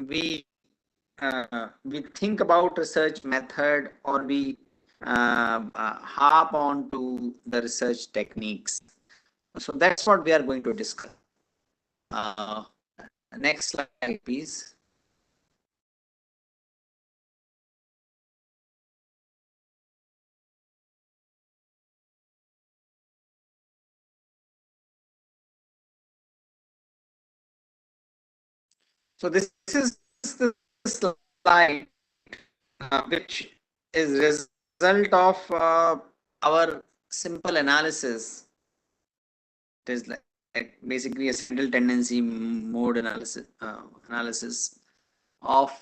we think about research method, or we harp on to the research techniques. So that's what we are going to discuss. Uh, Next slide, please. So this is the slide which is result of our simple analysis. It is like basically a single tendency mode analysis of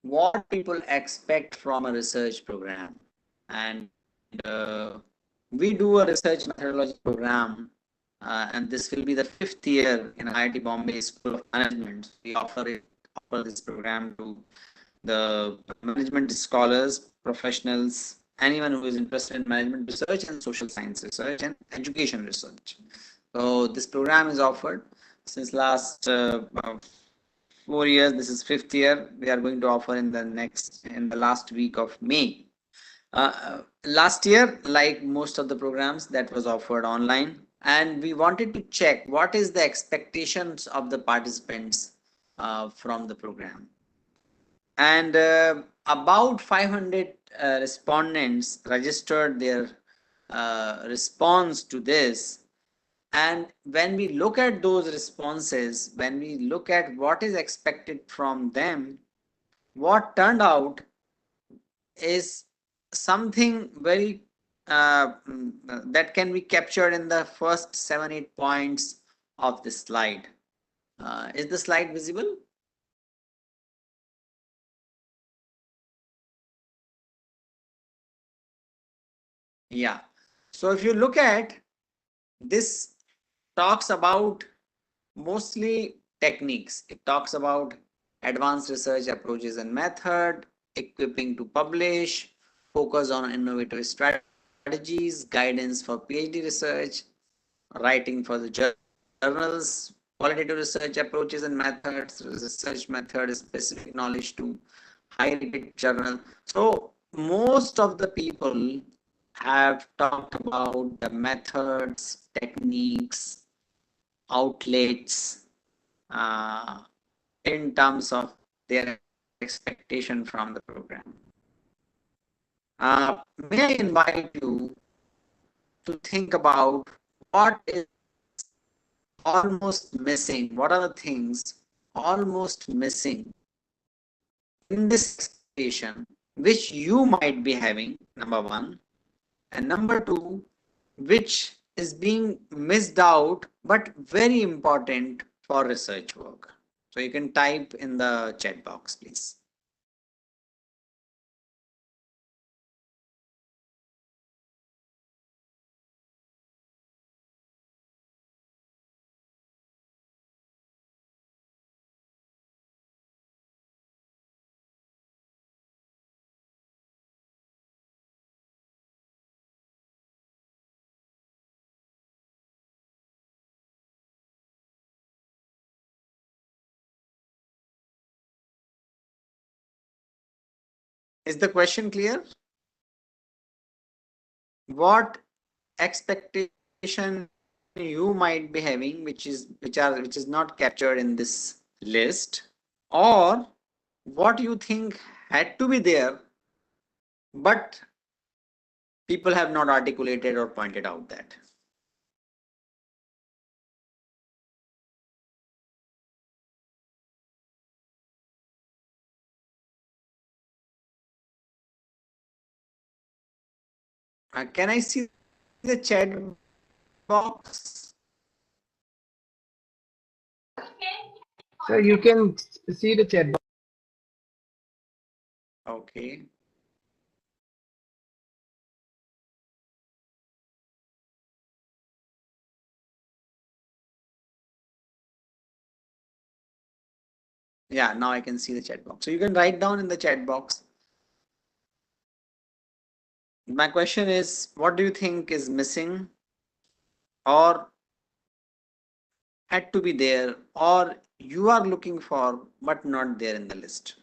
what people expect from a research program. And uh, we do a research methodology program, and this will be the 5th year in IIT Bombay School of Management. We offer this program to the management scholars, professionals, anyone who is interested in management research and social science research and education research. So this program is offered since last 4 years. This is 5th year. We are going to offer in the last week of May. Last year, like most of the programs, that was offered online, and we wanted to check what is the expectations of the participants from the program. And about 500 respondents registered their response to this. And when we look at those responses, when we look at what is expected from them, what turned out is something very that can be captured in the first 7-8 points of the slide. Is the slide visible? Yeah. So if you look at this, talks about mostly techniques. It talks about advanced research approaches and method, equipping to publish, focus on innovative strategies, guidance for PhD research, writing for the journals, qualitative research approaches and methods, research method, specific knowledge to high rated journal. So most of the people have talked about the methods, techniques, outlets uh, in terms of their expectation from the program. May I invite you to think about what is almost missing? What are the things almost missing in this expectation which you might be having, number one, and number two, which is being missed out but very important for research work? So you can type in the chat box, please. Is the question clear? What expectation you might be having which is not captured in this list, or what you think had to be there but people have not articulated or pointed out that? Can I see the chat box? So you can see the chat box. Okay. Yeah, now I can see the chat box. So you can write down in the chat box. My question is, what do you think is missing or had to be there, or you are looking for but not there in the list?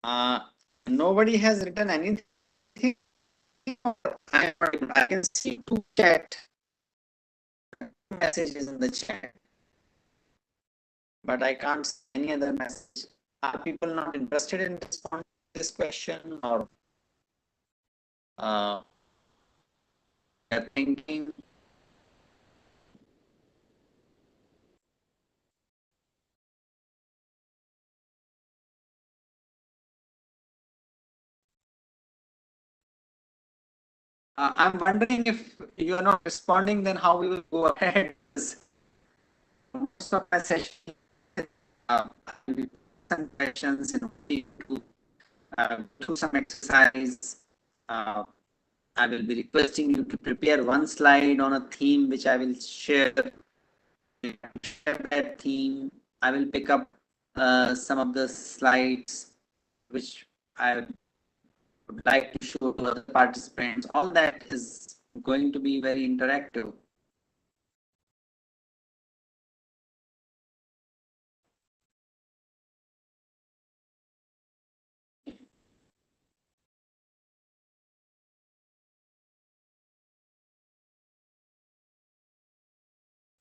Uh, Nobody has written anything. I can see two messages in the chat, but I can't see any other message. Are people not interested in responding to this question, or uh, they're thinking? I'm wondering if you're not responding, then how we will go ahead. Most of my session, will be some questions, to do some exercise. Uh, I will be requesting you to prepare one slide on a theme which I will share. Share that theme. I will pick up some of the slides which I would like to show to other participants. All that is going to be very interactive.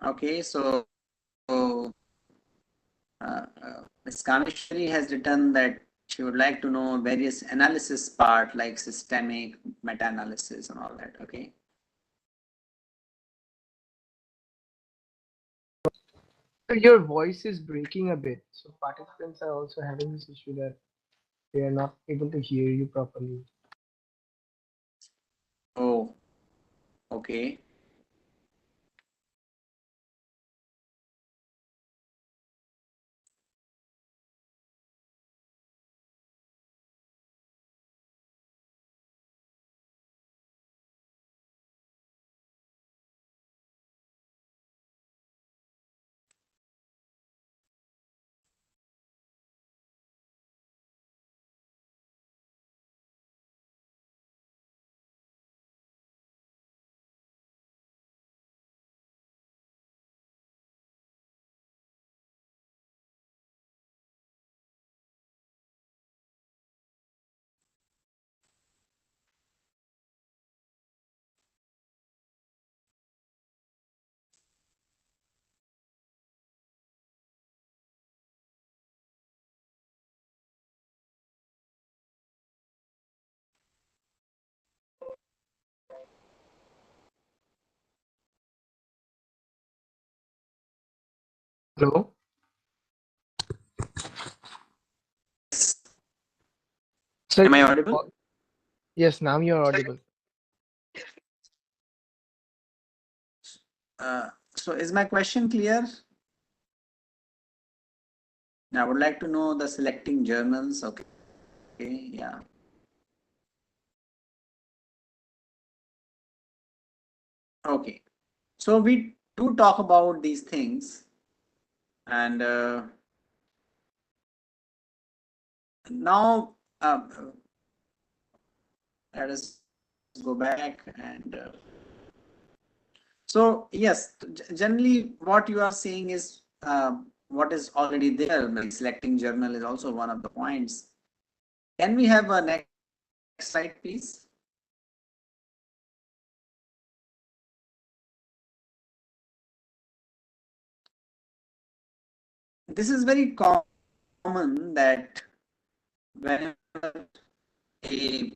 Okay, so Ms. Kameshwari has written that she would like to know various analysis part like systemic, meta-analysis and all that. Okay. So your voice is breaking a bit. So participants are also having this issue that they are not able to hear you properly. Oh, okay. Hello? So, Am I audible? yes, now you're audible. So is my question clear? I would like to know the selecting journals. Okay. Yeah. Okay. So we do talk about these things, and now let us go back and so yes, generally what you are saying is what is already there. Like selecting journal is also one of the points. Can we have a next slide, please? This is very common that whenever a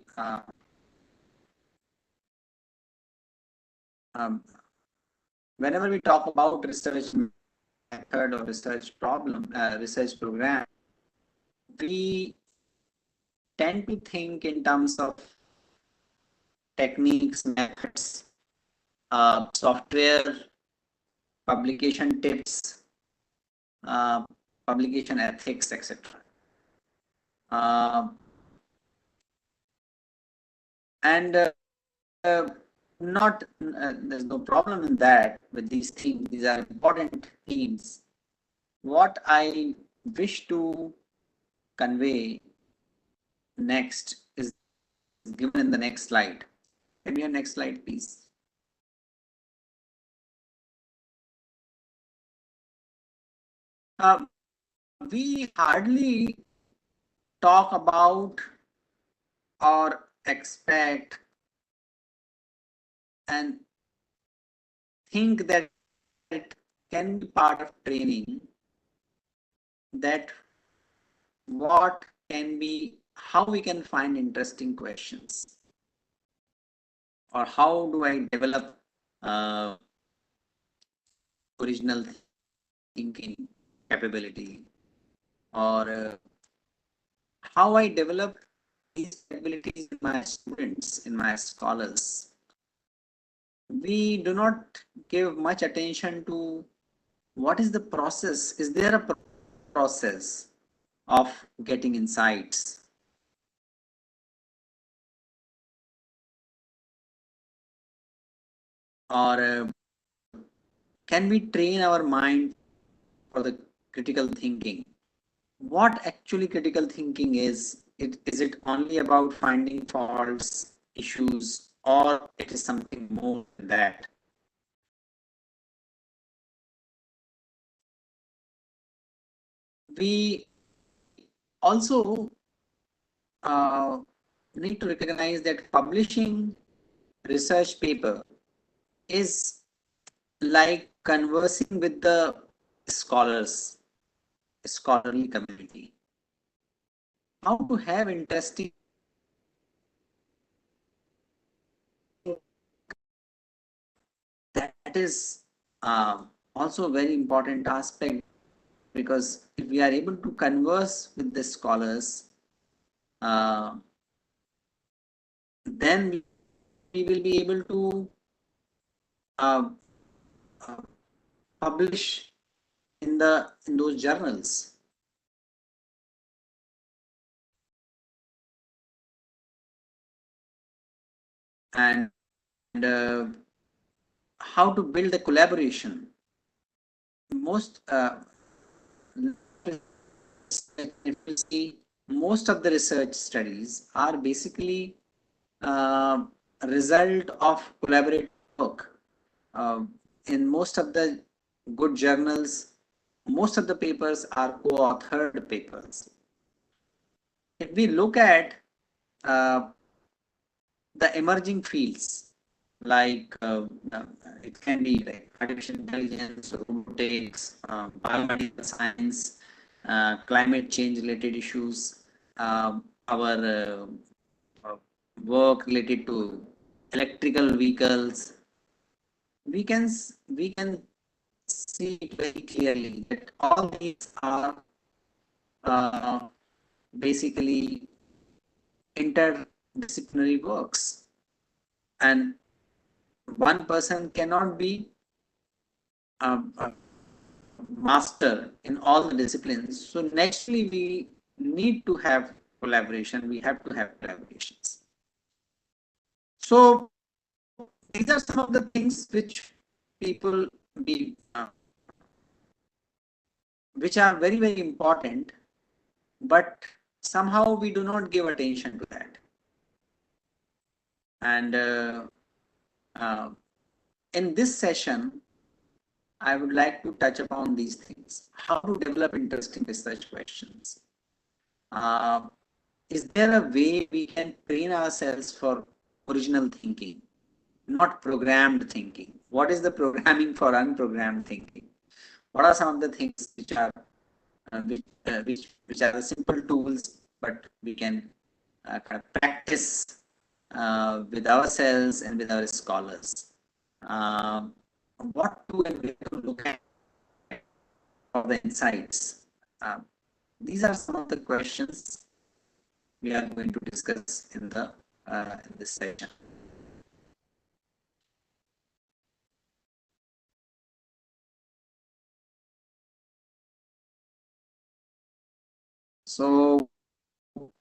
um, whenever we talk about research method or research problem, research program, we tend to think in terms of techniques, methods, software, publication tips, uh, publication ethics, etc. Uh, and not there's no problem in that with these themes. These are important themes. What I wish to convey next is given in the next slide. Can we have next slide, please? We hardly talk about or expect and think that it can be part of training, that what can be, how we can find interesting questions, or how do I develop uh, original thinking capability, or how I develop these capabilities in my students, in my scholars. We do not give much attention to what is the process. Is there a process of getting insights, or can we train our mind for the critical thinking? What actually critical thinking is? Is it only about finding faults, issues, or it is something more than that? We also need to recognize that publishing research paper is like conversing with the scholars, scholarly community. How to have interesting, that is also a very important aspect, because if we are able to converse with the scholars, uh, then we will be able to uh, uh, publish in those journals. And how to build a collaboration. Most if you see, most of the research studies are basically uh, a result of collaborative work. In most of the good journals, most of the papers are co-authored papers. If we look at uh, the emerging fields, like it can be like artificial intelligence, robotics, biomedical science, climate change related issues, our uh, work related to electrical vehicles, we can see it very clearly that all these are uh, basically interdisciplinary works, and one person cannot be a master in all the disciplines. So naturally, we need to have collaboration. We have to have collaborations. So these are some of the things which people be which are very important, but somehow we do not give attention to that. And uh, in this session, I would like to touch upon these things: how to develop interesting research questions. Uh, is there a way we can train ourselves for original thinking, not programmed thinking? What is the programming for unprogrammed thinking? What are some of the things which are which are the simple tools, but we can kind of practice with ourselves and with our scholars? Um, what to and where to look at for the insights? These are some of the questions we are going to discuss in this session. So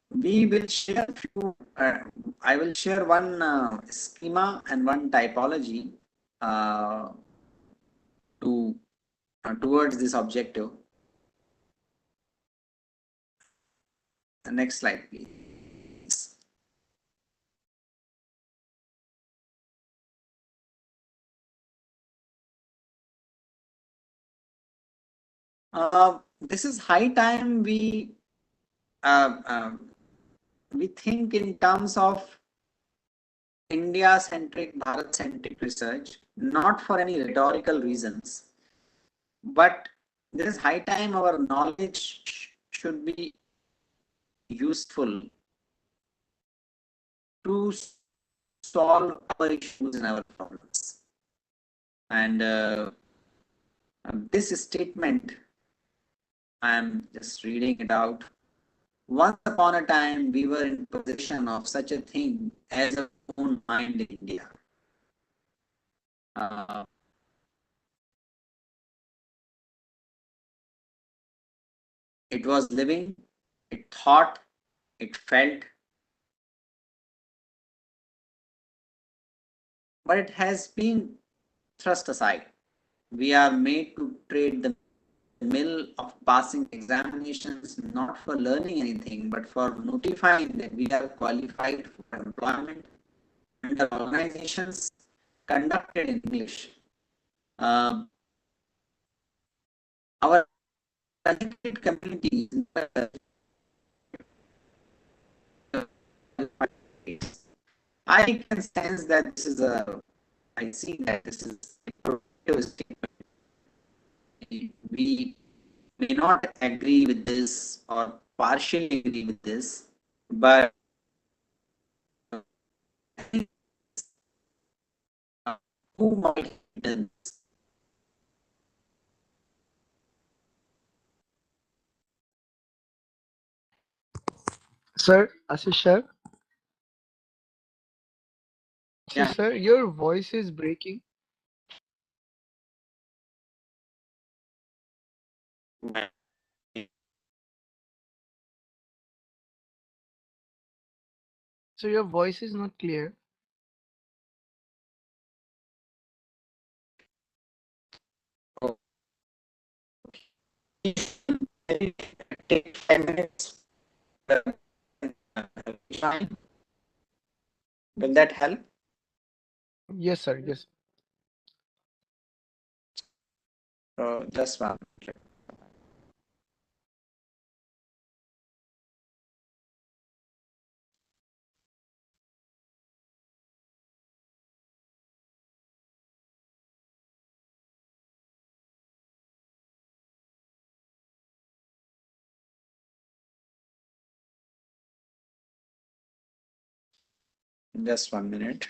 we will share few. I will share one schema and one typology uh, to towards this objective. Next slide, please. This is high time uh, uh, we think in terms of India centric, Bharat centric research, not for any rhetorical reasons, but there is high time our knowledge should be useful to solve our issues and our problems. And this statement, I am just reading it out. Once upon a time, we were in possession of such a thing as our own mind in India. Uh, it was living, it thought, it felt, but it has been thrust aside. We are made to trade the mill of passing examinations not for learning anything, but for notifying that we are qualified for employment under organizations conducted in English. Uh, our connected communities. I can sense that this is a. I see that this is a productive statement. We may not agree with this or partially agree with this, but who might hit Sir, Ashish sir, yeah. Ashish sir, your voice is breaking. So your voice is not clear. Take 5 minutes. Will that help? Yes, sir. Yes. Just one. Just 1 minute.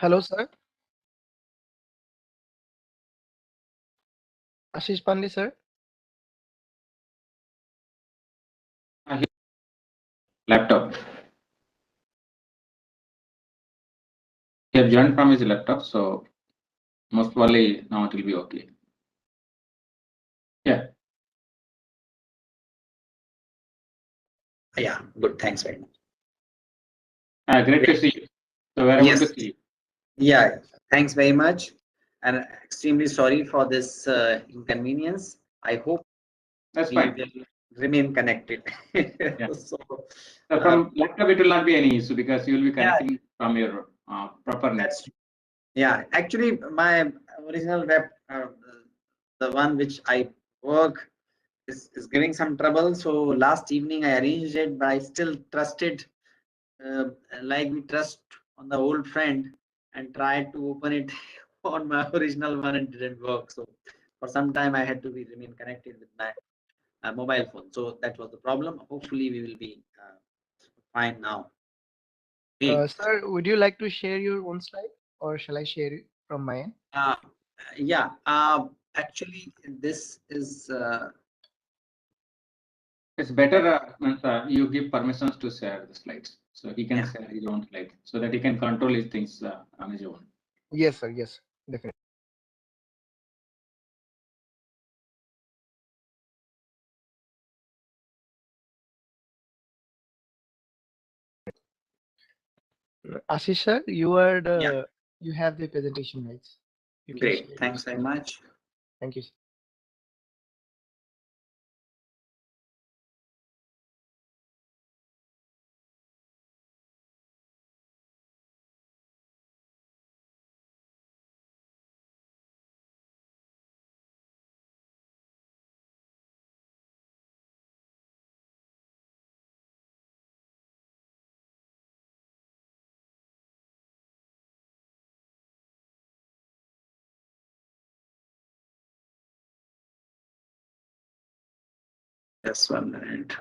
Hello, sir. Ashish Pandey, sir. Laptop. He have joined from his laptop, so most probably now it will be okay. Yeah. Yeah, good. Thanks very much. Great to see you. So we're able Yes. to see you. Yeah, thanks very much. And extremely sorry for this inconvenience. I hope That's we fine. will remain connected. Yeah. So, So from laptop, it will not be any issue because you will be yeah, connecting from your proper net. that's yeah. Actually, my original web, the one which I work, is giving some trouble. So last evening I arranged it, but I still trusted, uh, like we trust on the old friend, and tried to open it on my original one and didn't work. So for some time I had to be remain connected with my mobile phone. So that was the problem. Hopefully we will be fine now. Okay. Sir, would you like to share your own slide, or shall I share it from my end? Uh, yeah. Actually, this is It's better means, you give permissions to share the slides, so he can yeah. share his own slide, so that he can control his things on his own. Yes, sir. Yes, definitely. Ashish, sir, Yeah. you have the presentation rights. You can Great. share your Thanks very screen. much. Thank you, sir. Just 1 minute.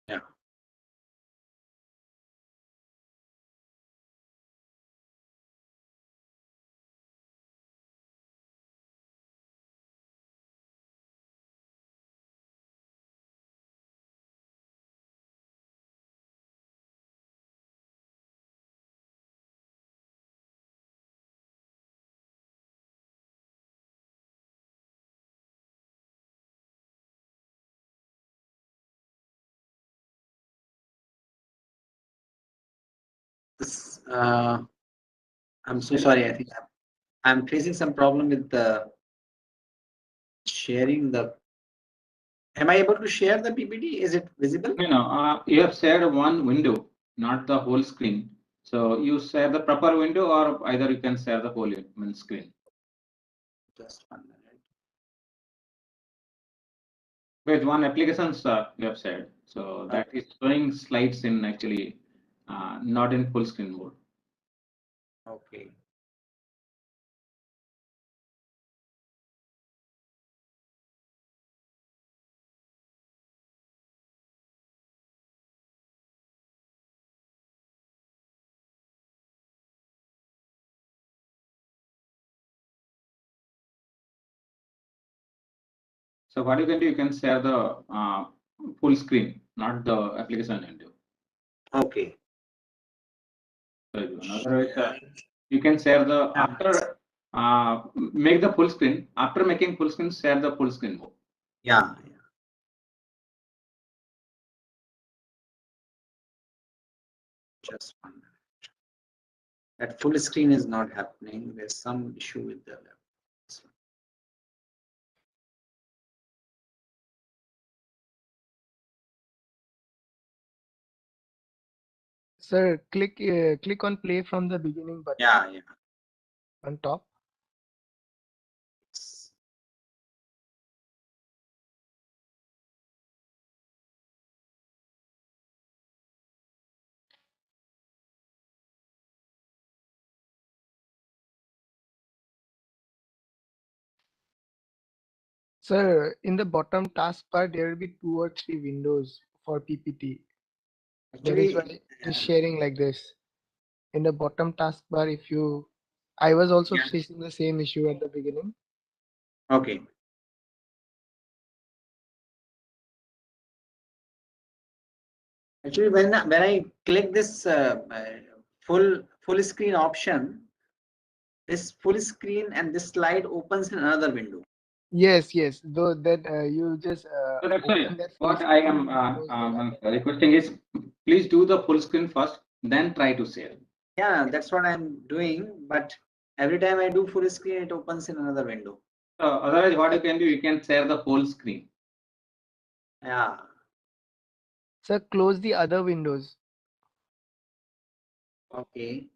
Yeah. This, I'm so sorry. I think I'm facing some problem with the sharing the. Am I able to share the PPT? Is it visible? You have shared one window, not the whole screen. So you share the proper window, or either you can share the whole screen. Just 1 minute. With one application you have shared, so that is showing slides in actually not in full screen mode. Okay. So what you can do, you can share the full screen, not the application window. Okay. Otherwise, you can share the after make the full screen. After making full screen, share the full screen mode. Yeah. Just 1 minute. That full screen is not happening. There's some issue with the laptop. Sir, click on play from the beginning button Yeah. on top. Sir, in the bottom taskbar, there will be 2 or 3 windows for PPT. That is why Actually, it's sharing like this. In the bottom taskbar, I was also yeah. facing the same issue at the beginning. Okay. Actually, when I click this full screen option, this full screen and this slide opens in another window. Yes. Though that you just So that's why open that full what I screen am and close the laptop. requesting is, please do the full screen first, then try to share. Yeah, that's what I'm doing. But every time I do full screen, it opens in another window. So otherwise, what you can do, you can share the whole screen. Yeah. Sir, close the other windows. Okay.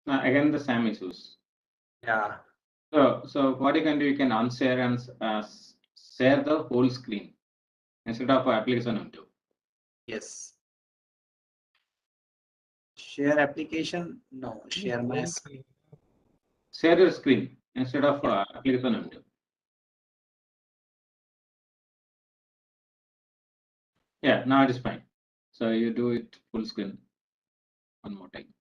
Again, the same issues. Yeah. So what you can do, you can unshare and share the whole screen instead of application window. Yes. Share application. No. Share my Whole screen. screen. Share your screen instead of Yeah. application window. Yeah, now it is fine. So you do it full screen one more time.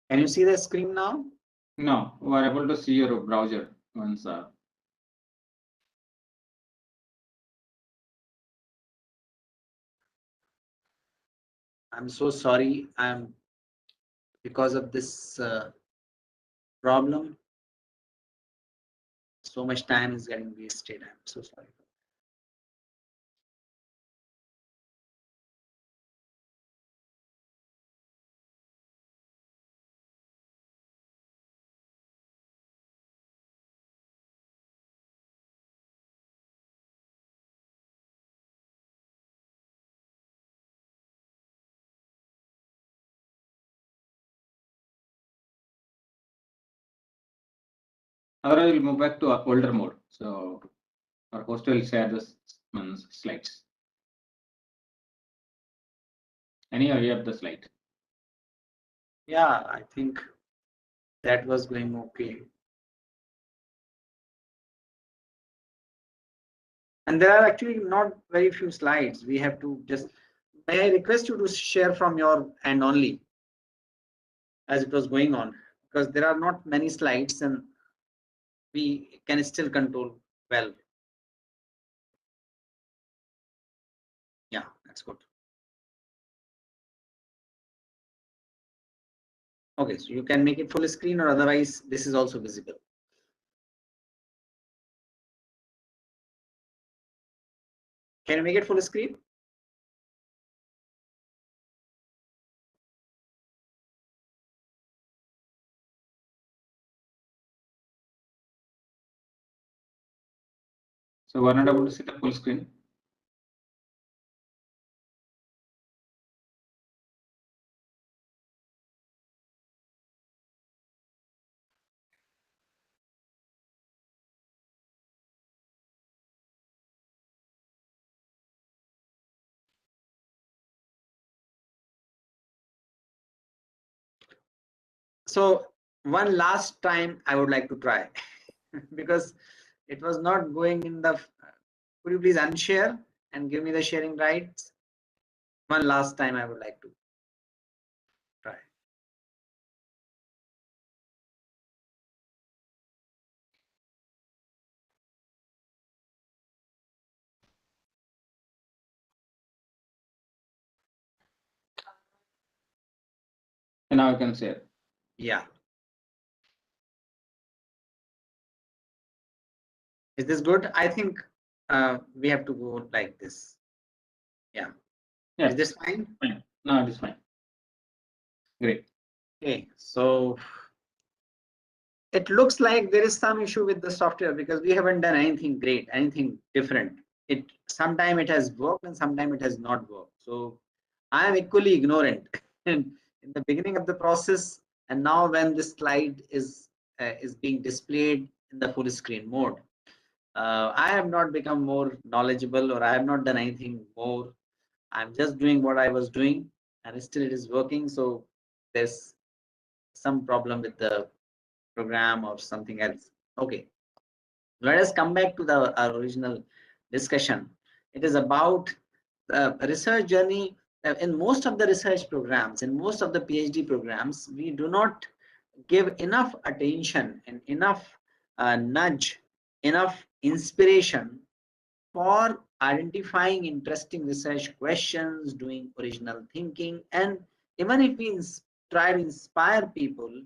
Can you see the screen now? No, we are able to see your browser once. I'm so sorry. I'm because of this problem. So much time is getting wasted. I'm so sorry. Otherwise, we'll move back to our older mode. So our host will share the slides. Anyhow, you have the slide. Yeah, I think that was going okay. And there are actually not very few slides. We have to just, may I request you to share from your end only as it was going on, because there are not many slides and we can still control well. Yeah, that's good. Okay, so you can make it full screen or otherwise this is also visible. Can you make it full screen? So we're not able to see the full screen. So one last time I would like to try because it was not going in the. Could you please unshare and give me the sharing rights? One last time I would like to try. And now you can share. Yeah. Is this good? I think we have to go like this. Yeah. Yeah. Is this fine? Fine. No, it is fine. Great. Okay. So it looks like there is some issue with the software because we haven't done anything great, anything different. It sometime it has worked and sometime it has not worked. So I am equally ignorant in the beginning of the process, and now when this slide is being displayed in the full screen mode, I have not become more knowledgeable or I have not done anything more. I'm just doing what I was doing, and still it is working. So there's some problem with the program or something else. Okay, let us come back to our original discussion. It is about the research journey. In most of the research programs, in most of the PhD programs, we do not give enough attention and enough nudge, enough inspiration for identifying interesting research questions, doing original thinking, and even if we try to inspire people,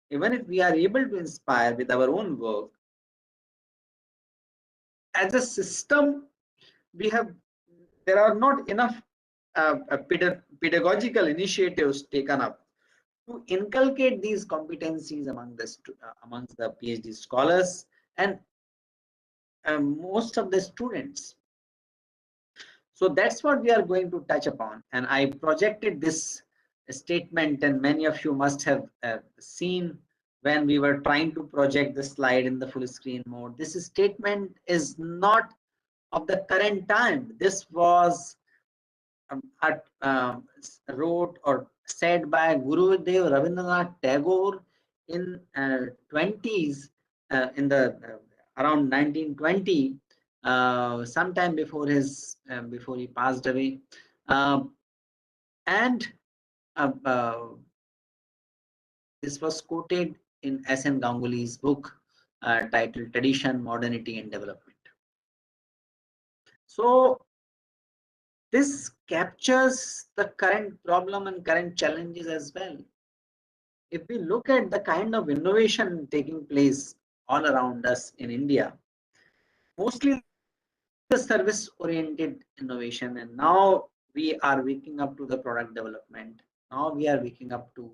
even if we are able to inspire with our own work, as a system, we have there are not enough pedagogical initiatives taken up to inculcate these competencies amongst the PhD scholars and most of the students. So that's what we are going to touch upon. And I projected this statement, and many of you must have seen when we were trying to project the slide in the full screen mode. This statement is not of the current time. This was wrote or said by Gurudev Rabindranath Tagore in 20s, in the around 1920, sometime before before he passed away, and uh, uh, this was quoted in S.N. Ganguly's book titled "Tradition, Modernity, and Development." So this captures the current problem and current challenges as well. If we look at the kind of innovation taking place all around us in India, mostly the service oriented innovation, and now we are waking up to the product development. Now we are waking up to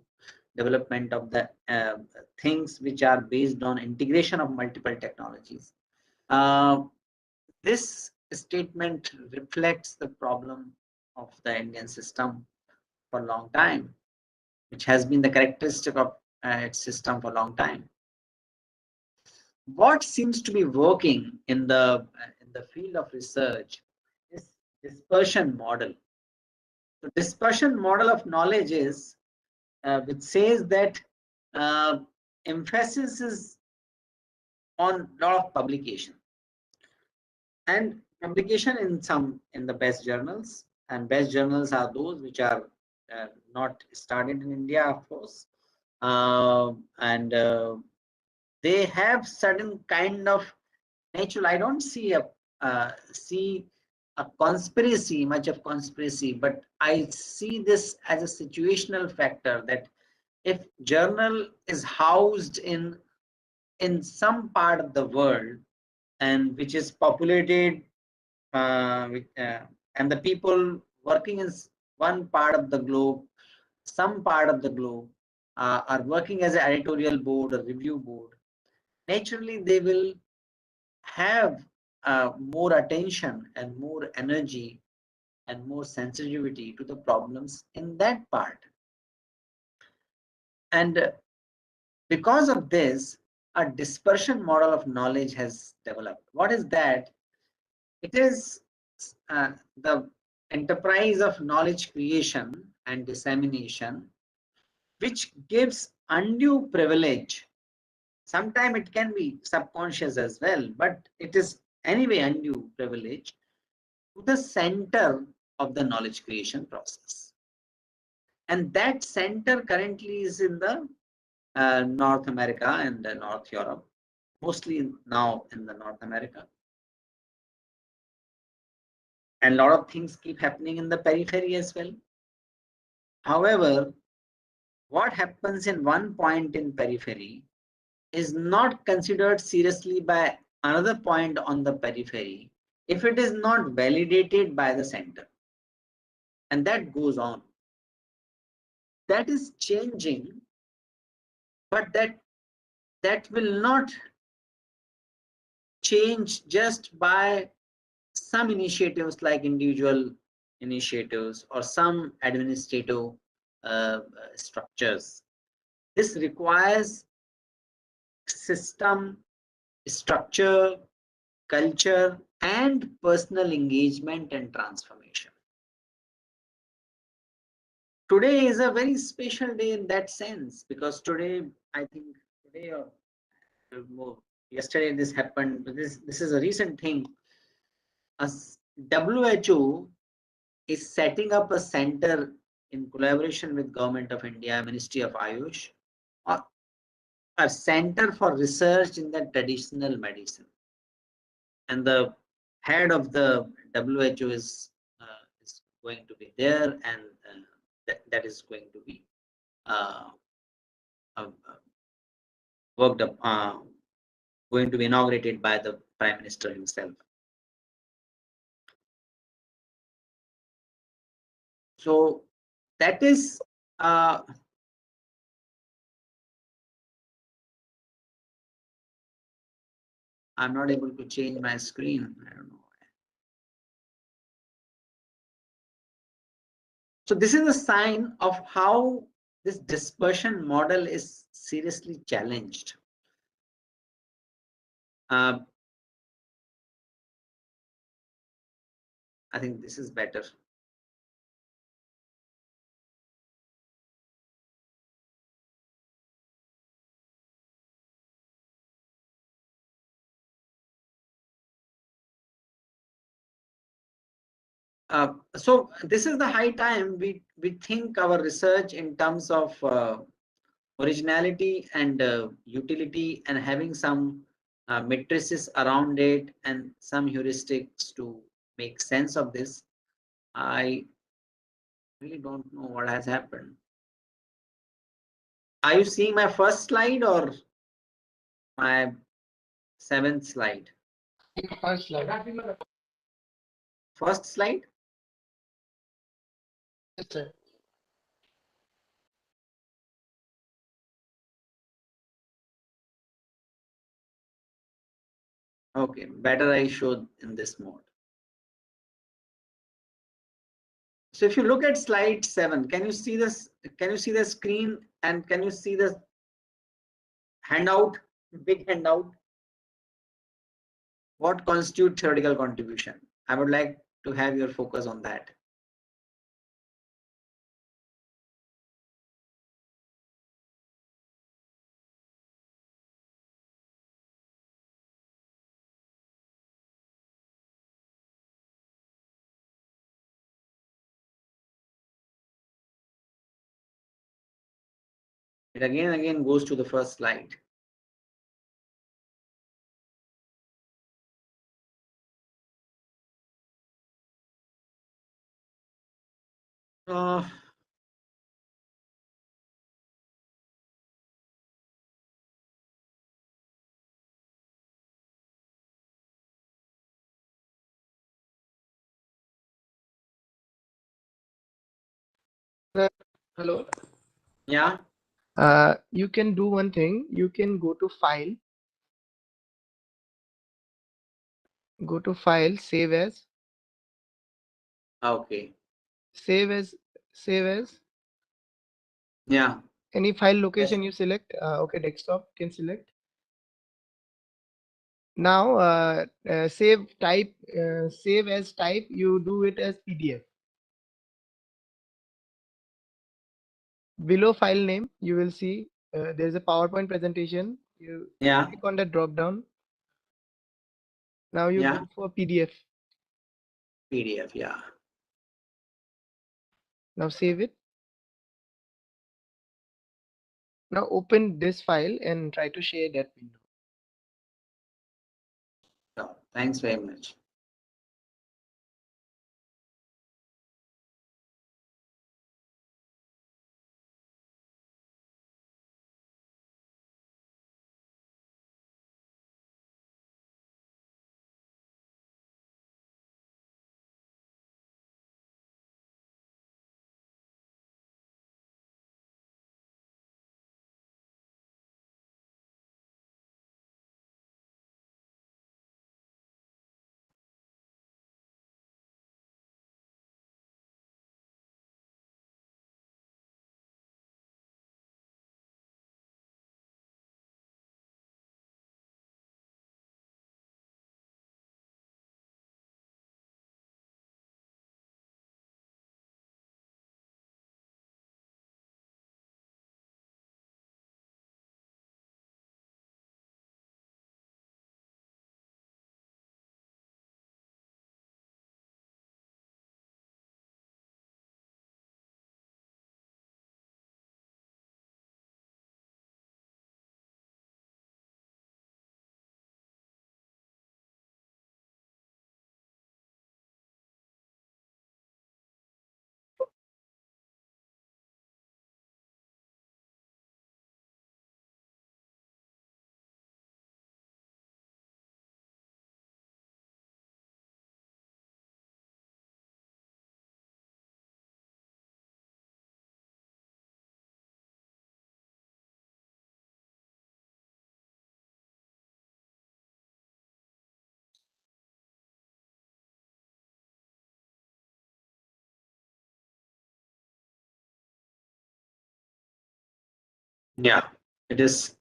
development of the things which are based on integration of multiple technologies. Uh, this statement reflects the problem of the Indian system for a long time, which has been the characteristic of its system for a long time. What seems to be working in the field of research is dispersion model. The dispersion model of knowledge is which says that uh, emphasis is on a lot of publication and publication in the best journals, and best journals are those which are not started in India, of course, and they have certain kind of natural. I don't see a conspiracy, much of conspiracy, but I see this as a situational factor that if journal is housed in some part of the world and which is populated and the people working in one part of the globe, some part of the globe are working as an editorial board or review board, naturally they will have more attention and more energy and more sensitivity to the problems in that part. And because of this, a dispersion model of knowledge has developed. What is that? It is the enterprise of knowledge creation and dissemination, which gives undue privilege Sometimes it can be subconscious as well, but it is anyway undue privilege to the center of the knowledge creation process. And that center currently is in the North America and North Europe, mostly now in the North America. And a lot of things keep happening in the periphery as well. However, what happens in one point in periphery is not considered seriously by another point on the periphery if it is not validated by the center. And that goes on. That is changing, but that will not change just by some initiatives like individual initiatives or some administrative structures. This requires system, structure, culture, and personal engagement and transformation. Today is a very special day in that sense, because today, I think today or more, yesterday this happened. This is a recent thing. WHO is setting up a center in collaboration with Government of India, Ministry of Ayush, a center for research in the traditional medicine. And the head of the WHO is going to be there, and that is going to be uh, uh, worked up, going to be inaugurated by the Prime Minister himself. So that is I'm not able to change my screen. I don't know. So this is a sign of how this dispersion model is seriously challenged. I think this is better. So this is the high time we think our research in terms of originality and utility, and having some matrices around it and some heuristics to make sense of this. I really don't know what has happened. Are you seeing my first slide or my 7th slide? First slide. First slide? Yes, sir. Okay, better I show in this mode. So if you look at slide 7, can you see this? Can you see the screen, and can you see the handout, big handout? What constitutes theoretical contribution? I would like to have your focus on that. It again goes to the first slide. Uh, Hello. yeah. You can do one thing. You can go to file, save as, Okay. save as, save as. Yeah. Any file Yes. location you select. Okay, desktop can select. Now save type, save as type. You do it as PDF. Below file name, you will see there's a PowerPoint presentation. You Yeah. click on the drop down. Now you Yeah. go for PDF. PDF. Yeah. Now save it. Now open this file and try to share that window. So, thanks very much. Yeah. It is.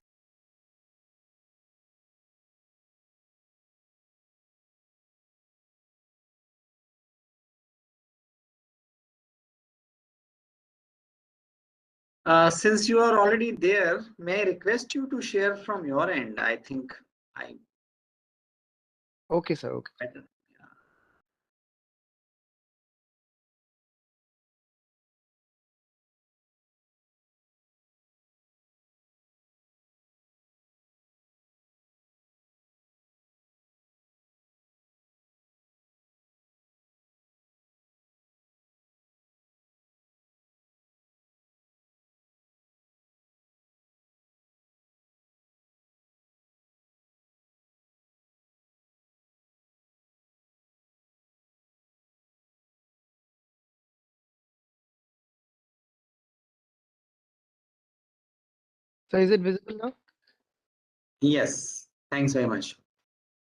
Since you are already there, may I request you to share from your end? I think I Okay, sir. Okay. better. So is it visible now? Yes. Thanks very much. So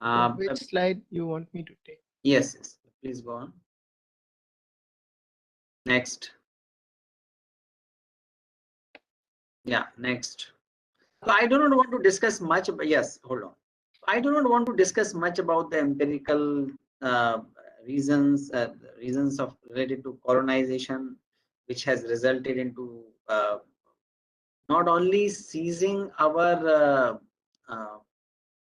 Uh, which uh, slide you want me to take? yes. Yes. Please go on. Next. Yeah. Next. So I do not want to discuss much. But yes. Hold on. I do not want to discuss much about the empirical uh, reasons reasons of related to colonization, which has resulted into not only seizing our uh,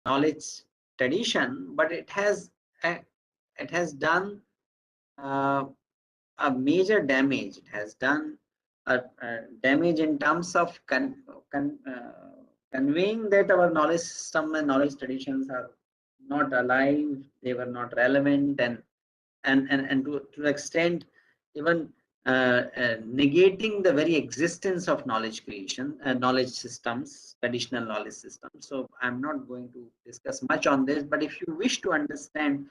knowledge tradition, but uh, it has done uh, a major damage. It has done a damage in terms of conveying that our knowledge system and knowledge traditions are not alive, they were not relevant, and to the extent even negating the very existence of knowledge creation, knowledge systems, traditional knowledge systems. So I'm not going to discuss much on this, but if you wish to understand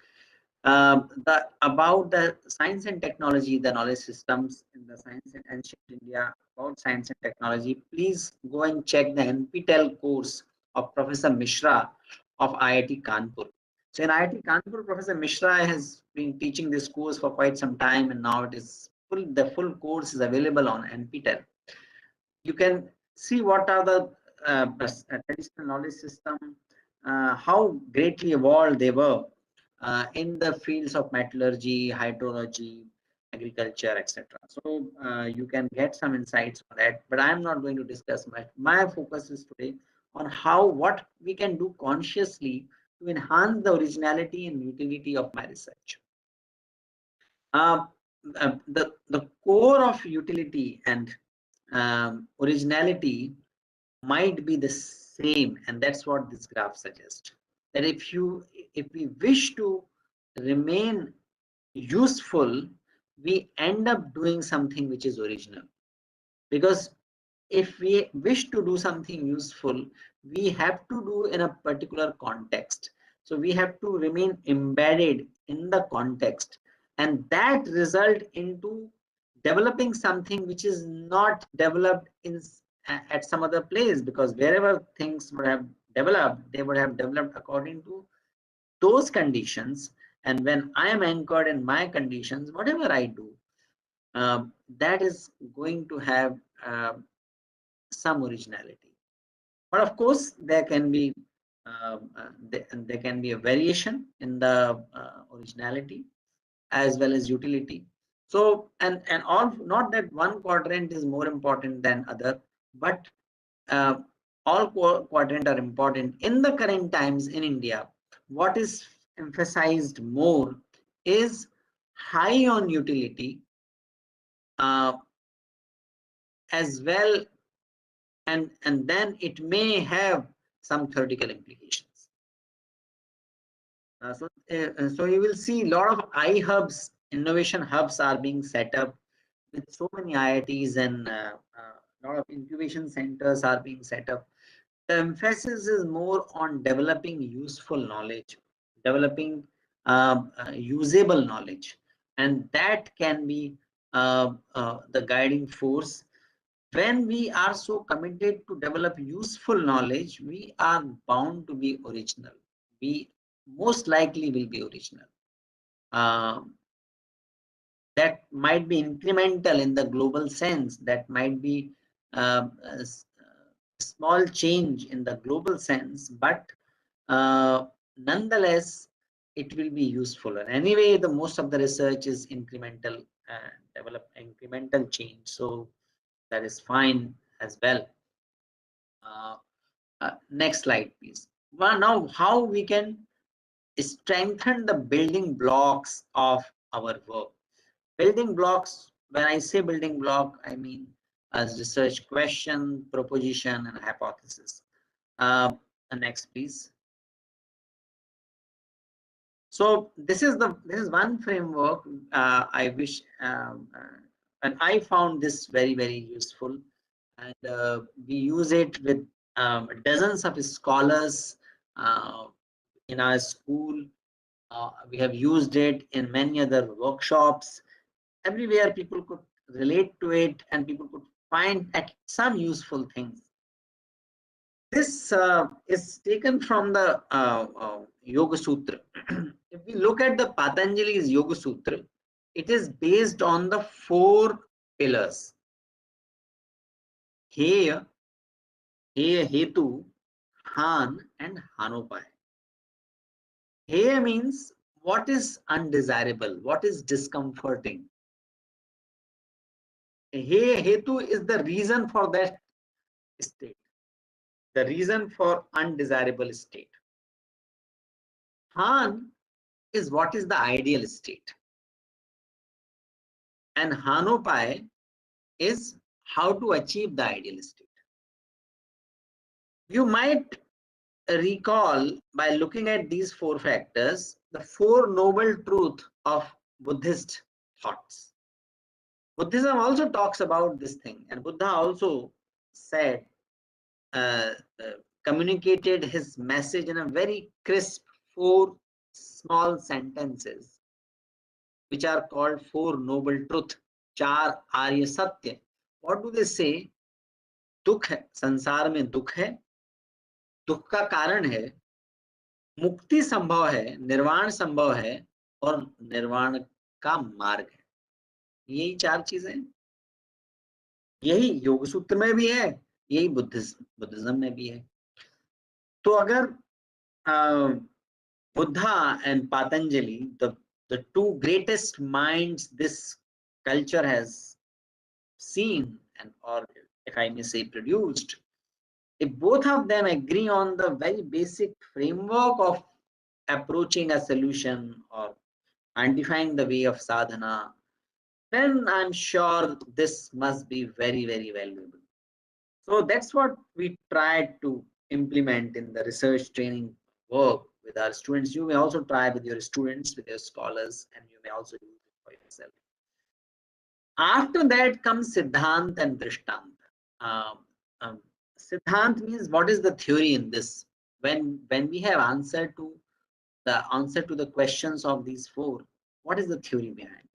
the about the science and technology, the knowledge systems in the science in ancient India, about science and technology, please go and check the NPTEL course of Professor Mishra of IIT Kanpur. So in IIT Kanpur, Professor Mishra has been teaching this course for quite some time, and now it is full. The full course is available on NPTEL. You can see what are the traditional knowledge system, how greatly evolved they were in the fields of metallurgy, hydrology, agriculture, etc. So you can get some insights on that, but I'm not going to discuss much. My focus is today on how what we can do consciously to enhance the originality and utility of my research. Uh, the core of utility and originality might be the same, and that's what this graph suggests. That if we wish to remain useful, we end up doing something which is original. Because if we wish to do something useful, we have to do in a particular context. So we have to remain embedded in the context, and that result into developing something which is not developed in at some other place, because wherever things would have developed, they would have developed according to those conditions. And when I am anchored in my conditions, whatever I do, that is going to have some originality. But of course, there can be there can be a variation in the originality as well as utility. So and all, not that one quadrant is more important than other, but uh, all quadrant are important in the current times in India. What is emphasized more is high on utility, uh, as well, and then it may have some theoretical implications. So you will see a lot of iHubs, innovation hubs are being set up with so many IITs, and a lot of incubation centers are being set up. The emphasis is more on developing useful knowledge, developing usable knowledge, and that can be the guiding force. When we are so committed to develop useful knowledge, we are bound to be original. We most likely will be original. Um, that might be incremental in the global sense, that might be a small change in the global sense, but nonetheless, it will be useful. And anyway, the most of the research is incremental, develop incremental change. So that is fine as well. Next slide, please. Well, now how we can strengthen the building blocks of our work. Building blocks, when I say building block, I mean as research question, proposition, and hypothesis. Next, please. So this is one framework I wish, and I found this very useful, and we use it with dozens of scholars uh, in our school. We have used it in many other workshops. Everywhere people could relate to it, and people could find at some useful things. This is taken from the Yoga Sutra. If we look at the Patanjali's Yoga Sutra, it is based on the 4 pillars: Heya, Heya Hetu, Han, and Hanopaya. Heya means what is undesirable, what is discomforting. Heya Hetu is the reason for that state, the reason for undesirable state. Han is what is the ideal state. And Hanopai is how to achieve the ideal state. You might recall, by looking at these 4 factors, the 4 noble truths of Buddhist thoughts. Buddhism also talks about this thing, and Buddha also said, uh, communicated his message in a very crisp 4 small sentences, which are called 4 noble truth, 4 आर्य सत्य. What do they say? दुख है, संसार में दुख है, दुख का कारण है, मुक्ति संभव है, निर्वाण संभव है, और निर्वाण का मार्ग है. यही 4 चीजें, यही योग सूत्र में भी है, यही बुद्धिज्म में भी है. तो अगर Buddha and Patanjali, the 2 greatest minds this culture has seen, and or if I may say produced, if both of them agree on the very basic framework of approaching a solution or identifying the way of sadhana, then I'm sure this must be very, very valuable. So that's what we try to implement in the research training work with our students. You may also try with your students, with your scholars, and you may also use it for yourself. After that comes Siddhant and Drishtant. Um, um, Siddhant means what is the theory in this? When we have answer to the questions of these four, what is the theory behind it?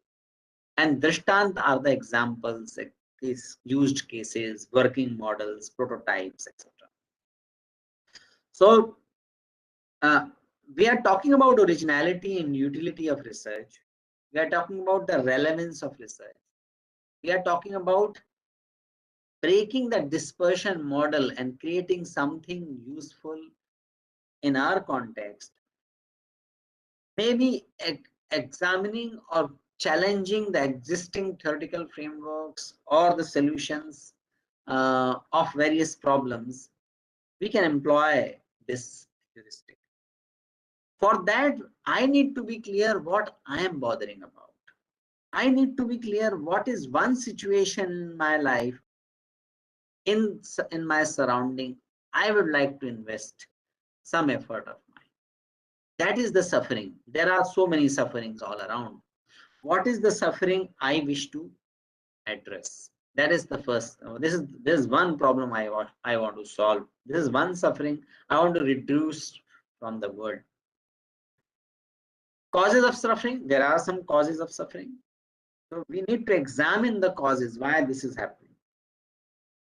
And Drishtant are the examples, used cases, working models, prototypes, etc. So we are talking about originality and utility of research. We are talking about the relevance of research. We are talking about breaking the dispersion model and creating something useful in our context. Maybe examining or challenging the existing theoretical frameworks or the solutions of various problems. We can employ this heuristic. For that, I need to be clear what I am bothering about. I need to be clear what is one situation in my life, in my surrounding, I would like to invest some effort of mine. That is the suffering. There are so many sufferings all around. What is the suffering I wish to address? That is the first. This is one problem I want to solve. This is one suffering I want to reduce from the world. Causes of suffering. There are some causes of suffering. So we need to examine the causes why this is happening.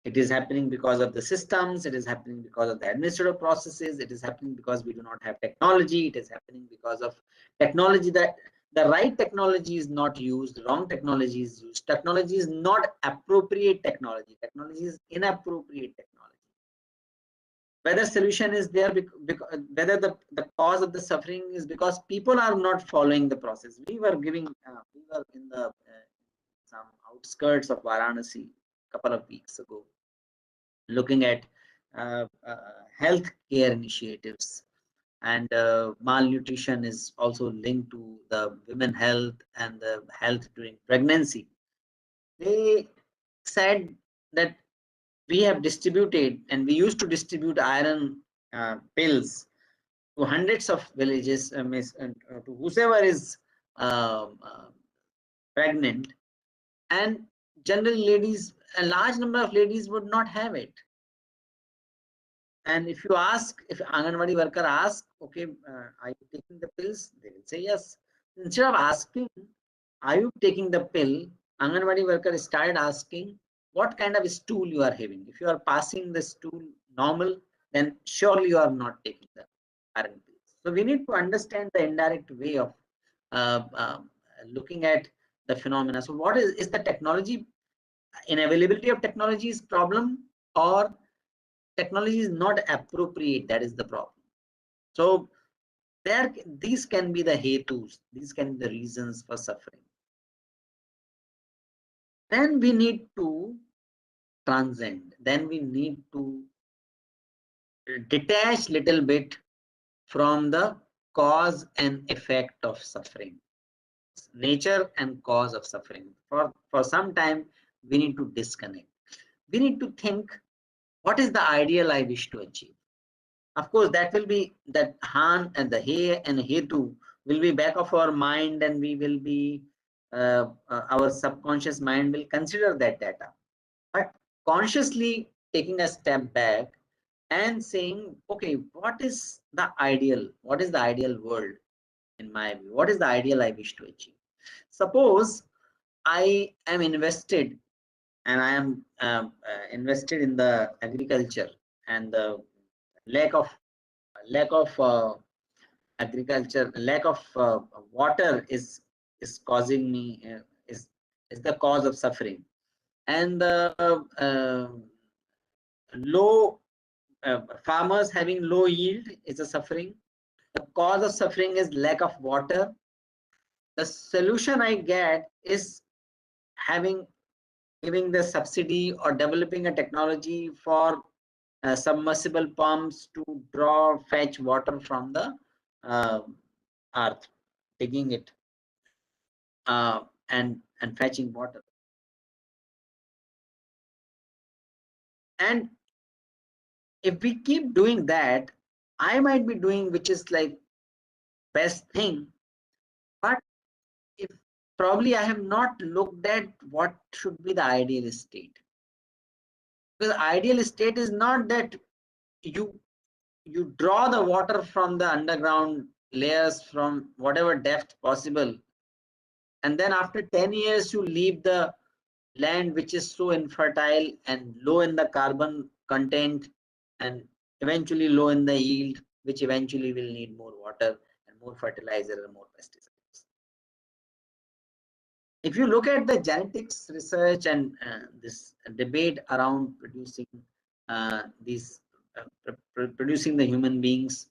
It is happening because of the systems. It is happening because of the administrative processes. It is happening because we do not have technology. It is happening because of technology that the right technology is not used. The wrong technology is used. Technology is not appropriate technology. Technology is inappropriate technology. Whether solution is there, whether the cause of the suffering is because people are not following the process. We were in the some outskirts of Varanasi a couple of weeks ago, looking at health care initiatives, and malnutrition is also linked to the women health and the health during pregnancy. They said that we have distributed, and we used to distribute iron pills to hundreds of villages, to whoever is pregnant, and generally ladies, a large number of ladies would not have it. And if you ask, if Anganwadi worker asks, okay, are you taking the pills? They will say yes. Instead of asking, are you taking the pill? Anganwadi worker started asking, what kind of stool you are having? If you are passing the stool normal, then surely you are not taking the iron pills. So we need to understand the indirect way of uh, um, looking at the phenomena. So what is the technology, inavailability of technology is problem, or technology is not appropriate? That is the problem. So these can be the hetus, these can be the reasons for suffering. Then we need to transcend, then we need to detach little bit from the cause and effect of suffering, nature and cause of suffering. For some time we need to disconnect. We need to think, what is the ideal I wish to achieve? Of course, that will be that Han and the He and Hetu will be back of our mind, and we will be our subconscious mind will consider that data. But consciously taking a step back and saying, okay, what is the ideal? What is the ideal world in my view? What is the ideal I wish to achieve? Suppose I am invested, and I am invested in the agriculture, and the lack of agriculture, lack of water is causing me is the cause of suffering, and the low farmers having low yield is a suffering. The cause of suffering is lack of water. The solution I get is having giving the subsidy or developing a technology for submersible pumps to fetch water from the uh, earth, digging it and fetching water. And if we keep doing that, I might be doing which is like best thing, but if probably I have not looked at what should be the ideal state. Because ideal state is not that you draw the water from the underground layers from whatever depth possible, and then after 10 years you leave the land which is so infertile and low in the carbon content and eventually low in the yield, which eventually will need more water and more fertilizer and more pesticides. If you look at the genetics research and this debate around producing producing the human beings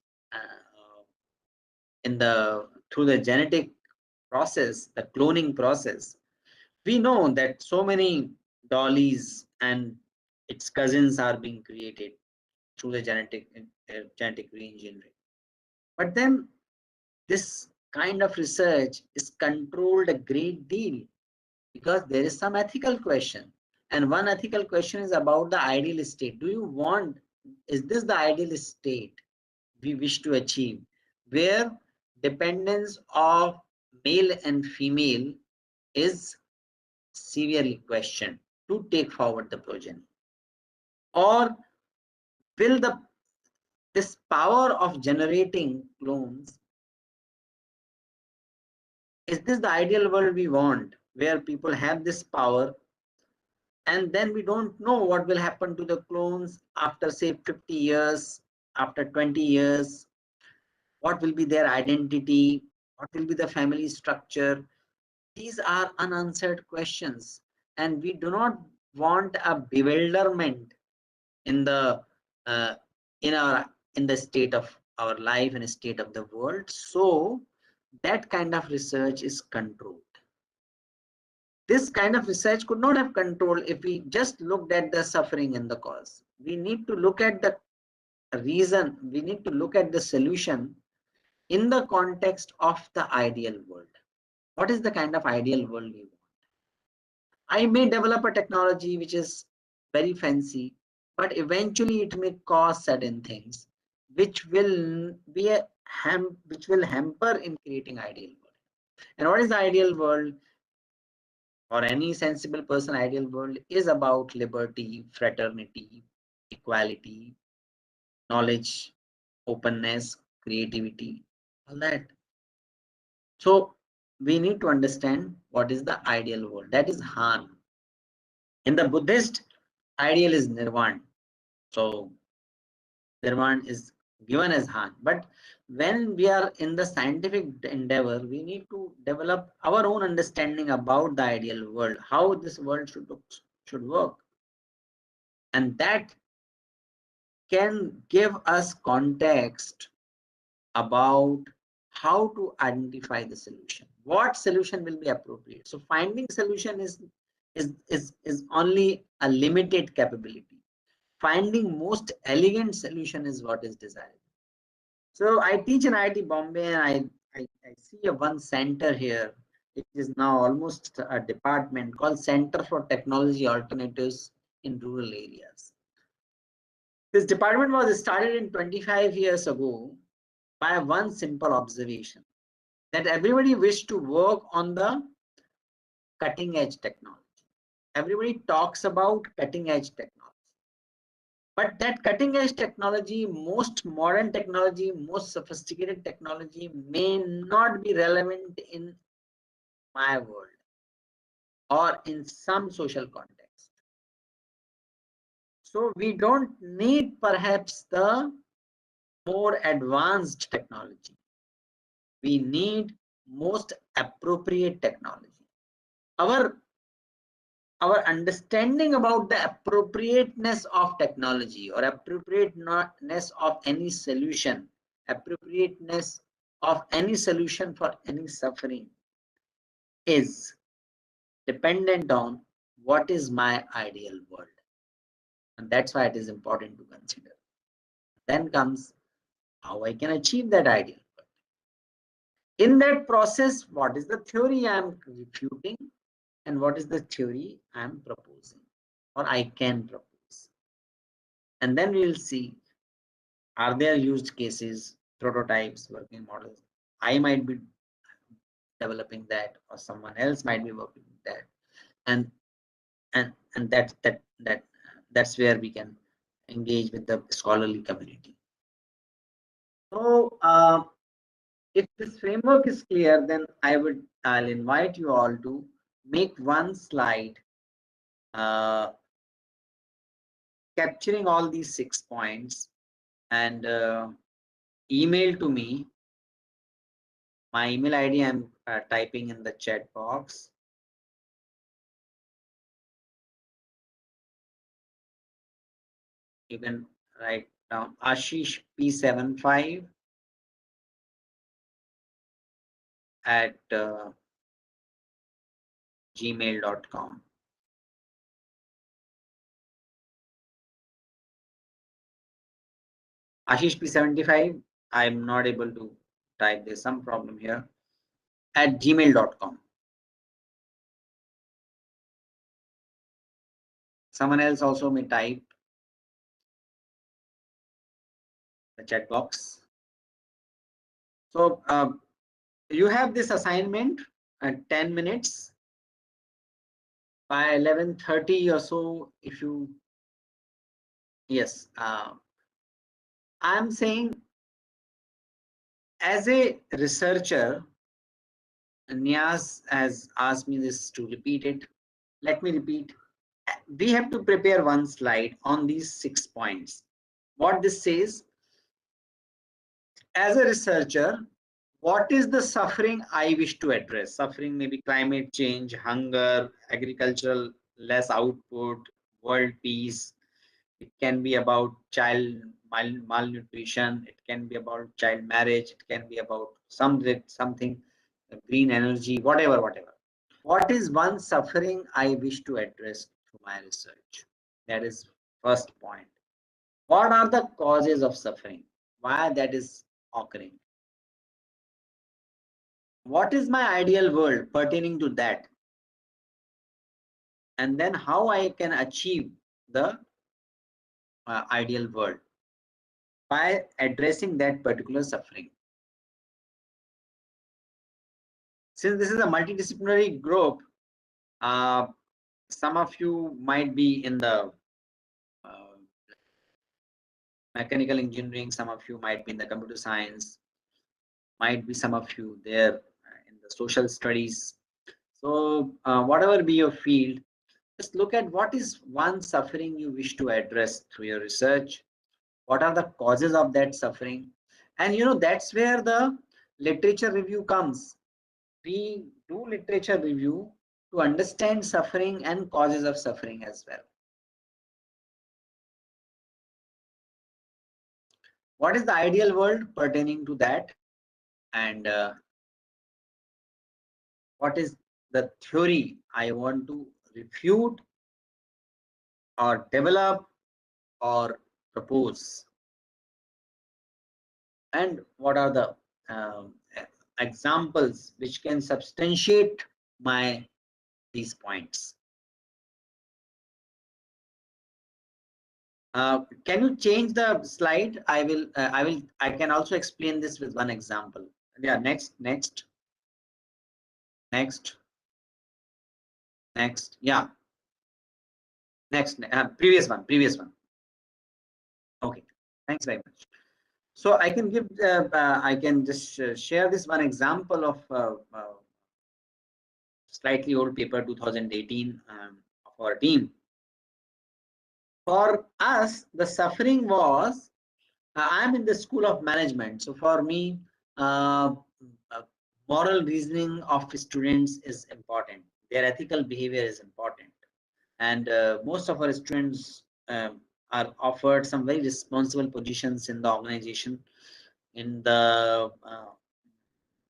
in the through the genetic process, the cloning process, we know that so many dollies and its cousins are being created through the genetic reengineering. But then this kind of research is controlled a great deal because there is some ethical question. And one ethical question is about the ideal state. Do you want, is this the ideal state we wish to achieve, where dependence of male and female is severely questioned to take forward the progeny? Or will this power of generating clones, is this the ideal world we want, where people have this power and then we don't know what will happen to the clones after say 50 years, after 20 years, what will be their identity, what will be the family structure? These are unanswered questions, and we do not want a bewilderment in the uh, in the state of our life and state of the world. So that kind of research is controlled. This kind of research could not have controlled if we just looked at the suffering and the cause. We need to look at the reason, we need to look at the solution in the context of the ideal world. What is the kind of ideal world we want? I may develop a technology which is very fancy, but eventually it may cause certain things which will be which will hamper in creating ideal world. And what is the ideal world? For any sensible person, ideal world is about liberty, fraternity, equality, knowledge, openness, creativity, all that. So we need to understand what is the ideal world. That is Han. In the Buddhist, ideal is Nirvana. So Nirvana is given as Han. But when we are in the scientific endeavor, we need to develop our own understanding about the ideal world, how this world should work. And that can give us context about how to identify the solution. What solution will be appropriate? So finding solution is only a limited capability. Finding most elegant solution is what is desired. So I teach in IIT Bombay, and I see a one center here. It is now almost a department called Center for Technology Alternatives in Rural Areas. This department was started in 25 years ago by one simple observation, that everybody wished to work on the cutting edge technology. Everybody talks about cutting edge technology. But that cutting edge technology, most modern technology, most sophisticated technology may not be relevant in my world or in some social context. So we don't need perhaps the more advanced technology. We need most appropriate technology. Our understanding about the appropriateness of technology or appropriateness of any solution, appropriateness of any solution for any suffering is dependent on what is my ideal world. And that's why it is important to consider. Then comes how I can achieve that ideal. In that process, what is the theory I am refuting and what is the theory I am proposing or I can propose. And then we will see, are there used cases, prototypes, working models? I might be developing that or someone else might be working with that. And that's where we can engage with the scholarly community. So if this framework is clear, then I'll invite you all to make one slide capturing all these 6 points and email to me. My email ID I'm typing in the chat box. You can write down Ashish P75 at gmail.com. Ashish P75, I'm not able to type, there's some problem here, at gmail.com. Someone else also may type the chat box. So you have this assignment at 10 minutes. By 11:30 or so, if you, yes, I'm saying as a researcher, Niaz has asked me this to repeat it. Let me repeat. We have to prepare one slide on these 6 points. What this says, as a researcher, what is the suffering I wish to address? Suffering may be climate change, hunger, agricultural less output, world peace. It can be about child malnutrition. It can be about child marriage. It can be about something, green energy, whatever. What is one suffering I wish to address through my research? That is first point. What are the causes of suffering? Why that is occurring? What is my ideal world pertaining to that? And then how I can achieve the ideal world by addressing that particular suffering. Since this is a multidisciplinary group, some of you might be in the mechanical engineering, some of you might be in the computer science, might be some of you there in the social studies. So whatever be your field, just look at what is one suffering you wish to address through your research. What are the causes of that suffering? And that's where the literature review comes. We do literature review to understand suffering and causes of suffering as well. What is the ideal world pertaining to that? And what is the theory I want to refute or develop or propose? And what are the examples which can substantiate these points? Can you change the slide? I can also explain this with one example. Yeah, next. Yeah, next. Previous one. Okay, thanks very much. So I can give, I can just share this one example of slightly old paper, 2018, of our team. For us, the suffering was, I'm in the School of Management. So for me, moral reasoning of students is important. Their ethical behavior is important. And most of our students are offered some very responsible positions in the organization.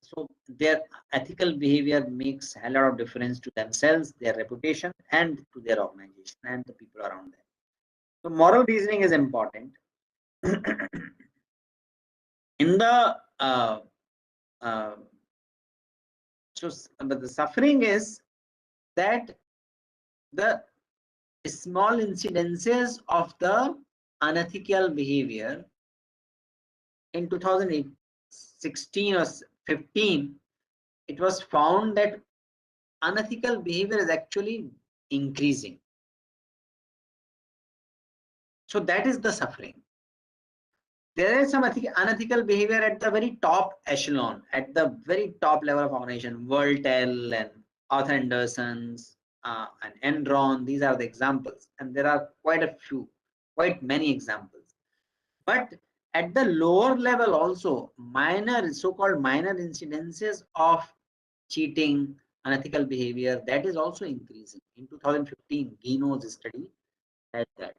So their ethical behavior makes a lot of difference to themselves, their reputation, and to their organization and the people around them. So moral reasoning is important. In the uh, but the suffering is that the small incidences of the unethical behavior in 2016 or 15, it was found that unethical behavior is actually increasing. So that is the suffering. There is some unethical behavior at the very top echelon, at the very top level of organization. Worldtel and Arthur Anderson's and Enron, these are the examples, and there are quite many examples. But at the lower level also, so-called minor incidences of cheating, unethical behavior, that is also increasing. In 2015, Gino's study had that.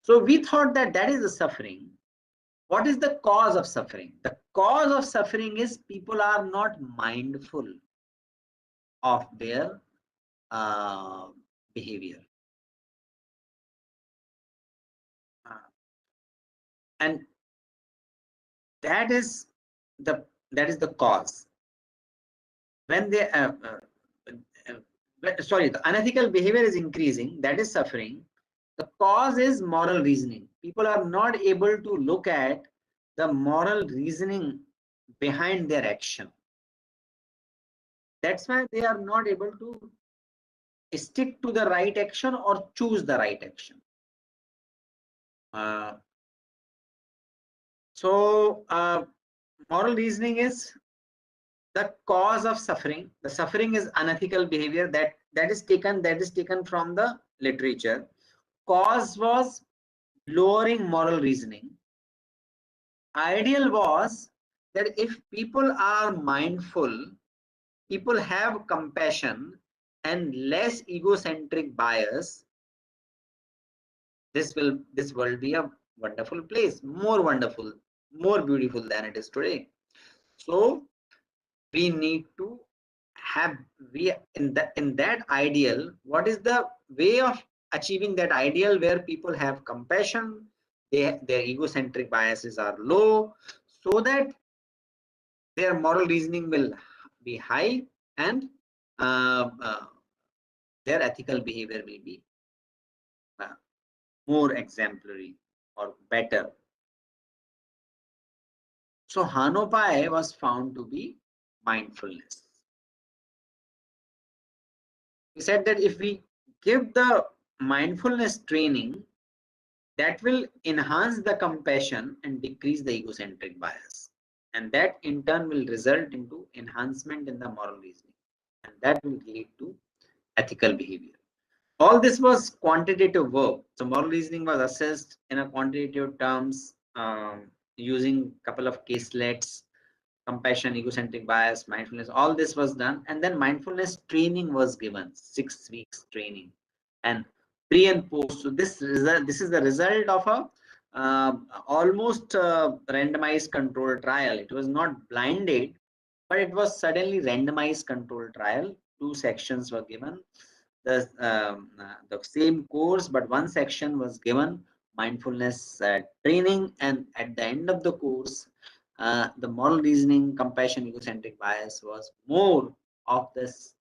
So we thought that that is the suffering. What is the cause of suffering? The cause of suffering is people are not mindful of their uh, behavior. And that is the cause. When they sorry, the unethical behavior is increasing, that is suffering. The cause is moral reasoning. People are not able to look at the moral reasoning behind their action. That's why they are not able to stick to the right action or choose the right action. Moral reasoning is the cause of suffering. The suffering is unethical behavior that is taken from the literature. Cause was lowering moral reasoning. Ideal was that if people are mindful, people have compassion and less egocentric bias, this will be a wonderful place, more wonderful, more beautiful than it is today. So we need to have in that ideal, what is the way of achieving that ideal where people have compassion, their egocentric biases are low, so that their moral reasoning will be high and their ethical behavior will be more exemplary or better. So Hanopai was found to be mindfulness. We said that if we give the mindfulness training, that will enhance the compassion and decrease the egocentric bias. And that in turn will result into enhancement in the moral reasoning. And that will lead to ethical behavior. All this was quantitative work. So moral reasoning was assessed in a quantitative terms using a couple of caselets, compassion, egocentric bias, mindfulness. All this was done, and then mindfulness training was given, 6 weeks training, and pre and post. So this is the result of a almost randomized control trial. It was not blinded, but it was suddenly randomized control trial. 2 sections were given. The same course, but one section was given mindfulness training, and at the end of the course, the moral reasoning, compassion, egocentric bias was more of this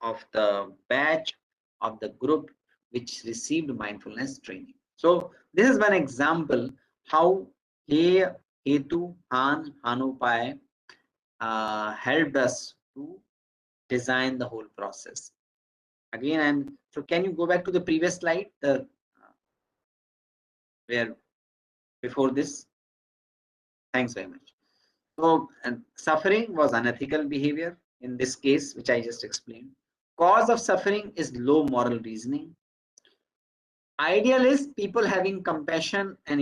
of the batch of the group which received mindfulness training. So this is one example how Hetu, Han, Hanupai helped us to design the whole process. Again, so can you go back to the previous slide, where before this? Thanks very much. So, and suffering was unethical behavior in this case, which I just explained. Cause of suffering is low moral reasoning. Ideal is people having compassion and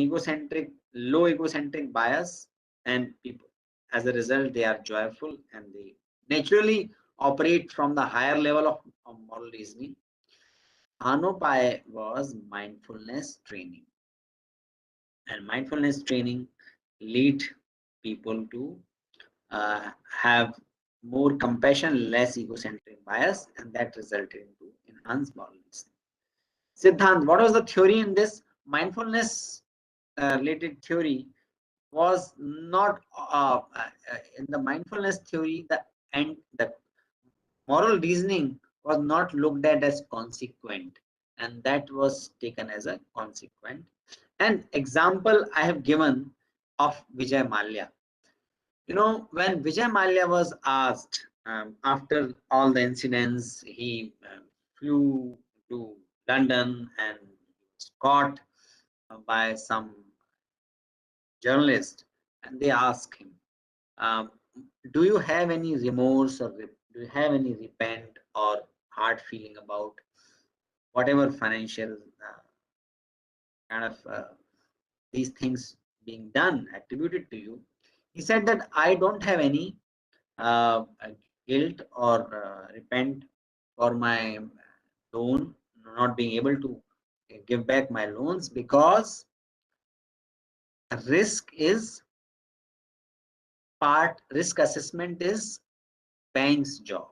low egocentric bias, and people, as a result, they are joyful and they naturally operate from the higher level of moral reasoning. Hanopai was mindfulness training, and mindfulness training lead people to have more compassion, less egocentric bias, and that resulted into enhanced moral reasoning. Siddhant, what was the theory in this? mindfulness related theory was not in the mindfulness theory, the moral reasoning was not looked at as consequent, and that was taken as a consequent. An example I have given of Vijay Mallya. You know, when Vijay Mallya was asked after all the incidents, he flew to London and was caught by some journalist, and they asked him, um, "Do you have any remorse, or do you have any repent or hard feeling about whatever financial kind of these things being done attributed to you?" He said that I don't have any uh, guilt or repent for my loan, not being able to give back my loans, because risk assessment is bank's job.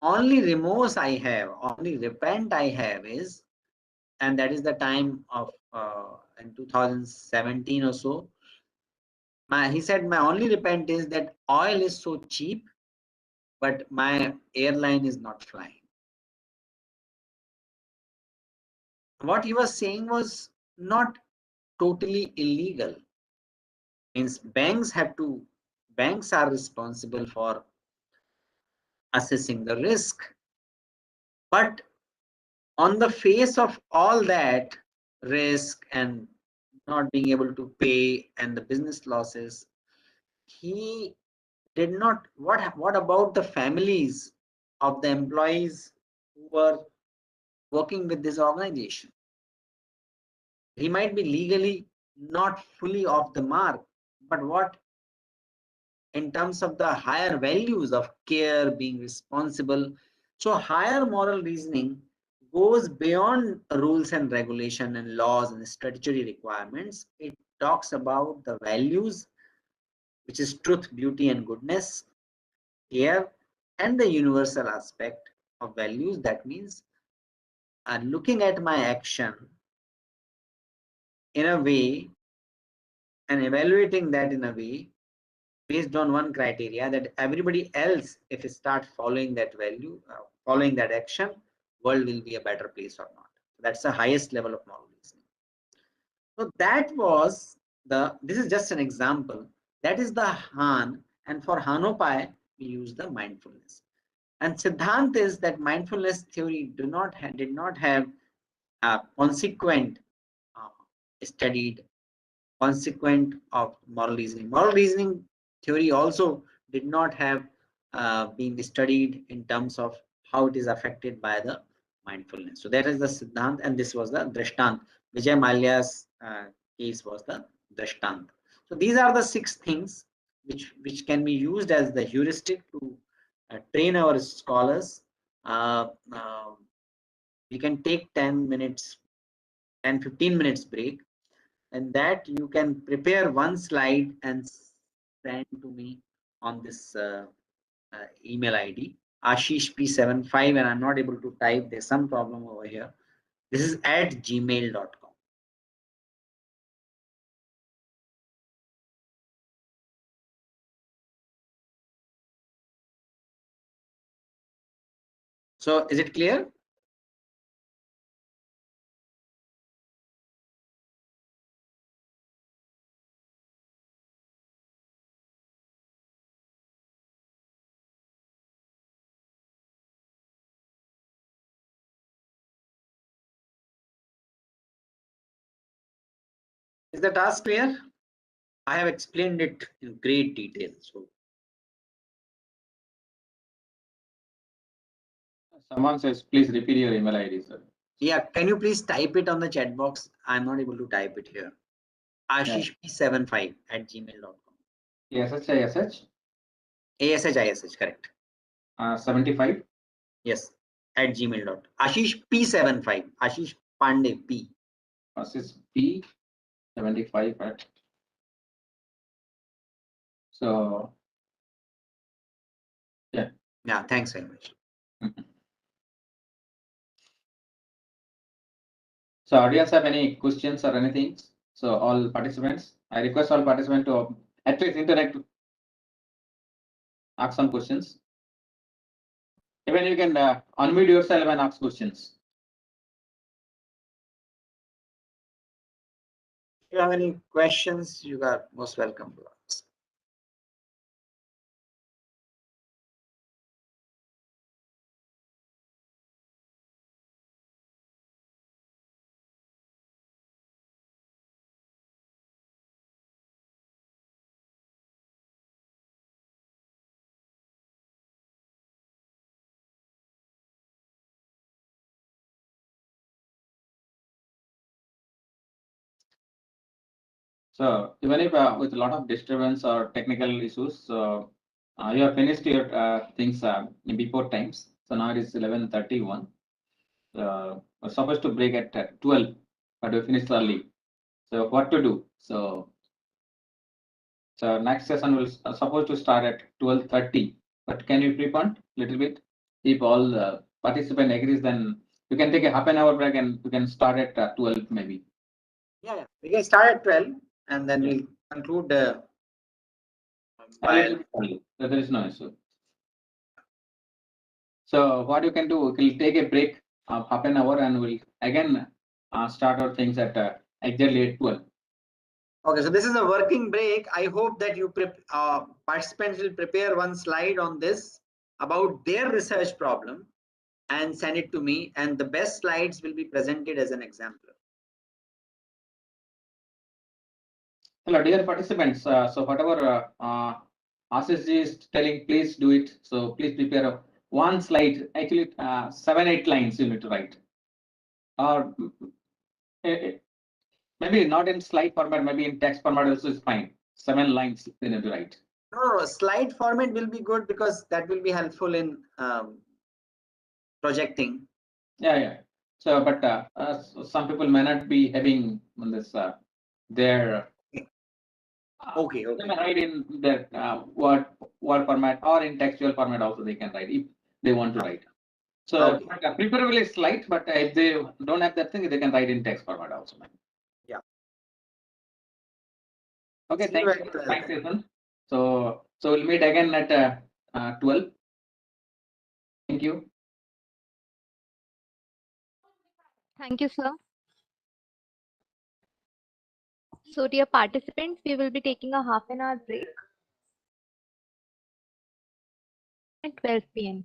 Only remorse I have, only repent I have is, and that is the time of in 2017 or so. He said my only repent is that oil is so cheap, but my airline is not flying. What he was saying was not totally illegal. Means banks are responsible for assessing the risk, but on the face of all that risk and not being able to pay and the business losses, he did not. What about the families of the employees who were working with this organization? He might be legally not fully off the mark, but what in terms of the higher values of care, being responsible? So higher moral reasoning goes beyond rules and regulation and laws and statutory requirements. It talks about the values, which is truth, beauty, and goodness, care, and the universal aspect of values. That means looking at my action in a way and evaluating that in a way based on one criteria, that everybody else, if they start following that value, following that action, world will be a better place or not. That's the highest level of moral reasoning. So that was this is just an example. That is the Han, and for Hanopai, we use the mindfulness. And Siddhant is that mindfulness theory did not have consequent uh, studied consequent of moral reasoning. Moral reasoning theory also did not have been studied in terms of how it is affected by the mindfulness. So that is the Siddhant, and this was the Drashtant. Vijay Mallya's case was the Drashtant. So these are the 6 things which can be used as the heuristic to train our scholars. Uh, uh, we can take 10 minutes, 10-15 minutes break, and that you can prepare one slide and send to me on this email ID ashishp75, and I'm not able to type, there's some problem over here. This is at gmail.com. So is it clear? Is the task clear? I have explained it in great detail. So Someone says, please repeat your email ID, sir. yeah, can you please type it on the chat box? I'm not able to type it here. ashishp75 at gmail.com. ASH, ASHISH, correct. 75. Yes, at gmail.com. Ashish P75. Ashish Pandey P. This P75 at. So, yeah. Yeah, thanks very much. Mhm. So audience have any questions or anything? So all participants, I request all participants to at least interact, ask some questions. Even you can unmute yourself and ask questions. If you have any questions, you are most welcome to ask. So even if with a lot of disturbance or technical issues, so you have finished your things before times. So now it is 11:31. We're supposed to break at 12, but we finished early. So what to do? So next session will supposed to start at 12:30. But can you prepone little bit? If all participant agrees, then you can take a half an hour break and you can start at 12 maybe. Yeah, we can start at 12 and then we'll conclude A by little bit early. So there is no issue. So what you can do, we'll take a break of half an hour and we'll again start our things at exactly at 12. Okay, so this is a working break. I hope that you participants will prepare one slide on this about their research problem and send it to me, and the best slides will be presented as an example. Hello, dear participants. So whatever Ashish ji is telling, please do it. So please prepare one slide. Actually, 7-8 lines you need to write. Or maybe not in slide format, maybe in text format also is fine. 7 lines you need to write. No, slide format will be good because that will be helpful in projecting. Yeah. So, but some people may not be having this their. Okay. They may write in their word format or in textual format also they can write if they want to write. So Okay. preferably slide, but if they don't have that thing, they can write in text format also. Yeah. Okay, See you thank at you. 12 Thanks, then. Ethan. So we'll meet again at 12. Thank you. Thank you, sir. So, dear participants, we will be taking a half an hour break at 12 p.m.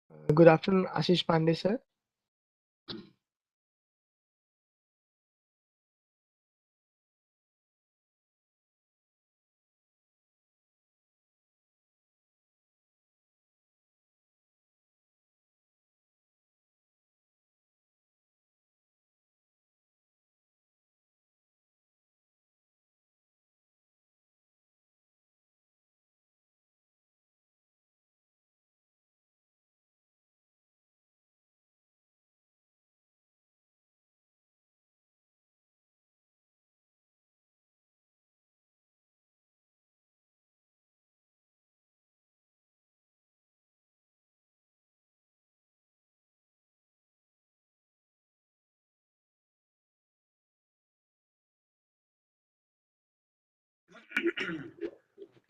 Good afternoon, Ashish Pandey, sir.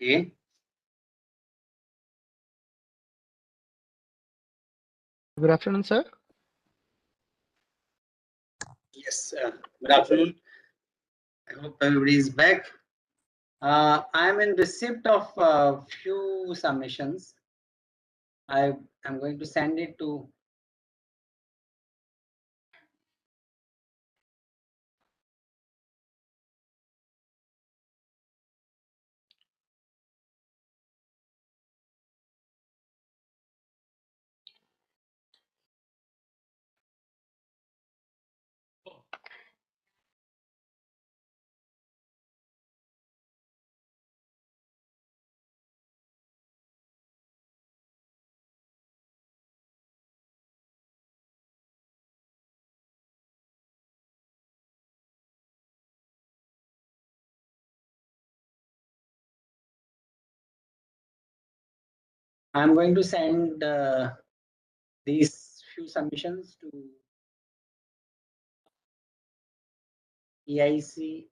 Okay. Good afternoon, sir. Yes. Good afternoon. I hope everybody is back. I'm in receipt of few submissions. I am going to send it to. I'm going to send these few submissions to EIC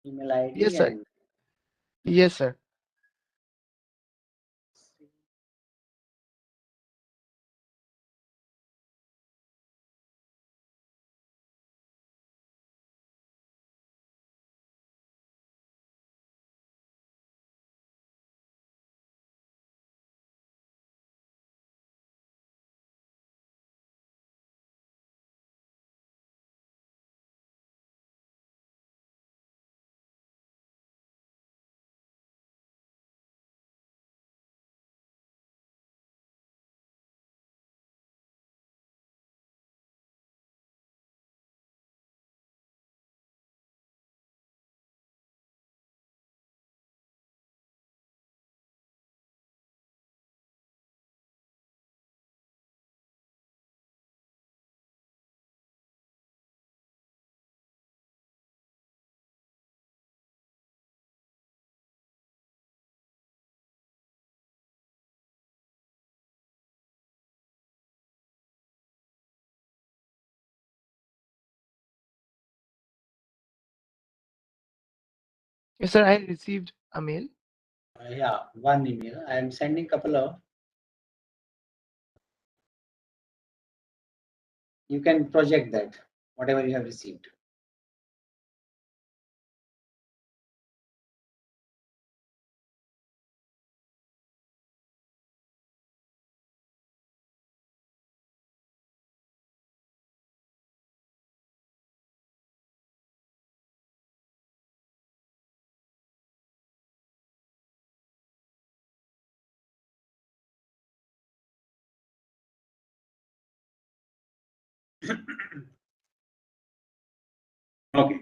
email ID Yes, sir. and Yes, sir. Yes, sir. I received a mail. yeah, one email. I am sending couple of. You can project that whatever you have received. Okay.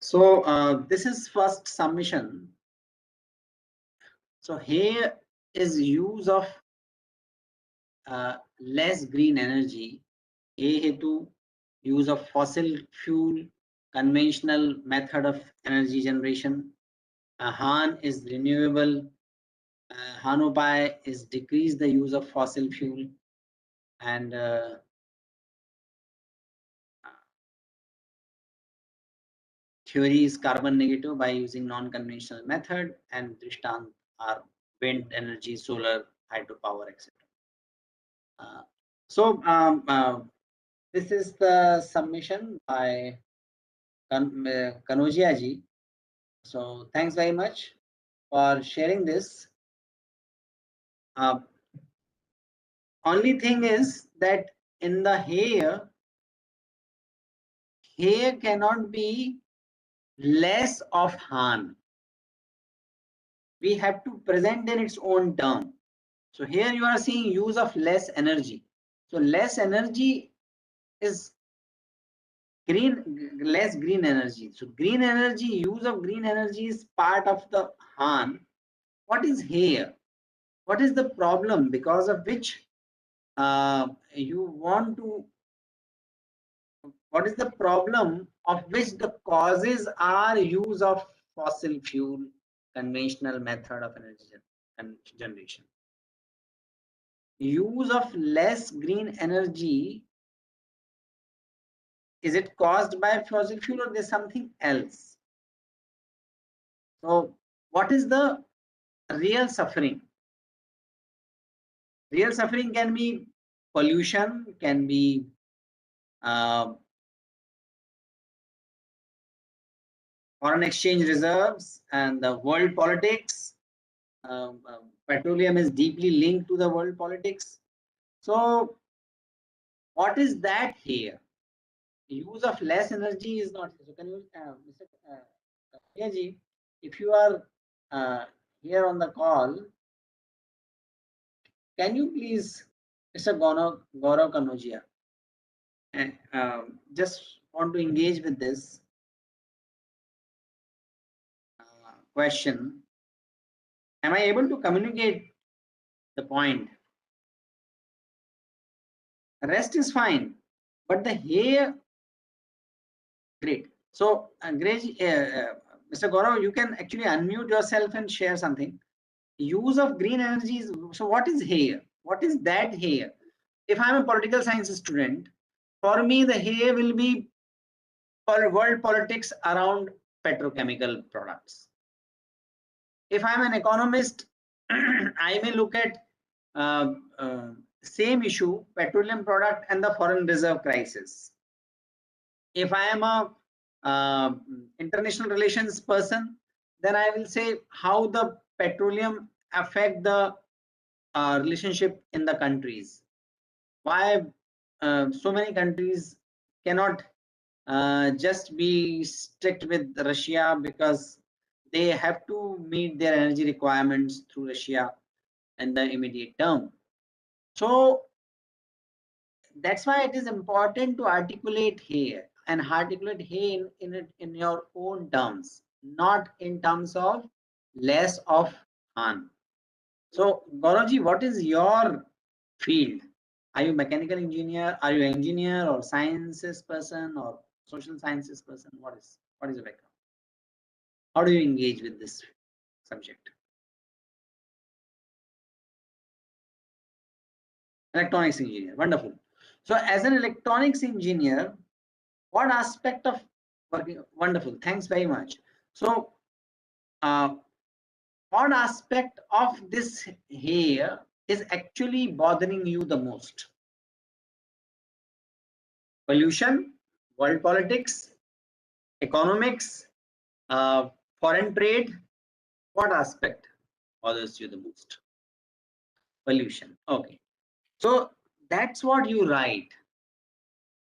So this is first submission. So here is use of less green energy. A hetu use of fossil fuel, conventional method of energy generation. Han is renewable. Hanupai is decrease the use of fossil fuel, and theory is carbon negative by using non-conventional method, and Drishtant are wind energy, solar, hydropower, etc. So this is the submission by Kanojiya ji. So thanks very much for sharing this. only thing is that in the hair cannot be less of Han. We have to present in its own term. So here you are seeing use of less energy. So less energy is less green energy. So green energy, use of green energy is part of the Han. What is here? What is the problem because of which you want to, what is the problem of which the causes are use of fossil fuel, conventional method of energy generation? Use of less green energy, is it caused by fossil fuel or there's something else? So what is the real suffering? Real suffering can be pollution, can be foreign exchange reserves and the world politics. Petroleum is deeply linked to the world politics. So what is that here? Use of less energy is not here. So can you, Mr. Priyaji, if you are here on the call, can you please, Mr. Gaurav Kanojia, just want to engage with this question. Am I able to communicate the point? The rest is fine, but the here, great. So, Mr. Gaurav, you can actually unmute yourself and share something. Use of green energy is, so what is here? What is that here? If I'm a political science student, for me the here will be for world politics around petrochemical products. If I'm an economist, I may look at same issue, petroleum product and the foreign reserve crisis. If I am a international relations person, then I will say how the petroleum affect the relationship in the countries. Why so many countries cannot just be strict with Russia because they have to meet their energy requirements through Russia in the immediate term. So that's why it is important to articulate here and articulate here in your own terms, not in terms of less of Han. So Gauravji, what is your field? Are you mechanical engineer? Are you engineer or sciences person or social sciences person? What is your background? How do you engage with this subject? Electronics engineer, wonderful. So as an electronics engineer, what aspect of working, wonderful, thanks very much. So what aspect of this here is actually bothering you the most? Pollution, world politics, economics, foreign trade? What aspect bothers you the most? Pollution. Okay, so that's what you write.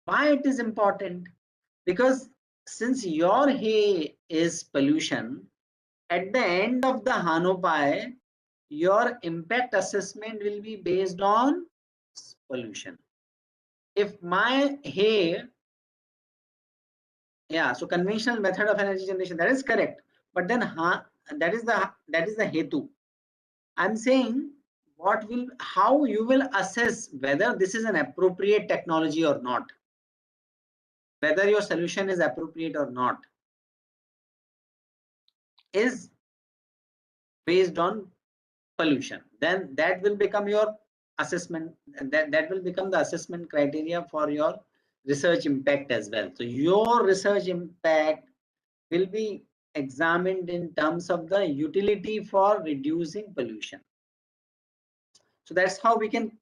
Why it is important? Because since your hay is pollution, at the end of the Hanopai, your impact assessment will be based on pollution. If my hay, yeah, so conventional method of energy generation, that is correct, but then that is the hetu. I'm saying how you will assess whether this is an appropriate technology or not, whether your solution is appropriate or not, is based on pollution. Then that will become your assessment, that will become the assessment criteria for your research impact as well. So your research impact will be examined in terms of the utility for reducing pollution. So that's how we can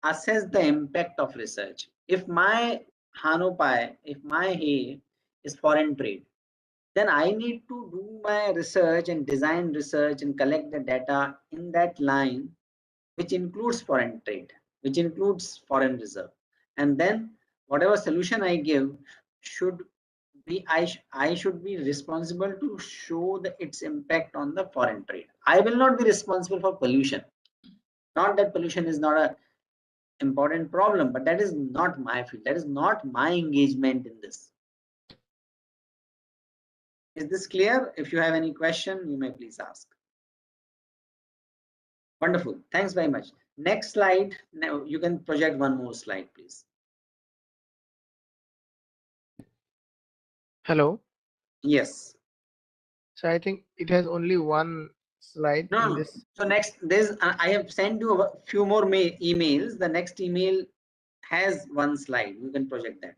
assess the impact of research. If my Hanopai, if my hay is foreign trade, then I need to do my research and design research and collect the data in that line, which includes foreign trade, which includes foreign reserve. And then whatever solution I give should be, I should be responsible to show its impact on the foreign trade. I will not be responsible for pollution. Not that pollution is not a important problem, but that is not my field. That is not my engagement in this. Is this clear? If you have any question, you may please ask. Wonderful. Thanks very much. Next slide. Now you can project one more slide, please. Hello. Yes. So I think it has only one slide in No. this. So next, I have sent you a few more emails. The next email has one slide. You can project that.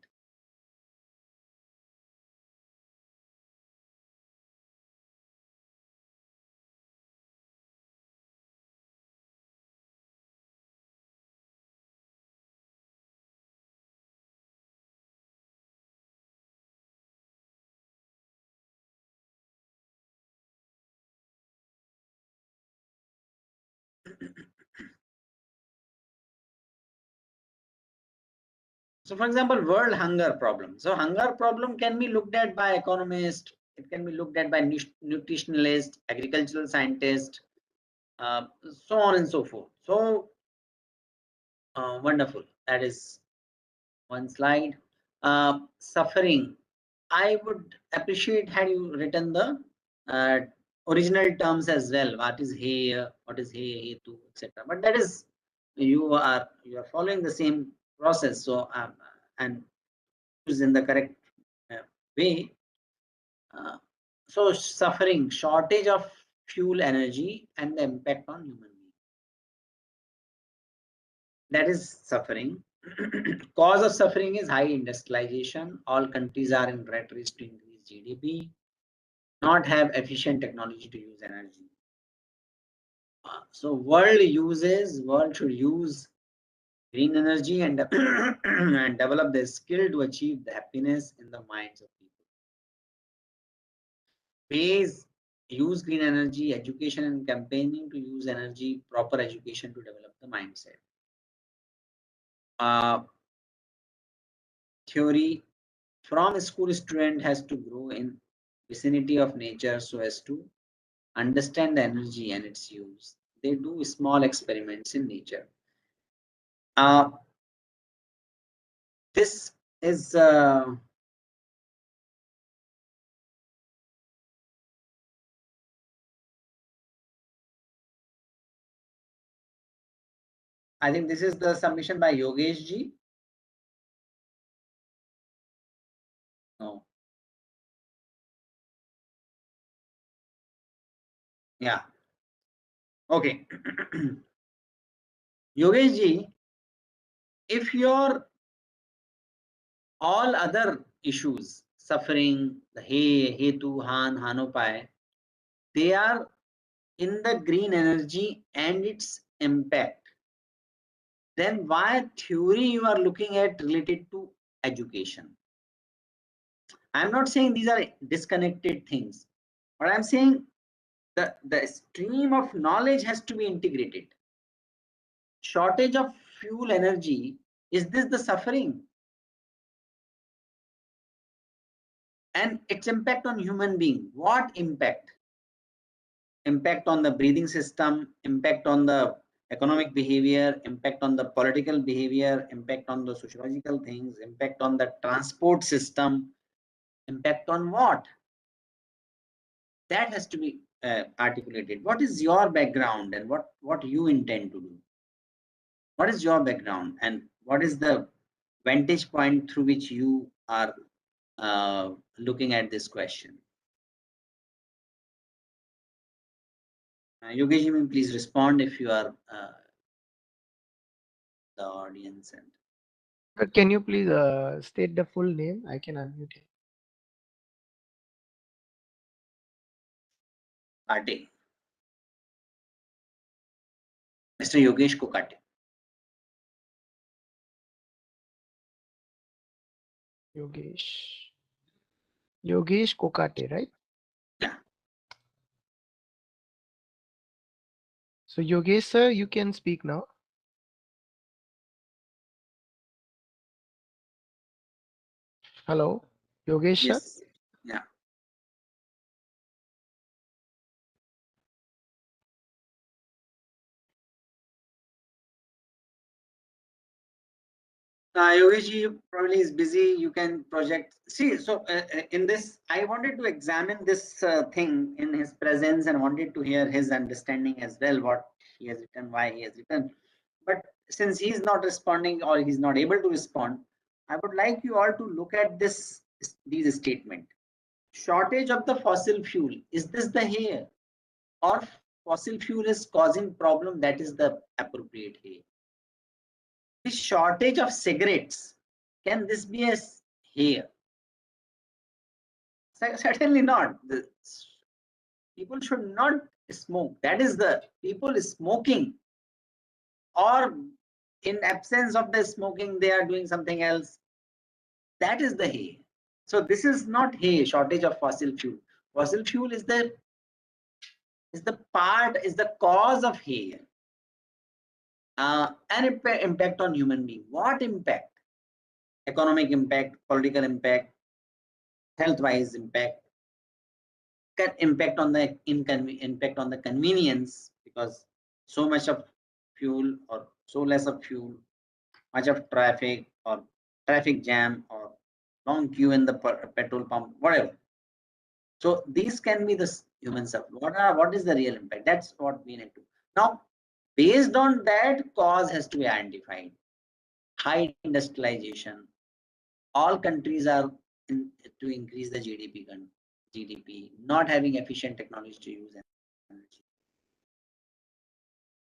So for example, world hunger problem. So hunger problem can be looked at by economists. It can be looked at by nutritionalists, agricultural scientists, so on and so forth. So wonderful. That is one slide. Suffering. I would appreciate had you written the original terms as well. What is here? What is here? Hetu, etc. But that is you are following the same process. So and is in the correct way. So suffering, shortage of fuel energy and the impact on human being. That is suffering. Cause of suffering is high industrialization. All countries are in rat race to increase GDP, not have efficient technology to use energy. So world should use green energy and, and develop the skill to achieve the happiness in the minds of people. Use green energy, education and campaigning to use energy, proper education to develop the mindset. Theory from a school student has to grow in vicinity of nature so as to understand the energy and its use. They do small experiments in nature. This is I think this is the submission by Yogesh ji. No. Yeah. Okay. Yogesh ji, if your all other issues, suffering, the hetu, hanopai, they are in the green energy and its impact, then why theory you are looking at related to education? I'm not saying these are disconnected things, but I'm saying the stream of knowledge has to be integrated. Shortage of fuel energy, is this the suffering? And its impact on human being, what impact? Impact on the breathing system, impact on the economic behavior, impact on the political behavior, impact on the sociological things, impact on the transport system, impact on what? That has to be articulated. What is your background and what you intend to do? What is your background and what is the vantage point through which you are looking at this question? Yogesh, please respond if you are the audience. And Can you please state the full name? I can unmute it. Kate. Mr. Yogesh Kokate. Yogesh. Yogesh Kokate, right? Yeah. So Yogesh sir, you can speak now. Hello, Yogesh sir. Yes. Yeah. Yogesh probably is busy. You can project. See, so in this, I wanted to examine this thing in his presence and wanted to hear his understanding as well, what he has written, why he has written. But since he is not responding or he's not able to respond, I would like you all to look at these statement. Shortage of the fossil fuel. Is this the here? Or fossil fuel is causing problem? That is the appropriate here. The shortage of cigarettes, can this be a here? Certainly not. People should not smoke. That is the people smoking, or in absence of the smoking, they are doing something else. That is the hay. So this is not hay, shortage of fossil fuel. Fossil fuel is the cause of hay. And impact on human being. What impact? Economic impact, political impact, health-wise impact, can impact on the impact on the convenience, because so much of fuel or so less of fuel, much of traffic or traffic jam or long queue in the petrol pump, whatever. So these can be the human suffering. What is the real impact? That's what we need to. Now, based on that, cause has to be identified. High industrialization. All countries are to increase the GDP, not having efficient technology to use energy.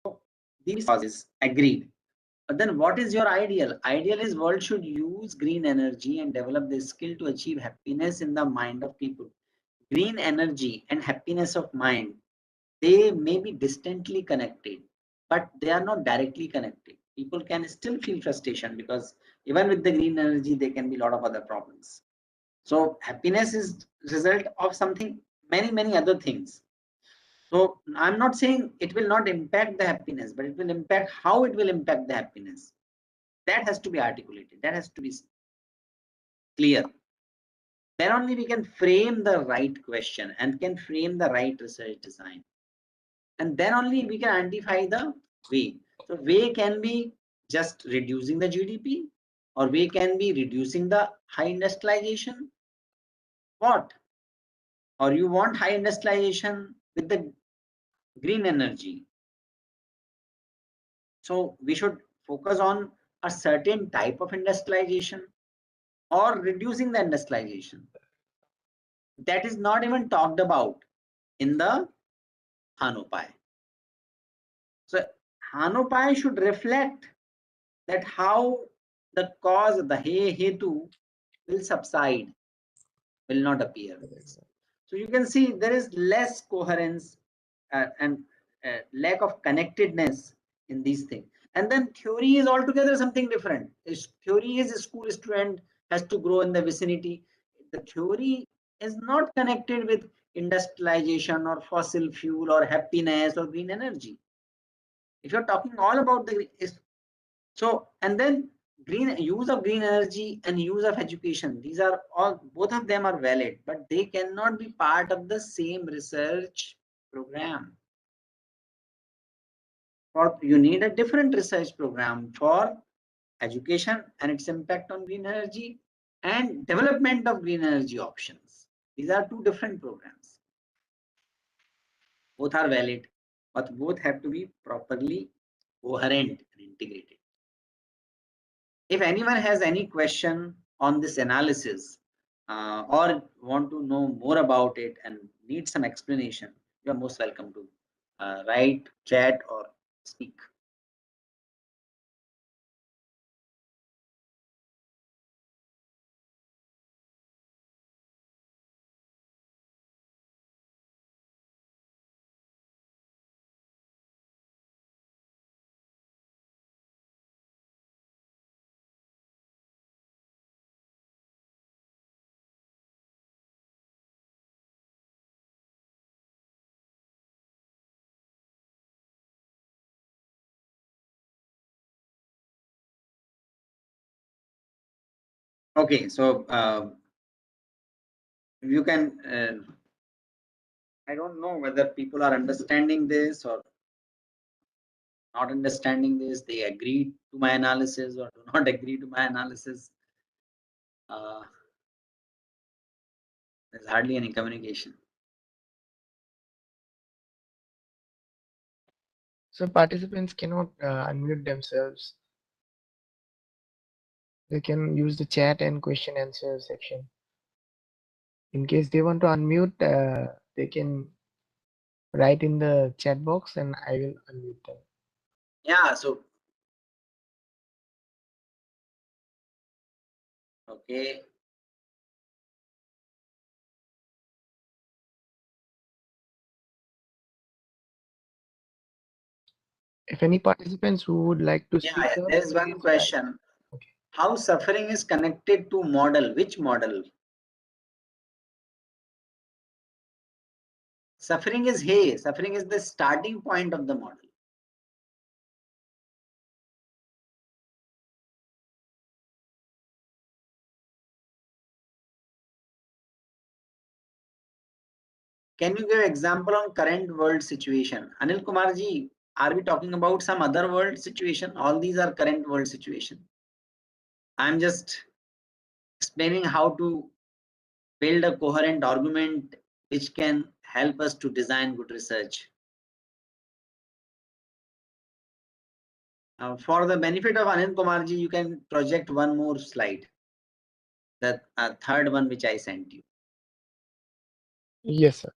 So these causes agreed. But then what is your ideal? Ideal is world should use green energy and develop the skill to achieve happiness in the mind of people. Green energy and happiness of mind, they may be distantly connected, but they are not directly connected. People can still feel frustration because even with the green energy, there can be a lot of other problems. So happiness is result of something, many other things. So I'm not saying it will not impact the happiness, but it will impact how it will impact the happiness. That has to be articulated. That has to be clear. Then only we can frame the right question and can frame the right research design. And then only we can identify the way. So way can be just reducing the GDP, or way can be reducing the high industrialization. What? Or you want high industrialization with the green energy. So we should focus on a certain type of industrialization or reducing the industrialization. That is not even talked about in the Hanopai. So Hanopai should reflect that how the cause of the hetu will subside, will not appear. So you can see there is less coherence and lack of connectedness in these things. And then theory is altogether something different. Theory is a school student has to grow in the vicinity. The theory is not connected with industrialization or fossil fuel or happiness or green energy. If you're talking all about the so, and then green use of green energy and use of education, these are all, both of them are valid, but they cannot be part of the same research program. Or you need a different research program for education and its impact on green energy and development of green energy options. These are two different programs. Both are valid, but both have to be properly coherent and integrated. If anyone has any question on this analysis or want to know more about it and need some explanation, you are most welcome to write, chat, or speak. Okay, so you can. I don't know whether people are understanding this or not understanding this. They agree to my analysis or do not agree to my analysis. There's hardly any communication. So participants cannot unmute themselves. They can use the chat and question answer section. In case they want to unmute, they can write in the chat box and I will unmute them. Yeah, so okay. If any participants who would like to Yeah, speak up, there is one please write. question. Okay. How suffering is connected to model? Which model? Suffering is hay. Suffering is the starting point of the model. Can you give example on current world situation? Anil Kumar ji, are we talking about some other world situation? All these are current world situation. I'm just explaining how to build a coherent argument which can help us to design good research. For the benefit of Anil Kumar ji, you can project one more slide. The third one which I sent you. Yes, sir.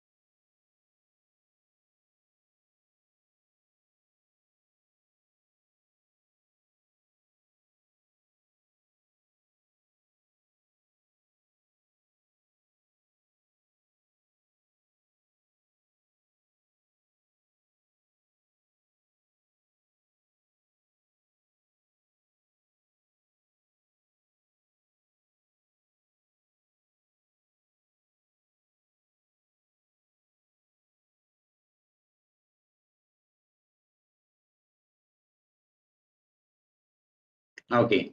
Okay.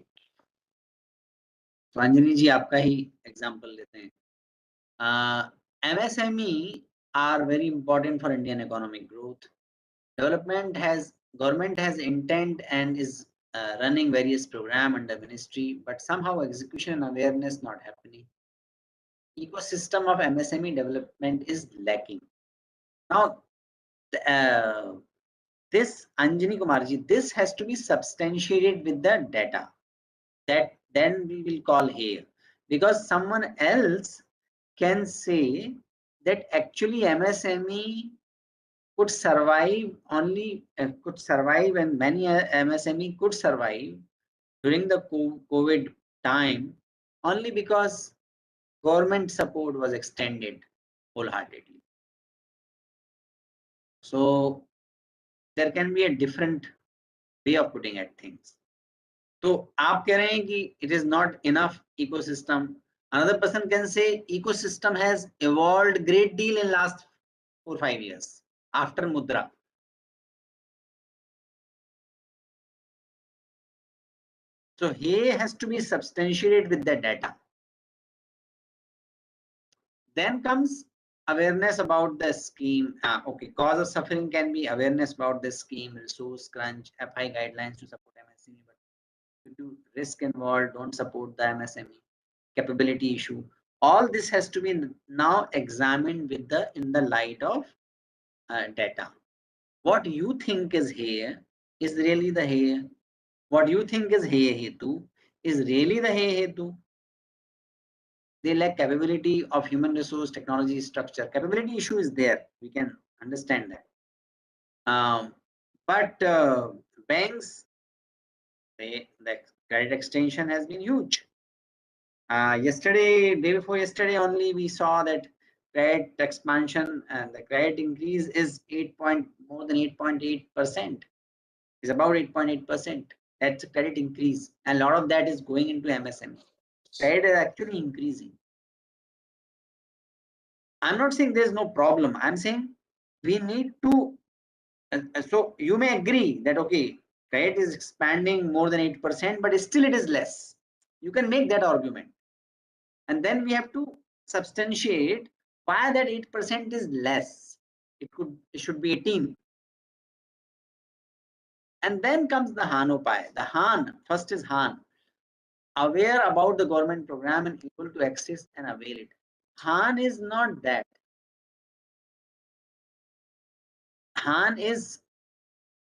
तो अंजनी जी आपका ही example लेते हैं. MSME are very important for Indian economic growth. Government has intent and is running various program under ministry, but somehow execution and awareness not happening. Ecosystem of MSME development is lacking. Now, this Anjani Kumarji, this has to be substantiated with the data. That then we will call here, because someone else can say that actually MSME could survive only could survive, and many MSME could survive during the COVID time only because government support was extended wholeheartedly. So there can be a different way of putting at things. तो आप कह रहे हैं कि it is not enough ecosystem. Another person can say ecosystem has evolved great deal in last 4-5 years after Mudra. So here has to be substantiated with the data. Then comes awareness about the scheme. Okay, cause of suffering can be awareness about the scheme, resource crunch, FI guidelines to support MSME, but due to risk involved, don't support the MSME, capability issue. All this has to be now examined with in the light of data. What you think is here is really the here. What you think is here hetu is really the here hetu. They lack capability of human resource, technology, structure. Capability issue is there. We can understand that. But banks, the credit extension has been huge. Yesterday, day before yesterday only, we saw that credit expansion and the credit increase is more than 8.8%. Is about 8.8%. That's a credit increase, and a lot of that is going into MSME. Credit is actually increasing. I'm not saying there's no problem. I'm saying we need to. So you may agree that okay, credit is expanding more than 8%, but still it is less. You can make that argument. And then we have to substantiate why that 8% is less. It should be 18. And then comes the Han upay. The Han, first is Han, aware about the government program and able to access and avail it. Han is not that. Han is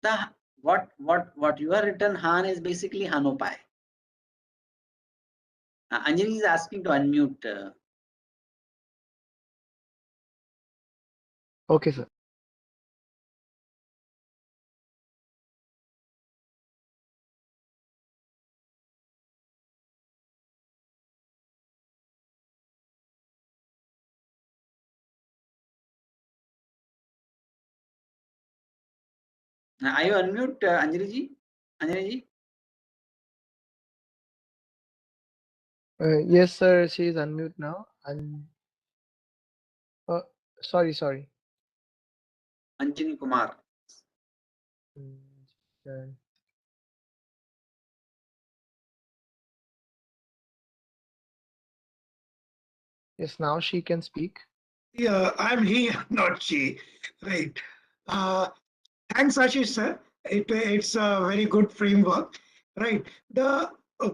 the what you are written. Han is basically Han upay. Anjali is asking to unmute. Okay, sir. Are you unmute, Anjali ji? Anjali ji? Yes, sir. She is unmute now. And sorry. Anjani Kumar. Mm, uh, Yes, now she can speak. Yeah, I'm he, not she. Right. Uh, Thanks, Ashish, sir. It's a very good framework. Right.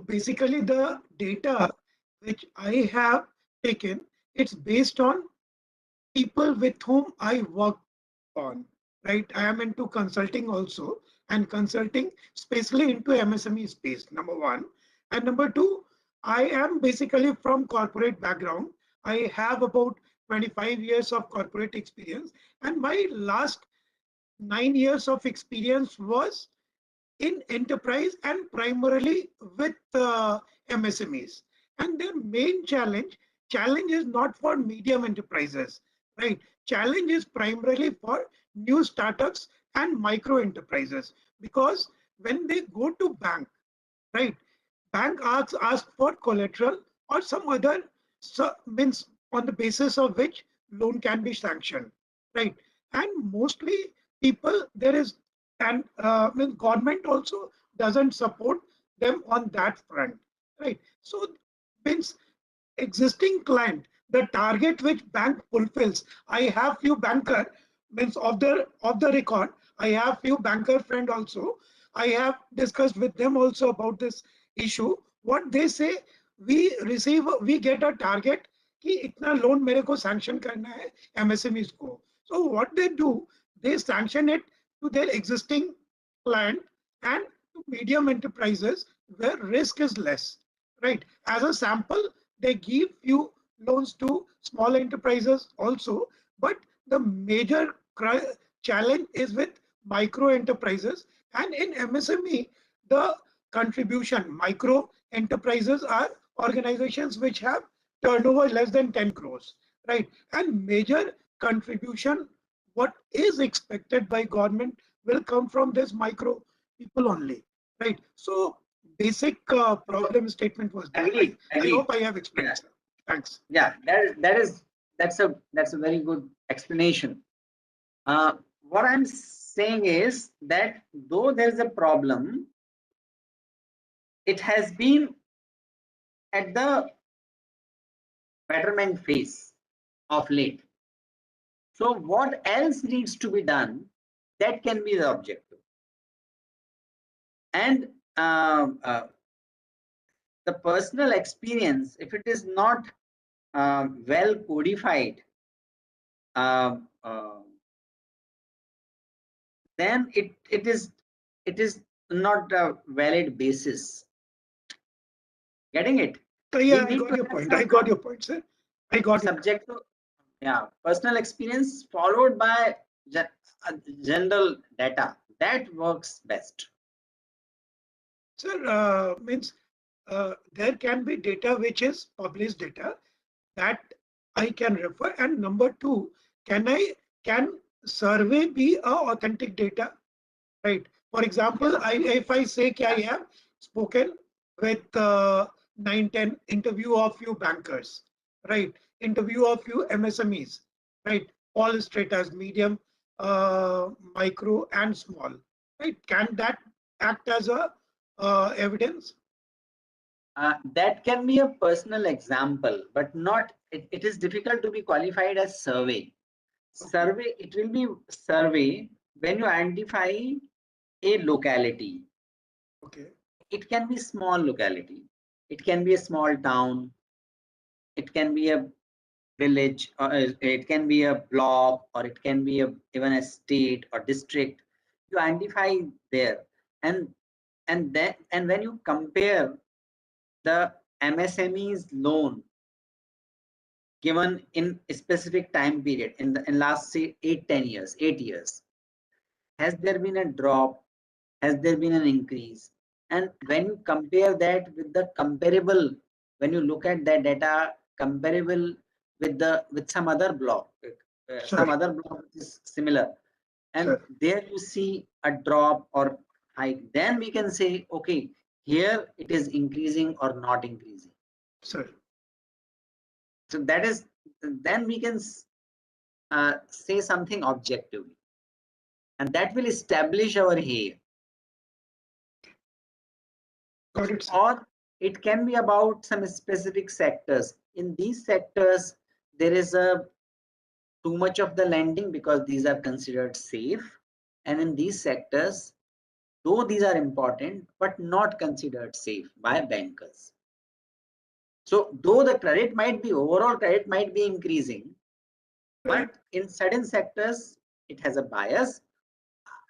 Basically the data which I have taken, it's based on people with whom I work on. Right. I am into consulting also, and consulting especially into MSME space, number one. And number two, I am basically from corporate background. I have about 25 years of corporate experience, and my last 9 years of experience was in enterprise and primarily with MSMEs. And their main challenge is not for medium enterprises, right? Challenge is primarily for new startups and micro enterprises, because when they go to bank, right? Bank ask for collateral or some other, means on the basis of which loan can be sanctioned, right? And mostly people there is, and means government also doesn't support them on that front, right? So means existing client, the target which bank fulfills. I have few banker, means of the record. I have few banker friend also. I have discussed with them also about this issue. What they say, we get a target कि इतना loan मेरे को sanction करना है MSMEs को. So what they do, they sanction it to their existing client and to medium enterprises where risk is less, right? As a sample, they give few loans to small enterprises also, but the major challenge is with micro enterprises. And in MSME, the contribution, micro enterprises are organizations which have turnover less than 10 crores, right? And major contribution, what is expected by government, will come from this micro people only, right? So basic problem statement was that. I hope I have explained. Yeah. Thanks. Yeah, that's a very good explanation. What I'm saying is that though there is a problem, it has been at the betterment phase of late. So what else needs to be done? That can be the objective. And the personal experience, if it is not well codified, then it is not a valid basis. Getting it? Yeah, I got your point. I got your point, sir. I got your subject to, yeah, personal experience followed by general data. That works best. Sir, means there can be data which is published data that I can refer. And number two, can survey be a authentic data, right? For example, if I say I have spoken with 9-10 interview of few bankers, right? Interview of few MSMEs, right? All stratas, medium, micro, and small, right? Can that act as a evidence? That can be a personal example, but not. It is difficult to be qualified as survey. Survey. It will be survey when you identify a locality. Okay. It can be small locality. It can be a small town. It can be a village, or it can be a block, or it can be even a state or district. You identify there, and when you compare the MSME's loan given in a specific time period in last say 8 10 years, 8 years, has there been a drop, has there been an increase? And when you compare that with the comparable, when you look at that data comparable with some other block, some Sure. other block which is similar, and Sure. there you see a drop or hike, then we can say, okay, here it is increasing or not increasing. Sure. So that is, then we can say something objectively, and that will establish our here. Got it, sir. Or it can be about some specific sectors. In these sectors, there is a too much of the lending because these are considered safe, and in these sectors, though these are important but not considered safe by bankers. So though the credit might be, overall credit might be increasing, Right. but in certain sectors it has a bias,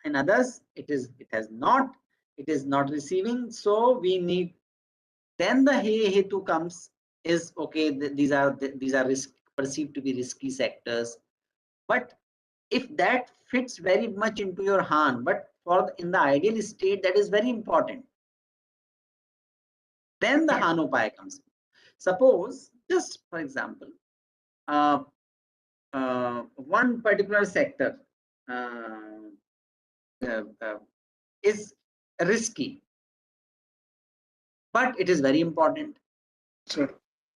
in others it has not, it is not receiving. So we need, then the hetu comes, is okay, these are perceived to be risky sectors. But if that fits very much into your Han, but for in the ideal state that is very important, then the Hanupaya comes. Suppose, just for example, one particular sector is risky, but it is very important. Sure.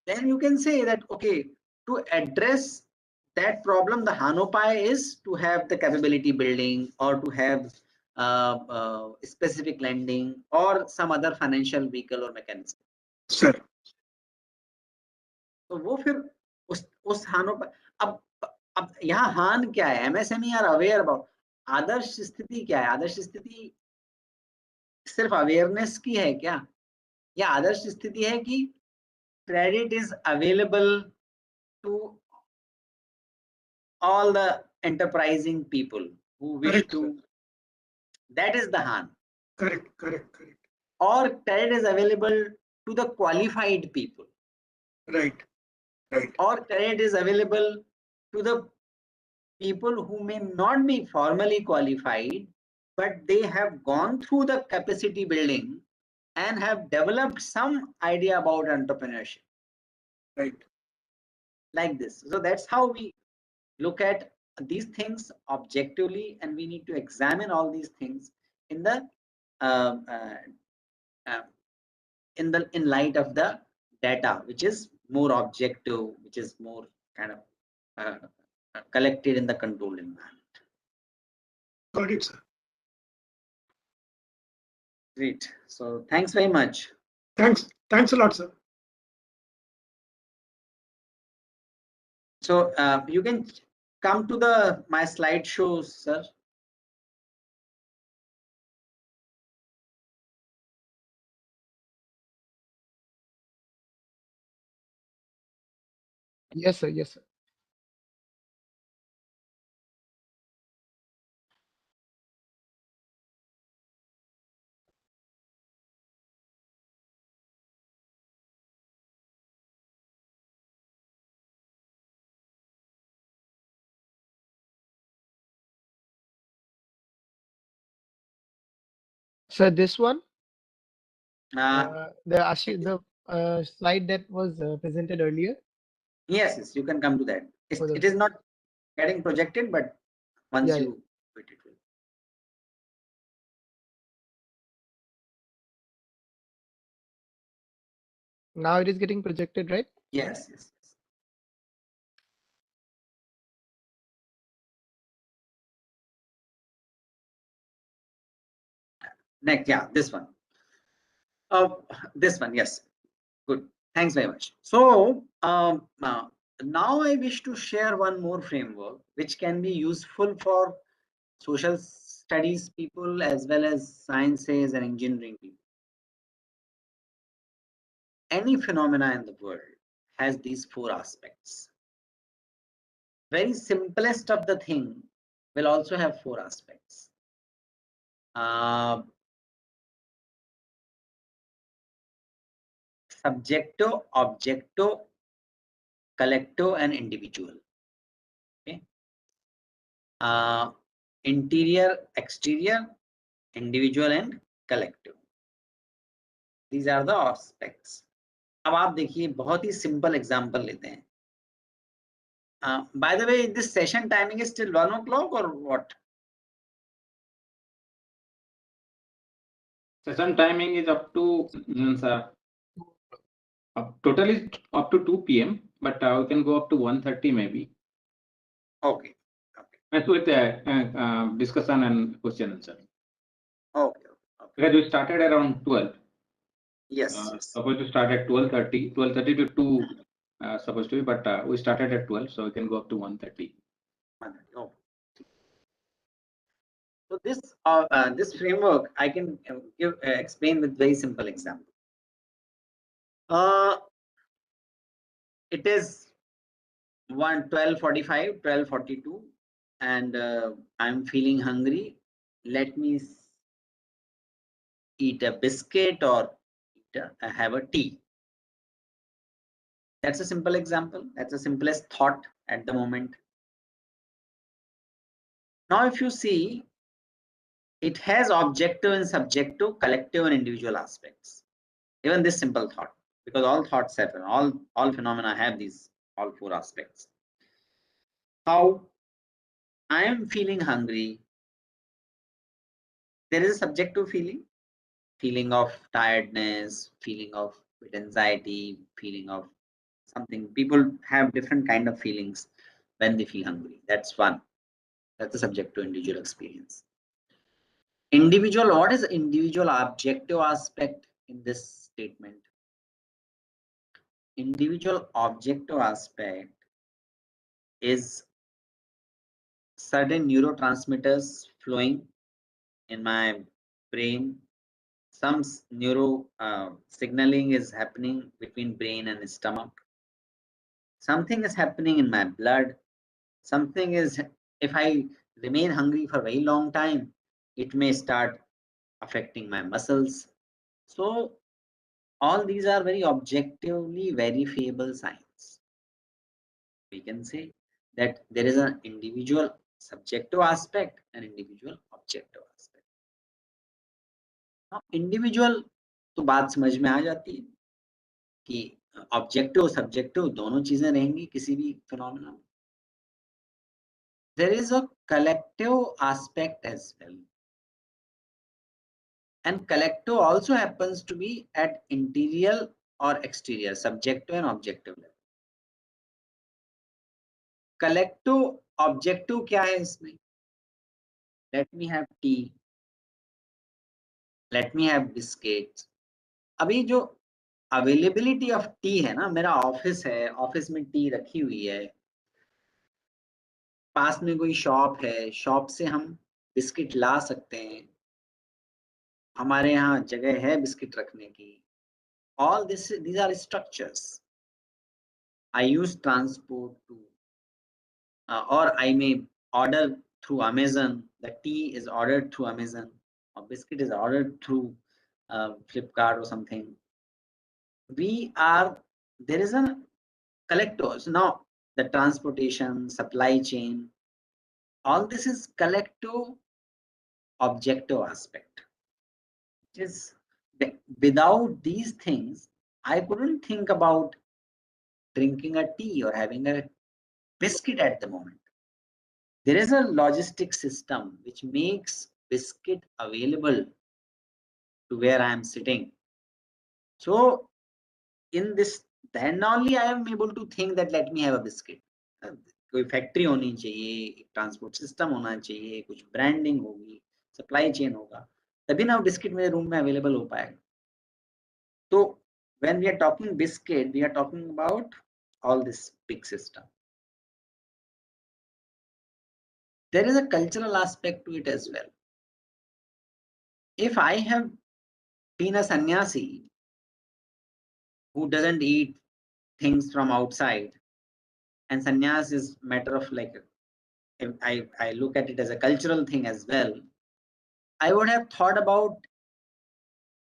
Then you can say that, okay, to address that problem, the Hanupaya is to have the capability building, or to have specific lending, or some other financial vehicle or mechanism. Sure. तो वो फिर उस हानों पर, अब यहाँ हान क्या है, MSME आर अवेयर अबाउट, आदर्श स्थिति क्या है, आदर्श स्थिति सिर्फ अवेयरनेस की है क्या, या आदर्श स्थिति है कि credit is available to all the enterprising people who wish Correct, to, sir. that is the Han. Correct. Correct. Correct. Or credit is available to the qualified people. Right. Right. Or credit is available to the people who may not be formally qualified, but they have gone through the capacity building and have developed some idea about entrepreneurship. Right. Like this. So that's how we look at these things objectively, and we need to examine all these things in the in light of the data, which is more objective, which is more kind of collected in the controlled environment. Got it, sir. Great. So thanks very much. Thanks. Thanks a lot, sir. So you can come to the my slideshows, sir. Yes, sir. Yes, sir. So this one, the slide that was presented earlier. Yes, yes, you can come to that. For the- It is not getting projected, but once Yeah, you do it, it will. Now it is getting projected, right? Yes, yes, yes. Next, yeah, this one. This one, yes. Good. Thanks very much. So now I wish to share one more framework which can be useful for social studies people as well as sciences and engineering people. Any phenomena in the world has these four aspects. Very simplest of the thing will also have four aspects. Subjecto, objecto, collecto, and individual. Okay. Interior, exterior, individual, and collective. These are the aspects. अब आप देखिए बहुत ही simple example लेते हैं. By the way, this session timing is till 1 o'clock or what? Session timing is up to totally up to 2 p.m. But we can go up to 1:30 maybe. Okay. That's with discussion and question answer. Okay. Because we started around 12. Yes. Supposed to start at 12:30, 12:30 to 2 supposed to be, but we started at 12, so we can go up to 1:30. Oh. So this framework I can explain with very simple example. It is 12:45, 12:42, and I'm feeling hungry. Let me eat a biscuit or have a tea. That's a simple example. That's the simplest thought at the moment. Now, if you see, it has objective and subjective, collective and individual aspects. Even this simple thought, because all thoughts have, all phenomena have these all four aspects. How I am feeling hungry. There is a subjective feeling of tiredness, feeling of anxiety, feeling of something. People have different kind of feelings when they feel hungry. That's one. That's a subjective individual experience. Individual, what is individual objective aspect in this statement? Individual objective aspect is certain neurotransmitters flowing in my brain. Some neuro signaling is happening between brain and stomach. Something is happening in my blood. Something is, if I remain hungry for a very long time, it may start affecting my muscles. So all these are very objectively verifiable signs. We can say that there is an individual subjective aspect and individual objective aspect. Now, individual तो बात समझ में आ जाती है कि objective और subjective दोनों चीजें रहेंगी किसी भी फिनोमेना में. There is a collective aspect as well. And collective also happens to be at interior or exterior, subjective and objective level. Collective objective क्या है इसमें? Let me have tea. Let me have biscuits. अभी जो availability of T है ना, मेरा office है, office में टी रखी हुई है, पास में कोई शॉप है, शॉप से हम बिस्किट ला सकते हैं, हमारे यहाँ जगह है बिस्किट रखने की. All this, these are structures. I use transport to, or I may order through Amazon. The tea is ordered through Amazon, or biscuit is ordered through Flipkart or something. There is a collector. So now the transportation, supply chain, all this is collective objective aspect. Is without these things, I couldn't think about drinking a tea or having a biscuit at the moment. There is a logistic system which makes biscuit available to where I am sitting. So in this, then only I am able to think that let me have a biscuit. कोई factory होनी चाहिए, एक transport system होना चाहिए, कुछ branding होगी, supply chain होगा, तभी ना बिस्किट मेरे रूम में अवेलेबल हो पाएगा. तो when we are talking biscuit, we are talking about all this big system. There is a cultural aspect to it as well. If I have been a sannyasi who doesn't eat things from outside, and sannyas is matter of like, I look at it as a cultural thing as well, I would have thought about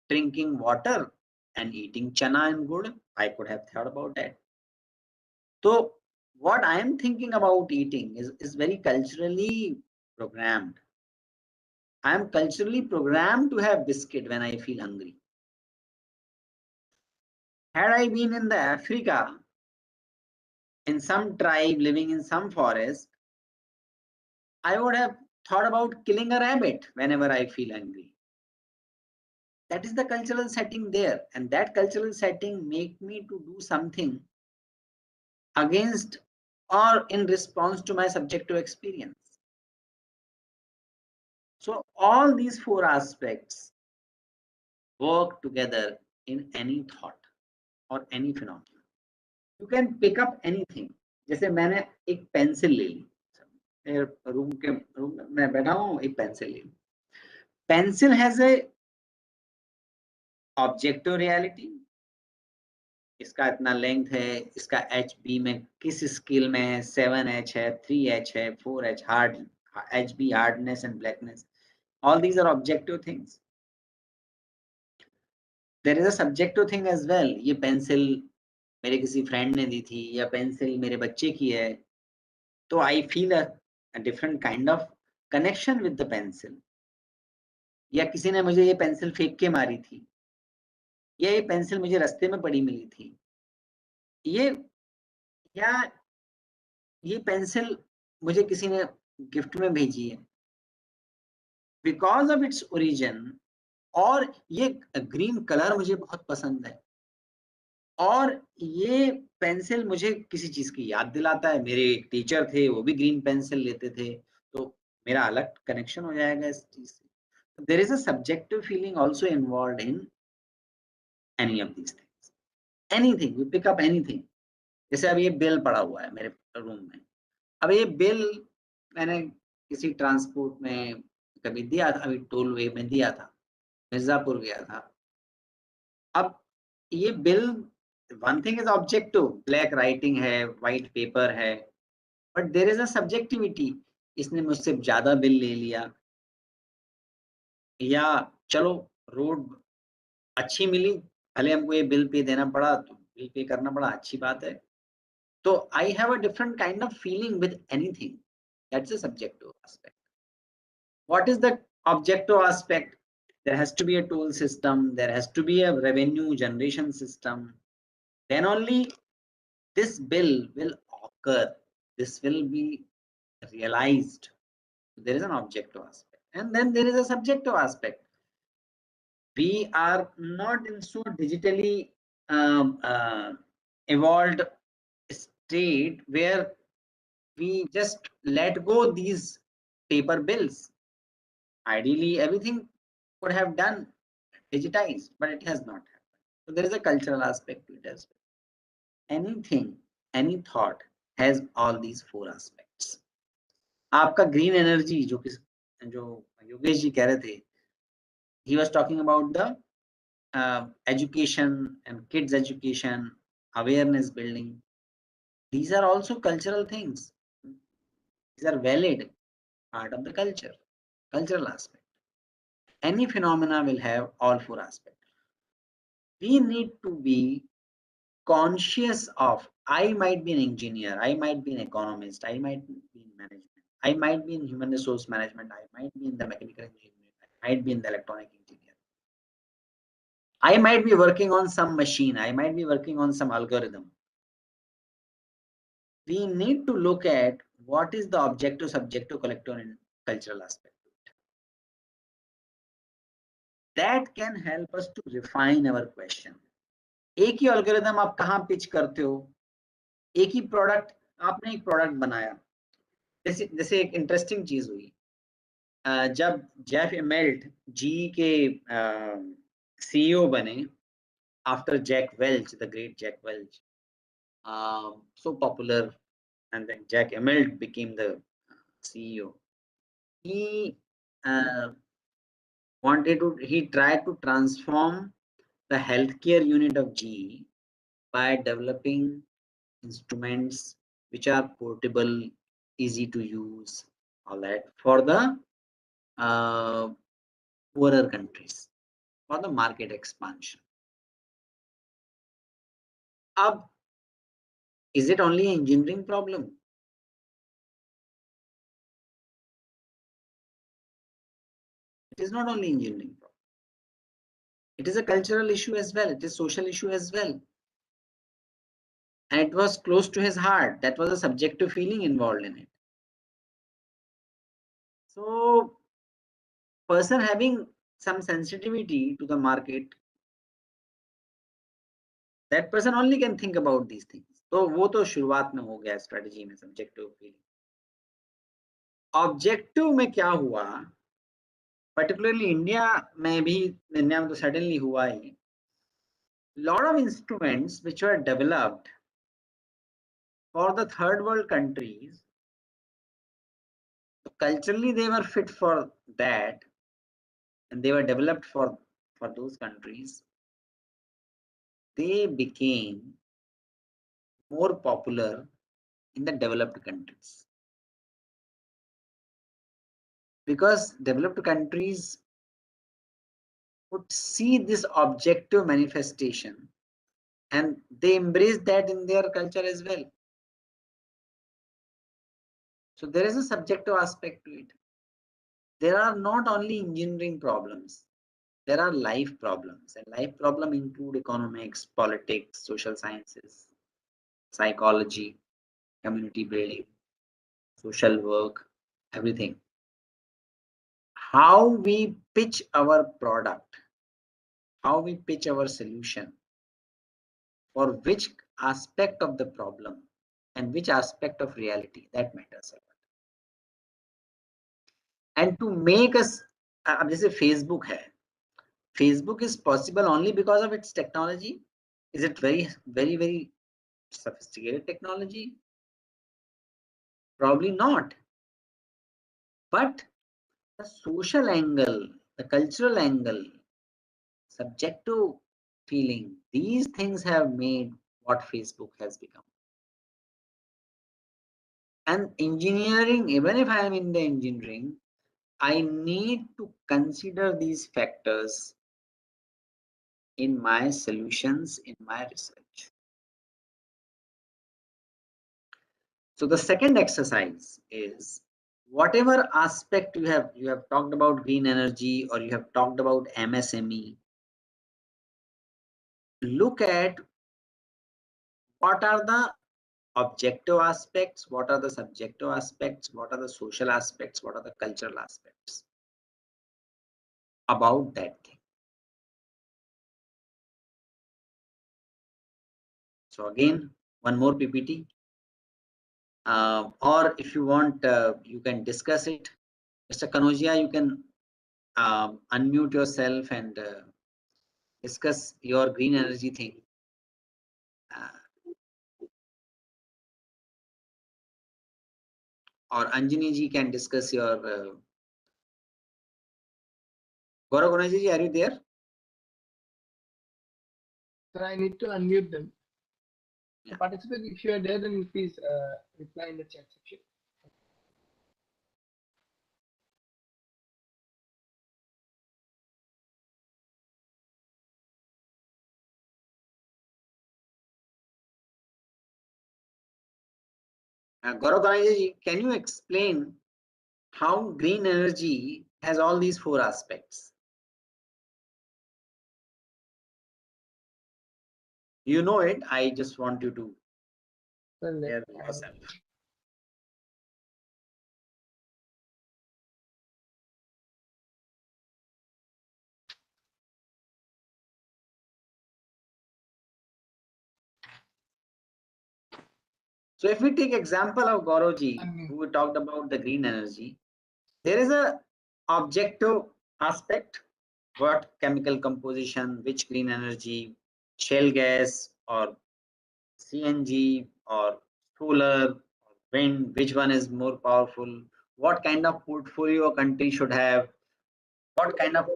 drinking water and eating chana and gur. I could have thought about that. So what I am thinking about eating is very culturally programmed. I am culturally programmed to have biscuit when I feel hungry. Had I been in the Africa, in some tribe living in some forest, I would have thought about killing a rabbit whenever I feel hungry. That is the cultural setting there, and that cultural setting make me to do something against or in response to my subjective experience. So all these four aspects work together in any thought or any phenomenon. You can pick up anything. जैसे मैंने एक pencil ले ली, room में मैं बैठा हूँ, एक pencil ले ली. Pencil has a objective reality. इसका इतना लेंथ है, इसका HB में किस स्केल में है, 7H है, 3H है, 4H hard, HB hardness and blackness. All these are objective things. There is a subjective thing as well. ये पेंसिल मेरे किसी फ्रेंड ने दी थी या पेंसिल मेरे बच्चे की है, तो I feel a different kind of connection with the pencil. या किसी ने मुझे ये पेंसिल फेंक के मारी थी, या ये पेंसिल मुझे रास्ते में पड़ी मिली थी, या ये पेंसिल मुझे किसी ने गिफ्ट में भेजी है बिकॉज ऑफ इट्स ओरिजिन, और ये ग्रीन कलर मुझे बहुत पसंद है, और ये पेंसिल मुझे किसी चीज की याद दिलाता है. मेरे एक टीचर थे, वो भी ग्रीन पेंसिल लेते थे, तो मेरा अलग कनेक्शन हो जाएगा इस चीज से. There is a subjective feeling also involved in any of these things. Anything, we pick up anything. जैसे अब ये बिल पड़ा हुआ है मेरे रूम में, अब ये बिल मैंने किसी ट्रांसपोर्ट में कभी दिया था, अभी टोलवे में दिया था, मिर्जापुर गया था. अब ये bill, one thing is objective, black writing है, व्हाइट पेपर है, but there is a subjectivity. इसने मुझसे ज्यादा बिल ले लिया, या चलो रोड अच्छी मिली, भले हमको ये बिल पे देना पड़ा, तो बिल पे करना पड़ा, अच्छी बात है. तो I have a different kind of feeling with anything. That's a subjective aspect. What is the objective aspect? There has to be a tool system, there has to be a revenue generation system. Then only this bill will occur, this will be realized. There is an objective aspect, and then there is a subjective aspect. We are not in so digitally evolved state where we just let go these paper bills. Ideally, everything could have done digitized, but it has not happened. So there is a cultural aspect to it as well. Anything, any thought has all these four aspects. आपका green energy जो योगेश जी कह रहे थे, he was talking about the education and kids education, awareness building. These are also cultural things. These are valid part of the culture, cultural aspect. Any phenomena will have all four aspects. We need to be conscious of, I might be an engineer, I might be an economist, I might be in management, I might be in human resource management, I might be in the mechanical engineering, I might be in the electronic engineer, I might be working on some machine, I might be working on some algorithm. We need to look at what is the objective, subjective, collective and cultural aspect. That can help us to refine our question. एक ही algorithm आप कहाँ pitch करते हो, एक ही product, आपने एक product बनाया. जैसे एक इंटरेस्टिंग चीज हुई, जब जेफ इमेल्ट जी के सीईओ बने, after Jack Welch, the great Jack Welch, so popular, and then Jack Immelt became the CEO. He he tried to transform the healthcare unit of GE by developing instruments which are portable, easy to use, all that, for the poorer countries, for the market expansion. Is it only an engineering problem? It is not only engineering problem. It is a cultural issue as well. It is social issue as well. And it was close to his heart. That was a subjective feeling involved in it. So, person having some sensitivity to the market, that person only can think about these things. तो वो तो शुरुआत में हो गया strategy में subjective feeling. Objective में क्या हुआ, पर्टिकुलरली इंडिया में भी, इंडिया में तो सडनली हुआ ही. Lot of instruments which were developed for the third world countries, culturally they were fit for that, and they were developed for those countries. They became more popular in the developed countries, because developed countries would see this objective manifestation and they embrace that in their culture as well. So there is a subjective aspect to it. There are not only engineering problems, there are life problems, and life problems include economics, politics, social sciences, psychology, community building, social work, everything. How we pitch our product, how we pitch our solution, for which aspect of the problem and which aspect of reality, that matters a lot. And to make us, this is Facebook hai. Facebook is possible only because of its technology. Is it very, very, very sophisticated technology? Probably not. But the social angle, the cultural angle, subjective feeling, these things have made what Facebook has become. And engineering, even if I am in the engineering, I need to consider these factors in my solutions, in my research. So the second exercise is, whatever aspect you have talked about green energy, or you have talked about MSME, look at what are the objective aspects, what are the subjective aspects, what are the social aspects, what are the cultural aspects about that thing. So again, one more PPT, or if you want, you can discuss it. Mr. Kanojia, you can unmute yourself and discuss your green energy thing. Or Anjani ji can discuss your. Gaurav Ganeshji, are you there? Sir, I need to unmute them. Yeah. Participant, if you are there, then please reply in the chat section. Gaurav Ganeshji, can you explain how green energy has all these four aspects? You know it. I just want you to share yourself. So if we take example of Gauravji, who talked about the green energy, there is a objective aspect, what chemical composition, which green energy, shale gas or CNG or solar or wind, which one is more powerful, what kind of portfolio a country should have, what kind of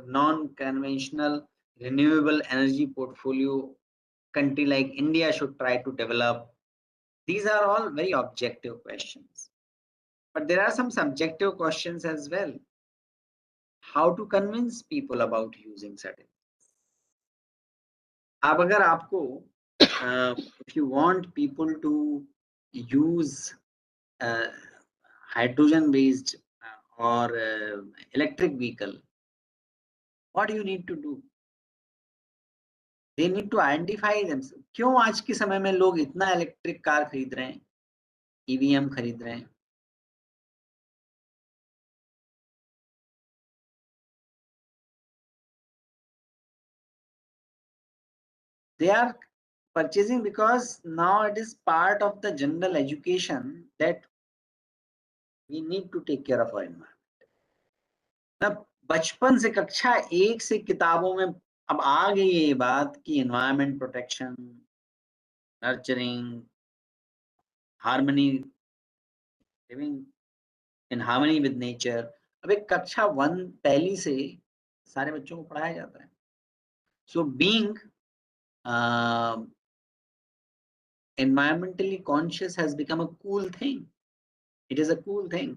non-conventional renewable energy portfolio country like India should try to develop. These are all very objective questions. But there are some subjective questions as well. How to convince people about using certain. अब अगर आपको if you want people to use hydrogen based or electric vehicle, what do you need to do? They need to identify themselves. क्यों आज के समय में लोग इतना इलेक्ट्रिक कार खरीद रहे हैं, ईवीएम खरीद रहे हैं? They are purchasing because now it is part of the general education that we need to take care of our environment. अब बचपन से कक्षा 1 से किताबों में अब आ गई ये बात कि environment protection, nurturing, harmony, living in harmony with nature. अब एक कक्षा 1 पहली से सारे बच्चों को पढ़ाया जाता है. So being environmentally conscious has become a cool thing. It is a cool thing.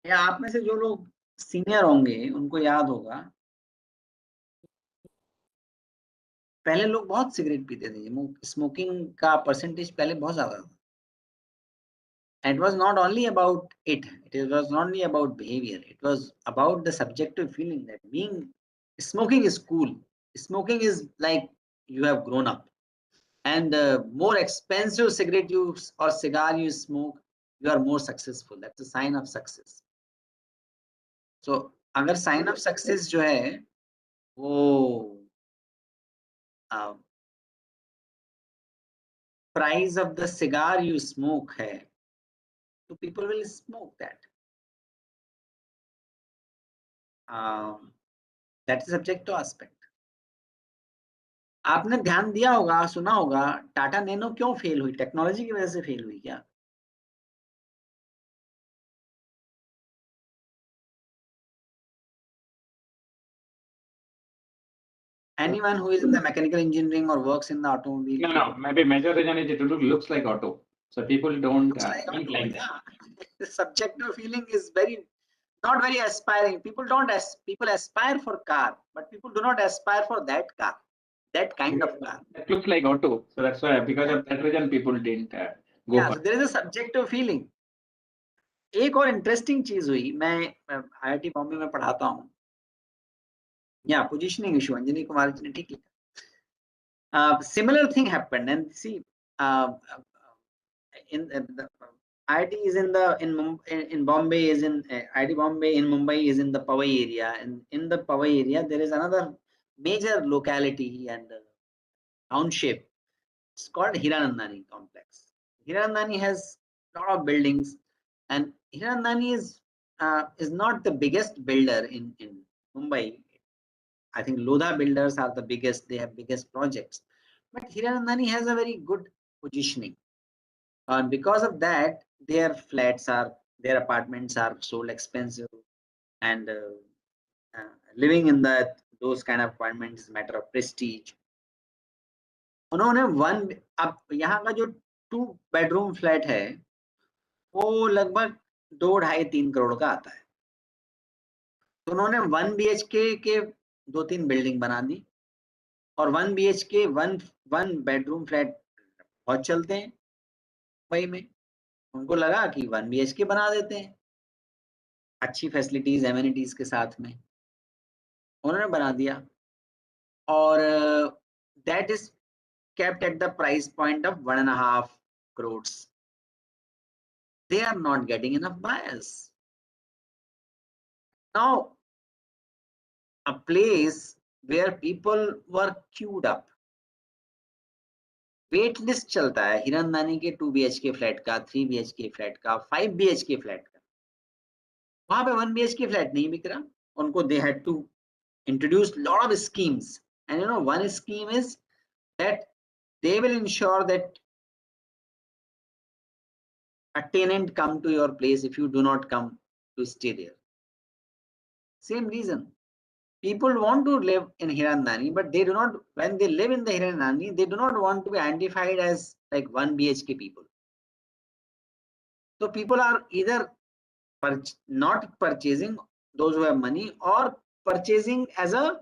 या आप में से जो लोग सीनियर होंगे उनको याद होगा पहले लोग बहुत सिगरेट पीते थे. स्मोकिंग का परसेंटेज पहले बहुत ज्यादा था. And it was not only about it was not only about behavior, it was about the subjective feeling that being smoking is cool. Smoking is like you have grown up, and the more expensive cigarette you or cigar you smoke, you are more successful. That's a sign of success. So अगर sign of success जो है वो price of the cigar you smoke है, so people will smoke that. That is subjective aspect. आपने ध्यान दिया होगा, सुना होगा टाटा नैनो क्यों फेल हुई? टेक्नोलॉजी की वजह से फेल हुई क्या? Anyone who is in the mechanical engineering or works in the automobile? No, maybe major reason is it looks like auto, so people don't think like that. The subjective feeling is not very aspiring. People aspire for car, but people do not aspire for that car, that kind of car. It looks like auto, so that's why because of that reason people didn't go Yeah, for so there is a subjective feeling. एक और interesting चीज हुई, मैं IIT Bombay में पढ़ाता हूँ. या positioning issue, Anjani Kumar ji ने ठीक लिखा. Similar thing happened, and see, in the IIT is in Bombay is in IIT Bombay in Mumbai is in the Powai area, and in the Powai area there is another major locality and township. It's called Hiranandani complex. Hiranandani has a lot of buildings, and Hiranandani is not the biggest builder in Mumbai. I think Lodha builders are the biggest. They have biggest projects, but Hiranandani has a very good positioning. And because of that, their apartments are sold expensive, and living in those kind of apartments is a matter of prestige. उन्होंने अब यहाँ का जो 2 bedroom flat है वो लगभग 2-2.5-3 करोड़ का आता है. तो उन्होंने 1 BHK के 2-3 बिल्डिंग बना दी, और 1 BHK 1 bedroom फ्लैट बहुत चलते हैं मुंबई में. उनको लगा कि 1 BHK बना देते हैं अच्छी फैसिलिटीज एमिनिटीज के साथ में. उन्होंने बना दिया, और that is kept at the price point of 1.5 crores. They are not getting enough buyers. Now, a place where people were queued up, wait list चलता है हिरनदानी के 2 BHK फ्लैट का, 3 BHK फ्लैट का, 5 BHK फ्लैट का. वहां पे 1 BHK flat नहीं बिक रहा. उनको they had to introduced a lot of schemes. And one scheme is that they will ensure that a tenant come to your place if you do not come to stay there. Same reason. People want to live in Hirandani, but they do not, when they live in the Hirandani, they do not want to be identified as like 1 BHK people. So people are either not purchasing, those who have money, or purchasing as a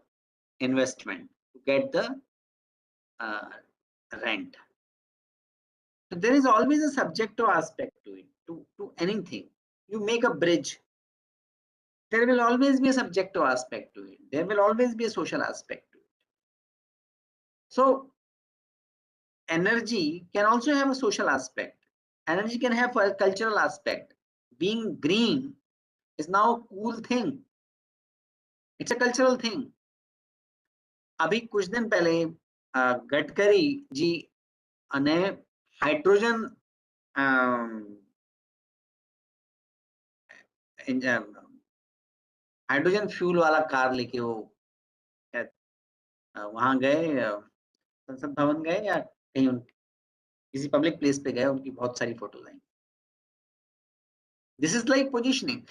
investment to get the rent. So there is always a subjective aspect to it, to anything. You make a bridge, there will always be a subjective aspect to it. There will always be a social aspect to it. So energy can also have a social aspect. Energy can have a cultural aspect. Being green is now a cool thing. It's a cultural thing. अभी कुछ दिन पहले गडकरी जी ने hydrogen hydrogen fuel वाला car लेके वो वहां गए, संसद भवन गए या कहीं किसी पब्लिक प्लेस पे गए, उनकी बहुत सारी फोटोज आई. This is like positioning.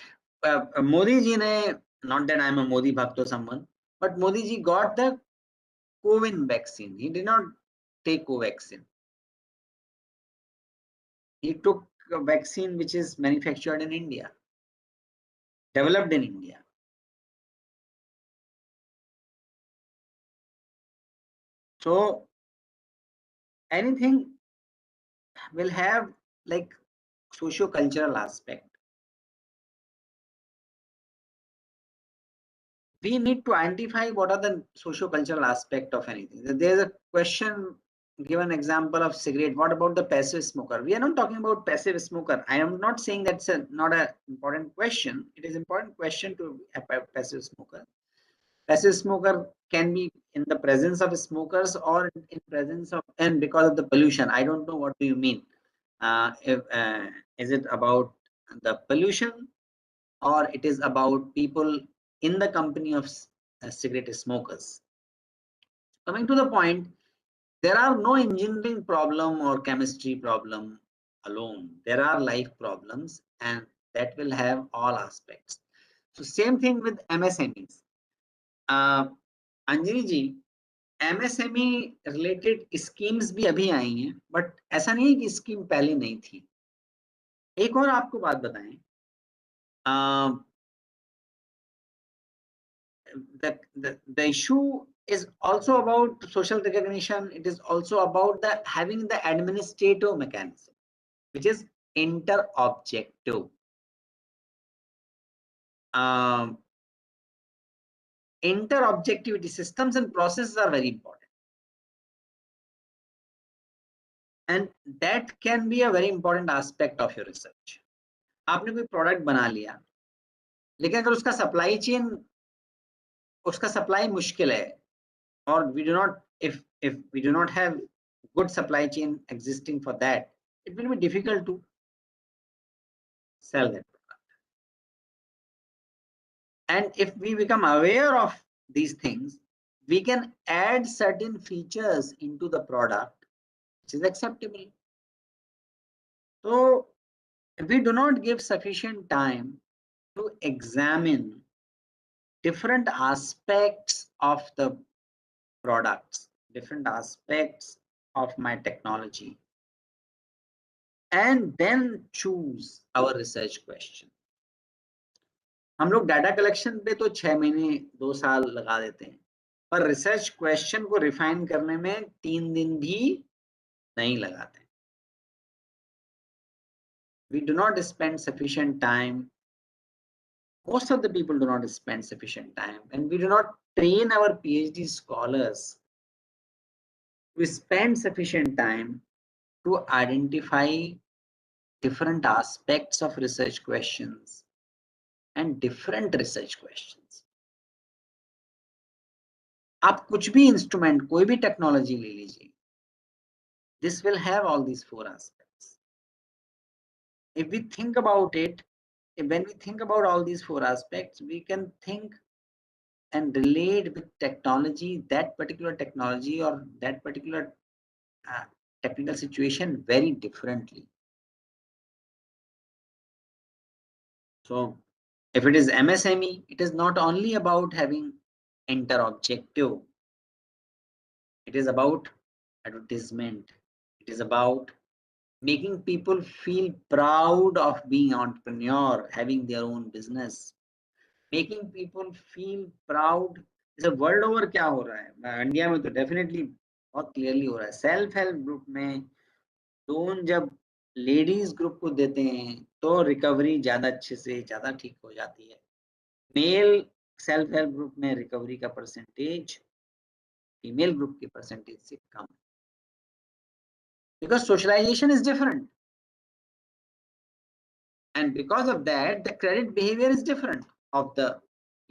Modi ji ने, not that I am a Modi bhakt or someone, but Modi ji got the COVID vaccine. He did not take Covaxin. He took a vaccine which is manufactured in India, developed in India. So anything will have like socio-cultural aspect. We need to identify what are the socio-cultural aspect of anything. There's a question, given example of cigarette. What about the passive smoker? We are not talking about passive smoker. I am not saying that's not an important question. It is important question to a passive smoker. Passive smoker can be in the presence of smokers or in presence of, and because of the pollution. I don't know what do you mean. Is it about the pollution, or it is about people in the company of cigarette smokers? Coming to the point, there are no engineering problem or chemistry problem alone. There are life problems, and that will have all aspects. So same thing with MSMEs. Anjali ji, MSME related schemes भी अभी आई हैं, but ऐसा नहीं है कि scheme पहले नहीं थी. एक और आपको बात बताएं, the issue is also about social recognition. It is also about the having the administrative mechanism, which is inter-objective. Inter-objectivity systems and processes are very important, and that can be a very important aspect of your research. आपने कोई product बना लिया, लेकिन अगर उसका supply chain, उसका supply मुश्किल है, or we do not, if we do not have good supply chain existing for that, it will be difficult to sell that product. And if we become aware of these things, we can add certain features into the product which is acceptable. So we do not give sufficient time to examine different aspects of the products, different aspects of my technology, and then choose our research question. हम लोग data collection पे तो 6 महीने 2 साल लगा देते हैं, पर रिसर्च क्वेश्चन को रिफाइन करने में 3 दिन भी नहीं लगाते. We do not spend sufficient time. Most of the people do not spend sufficient time, and we do not train our PhD scholars to spend sufficient time to identify different aspects of research questions and different research questions. आप कुछ भी instrument, कोई भी technology ले लीजिए, this will have all these 4 aspects. If we think about it, when we think about all these 4 aspects, we can think and relate with technology, that particular technology or that particular technical situation very differently. So if it is MSME, it is not only about having inter-objective. It is about advertisement. It is about making people feel proud of being entrepreneur, having their own business, making people feel proud. इसे world over क्या हो रहा है India में तो definitely बहुत clearly हो रहा है. सेल्फ हेल्प ग्रुप में लोन जब लेडीज ग्रुप को देते हैं तो रिकवरी ज्यादा अच्छे से ज्यादा ठीक हो जाती है. मेल सेल्फ हेल्प ग्रुप में रिकवरी का परसेंटेज फीमेल ग्रुप के परसेंटेज से कम, because socialization is different, and because of that the credit behavior is different of the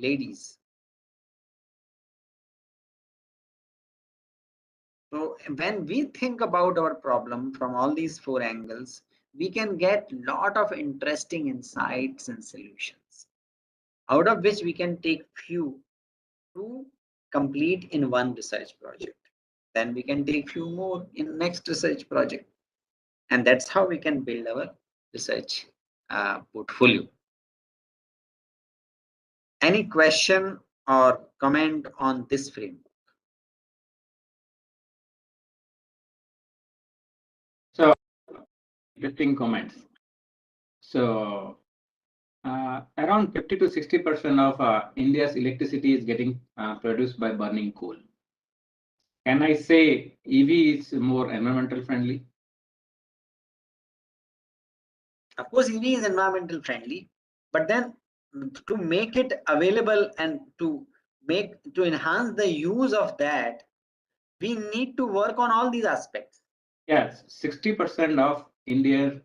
ladies. So when we think about our problem from all these four angles, we can get lot of interesting insights and solutions, out of which we can take few to complete in one research project. Then we can take few more in next research project. And that's how we can build our research portfolio. Any question or comment on this framework? So, interesting comments. So, around 50 to 60% of India's electricity is getting produced by burning coal. Can I say EV is more environmental friendly? Of course, EV is environmental friendly, but then to make it available and to enhance the use of that, we need to work on all these aspects. Yes, 60% of India's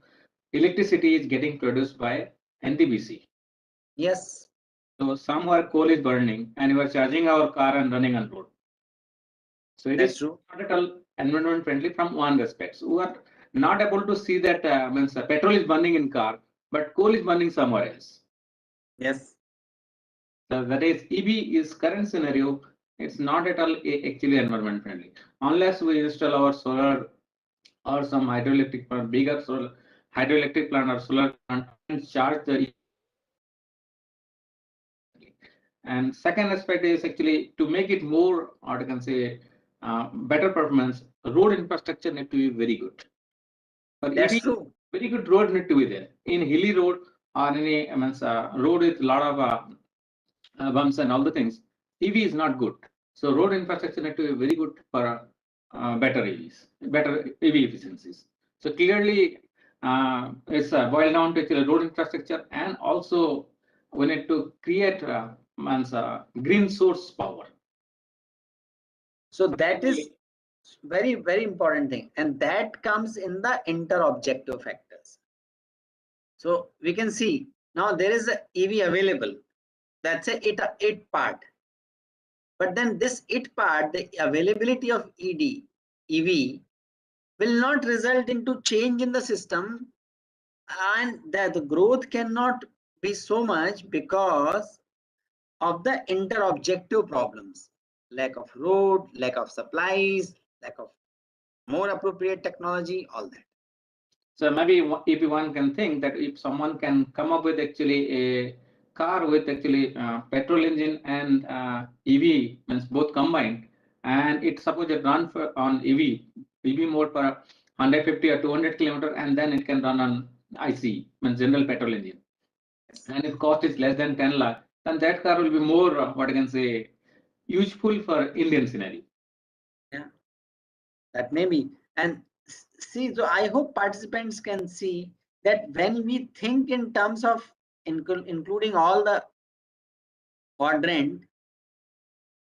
electricity is getting produced by NTPC. Yes. So somewhere coal is burning and we are charging our car and running on road. So it That's is true. not at all environment friendly from one aspect. So we are not able to see that means petrol is burning in car, but coal is burning somewhere else. Yes. So that is EV is current scenario. It's not at all actually environment friendly unless we install our solar or some hydroelectric plant, bigger solar hydroelectric plant or solar plant and charge the. And second aspect is actually to make it more, or you can say, better performance. Road infrastructure need to be very good. For That's EV, true. very good road need to be there. In hilly road or any road with a lot of bumps and all the things, EV is not good. So road infrastructure need to be very good for better EVs, better EV efficiencies. So clearly, it's boiled down to actually road infrastructure, and also we need to create green source power. So that is very, very important thing, and that comes in the inter-objective factors. So we can see now there is a EV available. That's a it part. But then this it part, the availability of EV will not result into change in the system, and that the growth cannot be so much because of the inter-objective problems, lack of road, lack of supplies, lack of more appropriate technology, all that. So maybe if one can think that if someone can come up with actually a car with actually petrol engine and EV, means both combined, and it suppose it run on EV mode for 150 or 200 kilometer, and then it can run on IC, means general petrol engine, and if cost is less than 10 lakh, then that car will be more what I can say useful for Indian scenario. Yeah, that may be. And see, so I hope participants can see that when we think in terms of including all the quadrant,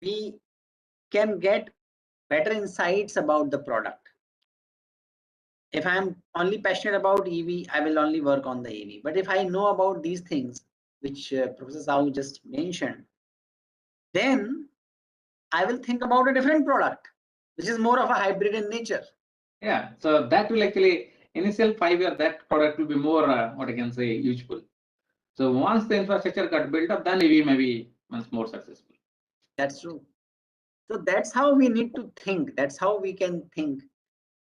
we can get better insights about the product. If I'm only passionate about EV, I will only work on the EV. But if I know about these things, which Professor Sahu just mentioned, then I will think about a different product, which is more of a hybrid in nature. Yeah, so that will actually initial 5 years that product will be more what I can say useful. So once the infrastructure got built up, then EV may be much more successful. That's true. So that's how we need to think. That's how we can think.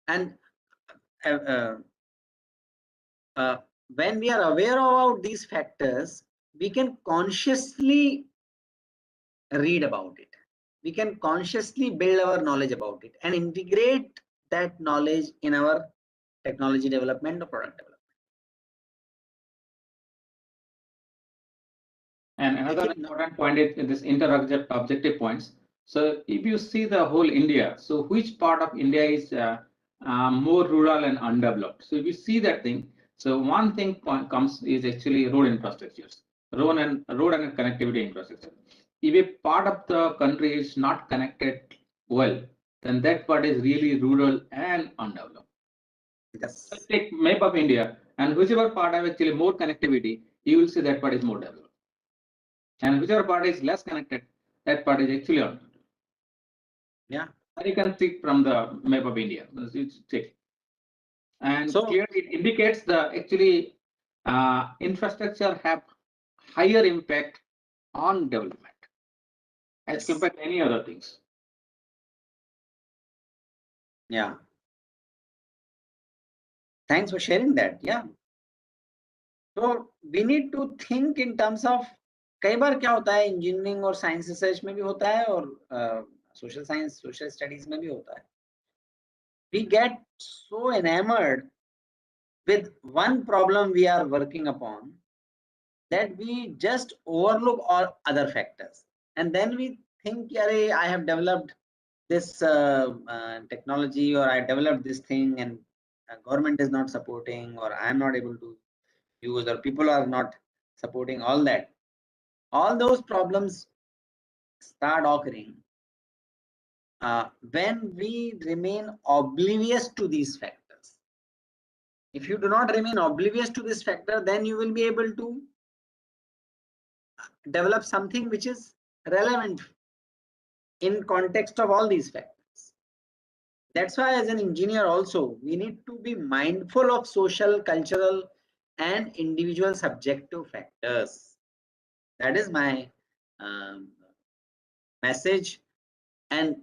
And when we are aware about these factors, we can consciously read about it. We can consciously build our knowledge about it and integrate that knowledge in our technology development or product development. And another important point is this inter-objective points. So if you see the whole India, so which part of India is more rural and undeveloped? So if you see that thing, so one thing comes is actually road infrastructures, road and connectivity infrastructure. If a part of the country is not connected well, then that part is really rural and undeveloped. Yes. So take map of India, and whichever part have actually more connectivity, you will see that part is more developed. And whichever part is less connected, that part is actually on. Yeah. And you can see from the map of India. And so clearly it indicates the actually infrastructure have higher impact on development as compared to any other things. Yeah. Thanks for sharing that. Yeah. So we need to think in terms of कई बार क्या होता है engineering और science research में भी होता है और सोशल साइंस सोशल स्टडीज में भी होता है. We get so enamored with one problem we are working upon that we just overlook all other factors, and then we think, I have developed this technology, or I developed this thing, and government is not supporting, or I am not able to use, or people are not supporting all that. All those problems start occurring when we remain oblivious to these factors. If you do not remain oblivious to this factor, then you will be able to develop something which is relevant in context of all these factors. That's why as an engineer also, we need to be mindful of social, cultural, and individual subjective factors. That is my message. And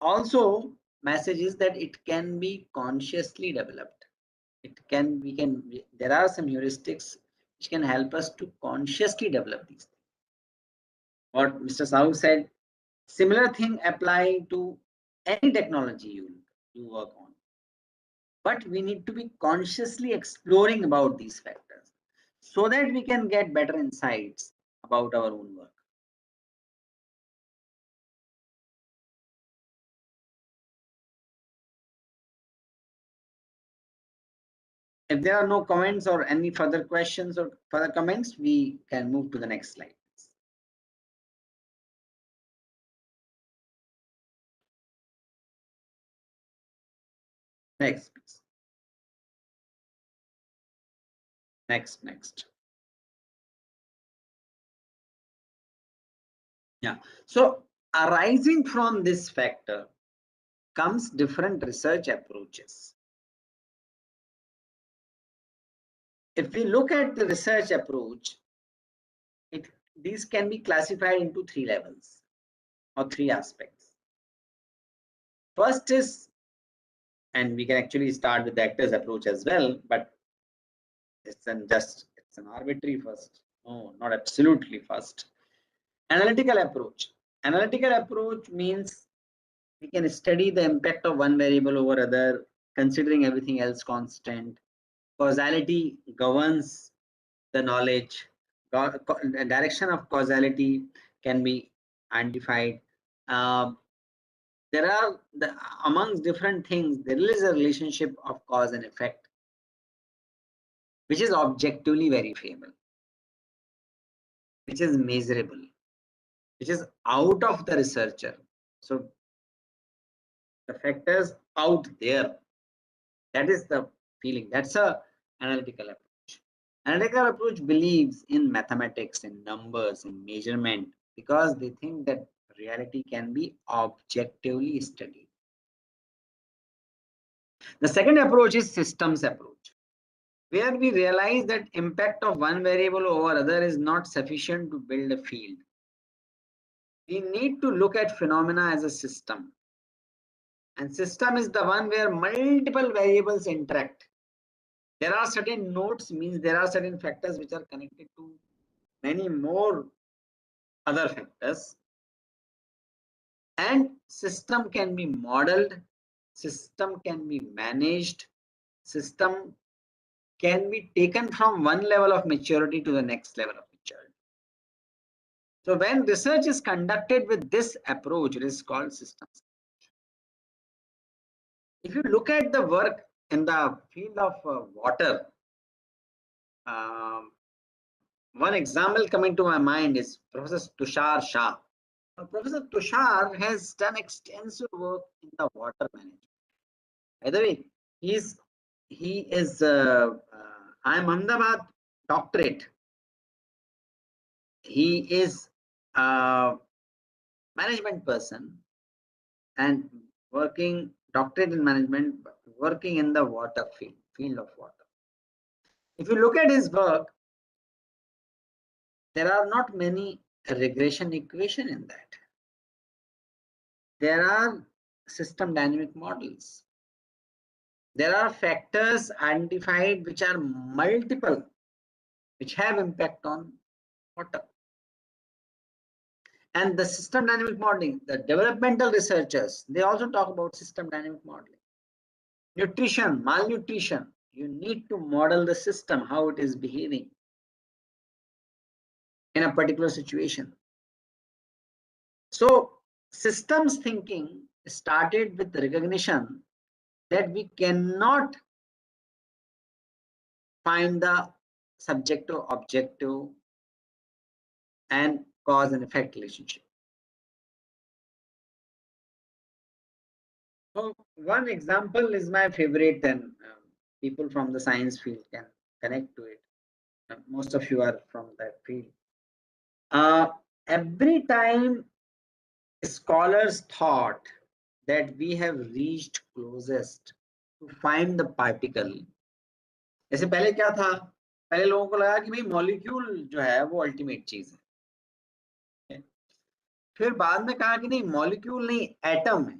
also message is that it can be consciously developed. There are some heuristics which can help us to consciously develop these things. What Mr. Sahu said, similar thing apply to any technology you work on. But we need to be consciously exploring about these factors so that we can get better insights about our own work. If there are no comments or any further questions or further comments, we can move to the next slide. Next, please. Next. Yeah. So arising from this factor comes different research approaches. If we look at the research approach, these can be classified into 3 levels or 3 aspects. First is, and we can actually start with the actors approach as well, but it's an arbitrary first. No, not absolutely first. Analytical approach. Analytical approach means we can study the impact of one variable over other, considering everything else constant. Causality governs the knowledge. Direction of causality can be identified. There are amongst different things, there is a relationship of cause and effect, which is objectively verifiable, which is measurable, which is out of the researcher. So the factors out there, that is the feeling. That's a analytical approach. Analytical approach believes in mathematics, in numbers, in measurement, because they think that reality can be objectively studied. The second approach is systems approach, where we realize that impact of one variable over other is not sufficient to build a field. We need to look at phenomena as a system. And system is the one where multiple variables interact. There are certain nodes, means there are certain factors which are connected to many more other factors. And system can be modeled, system can be managed, system can be taken from one level of maturity to the next level of maturity. So when research is conducted with this approach, it is called systems. If you look at the work in the field of water, one example coming to my mind is Professor Tushar Shah. Professor Tushar has done extensive work in the water management. By the way, he is IIM Ahmedabad doctorate. He is a management person and working doctorate in management, working in the water field of water. If you look at his work, there are not many regression equation in that. There are system dynamic models. There are factors identified which are multiple, which have impact on water. And the system dynamic modeling, the developmental researchers, they also talk about system dynamic modeling. Nutrition, malnutrition, you need to model the system, how it is behaving in a particular situation. So systems thinking started with the recognition that we cannot find the subjective objective and cause and effect relationship. So one example is my favorite, and people from the science field can connect to it. Most of you are from that field. Every time scholars thought that we have reached closest to find the particle, जैसे पहले क्या था, पहले लोगों को लगा कि भाई मॉलिक्यूल जो है वो अल्टीमेट चीज है, फिर बाद में कहा कि नहीं, मॉलिक्यूल नहीं, एटम है.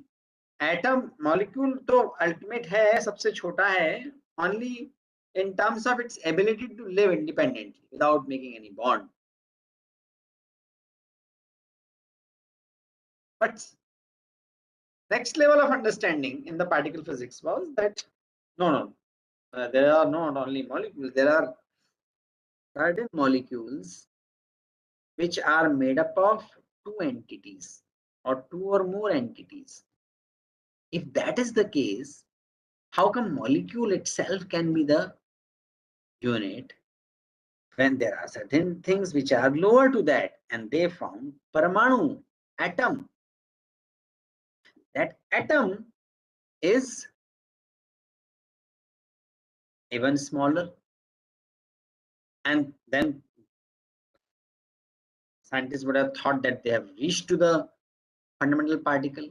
एटम मॉलिक्यूल तो अल्टीमेट है, सबसे छोटा है, only in terms of its ability to live independently without making any bond. But next level of understanding in the particle physics was that no, there are not only molecules, there are certain molecules which are made up of two entities or two or more entities. If that is the case, how come molecule itself can be the unit when there are certain things which are lower to that? And they found paramanu, atom. That atom is even smaller, and then scientists would have thought that they have reached to the fundamental particle,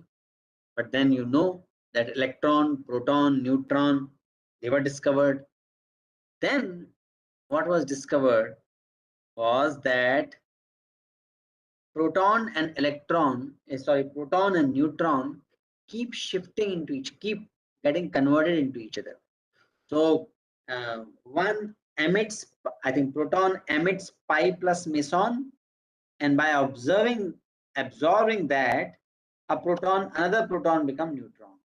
but then you know that electron, proton, neutron, they were discovered. Then what was discovered was that proton and neutron keep shifting into keep getting converted into each other. So one emits, I think proton emits pi plus meson, and by absorbing that, another proton becomes neutron.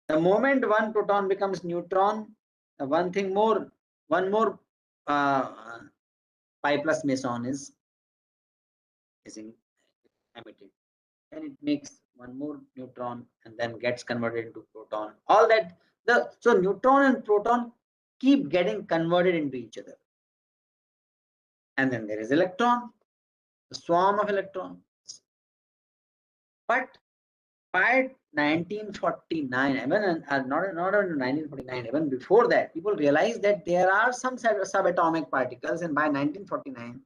The moment one proton becomes neutron, one more pi plus meson is emitted. Then it makes one more neutron and then gets converted into proton. All that, so neutron and proton keep getting converted into each other. And then there is electron, the swarm of electrons. But by 1949, even not in 1949, even before that, people realized that there are some subatomic particles, and by 1949,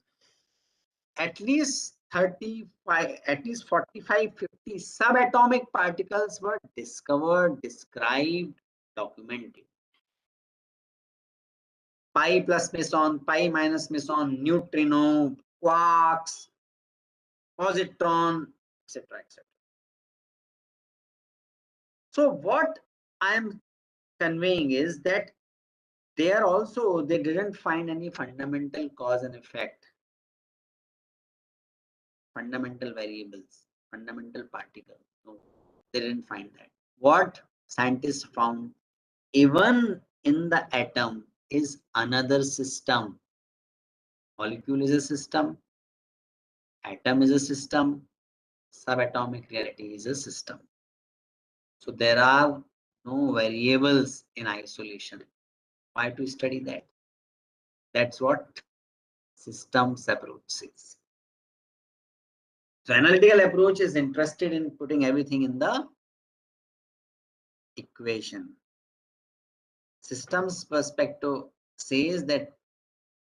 at least 45, at least 45, 50 subatomic particles were discovered, described, documented. Pi plus meson, pi minus meson, neutrino, quarks, positron, etc., etc. So what I am conveying is that there also they didn't find any fundamental cause and effect, fundamental variables, fundamental particles. No, they didn't find that. What scientists found, even in the atom, is another system. Molecule is a system, atom is a system, subatomic reality is a system. So there are no variables in isolation. Why to study that? That's what systems approach is. So analytical approach is interested in putting everything in the equation. Systems perspective says that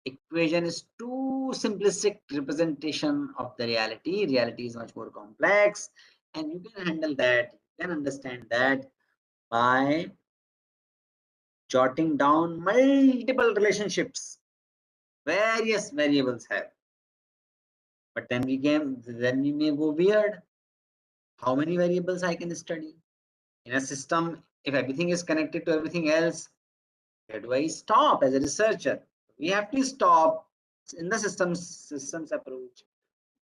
equation is too simplistic representation of the reality. Reality is much more complex, and you can handle that, you can understand that by jotting down multiple relationships various variables have. But then we may go weird. How many variables I can study? In a system, if everything is connected to everything else, where do I stop as a researcher? We have to stop in the systems approach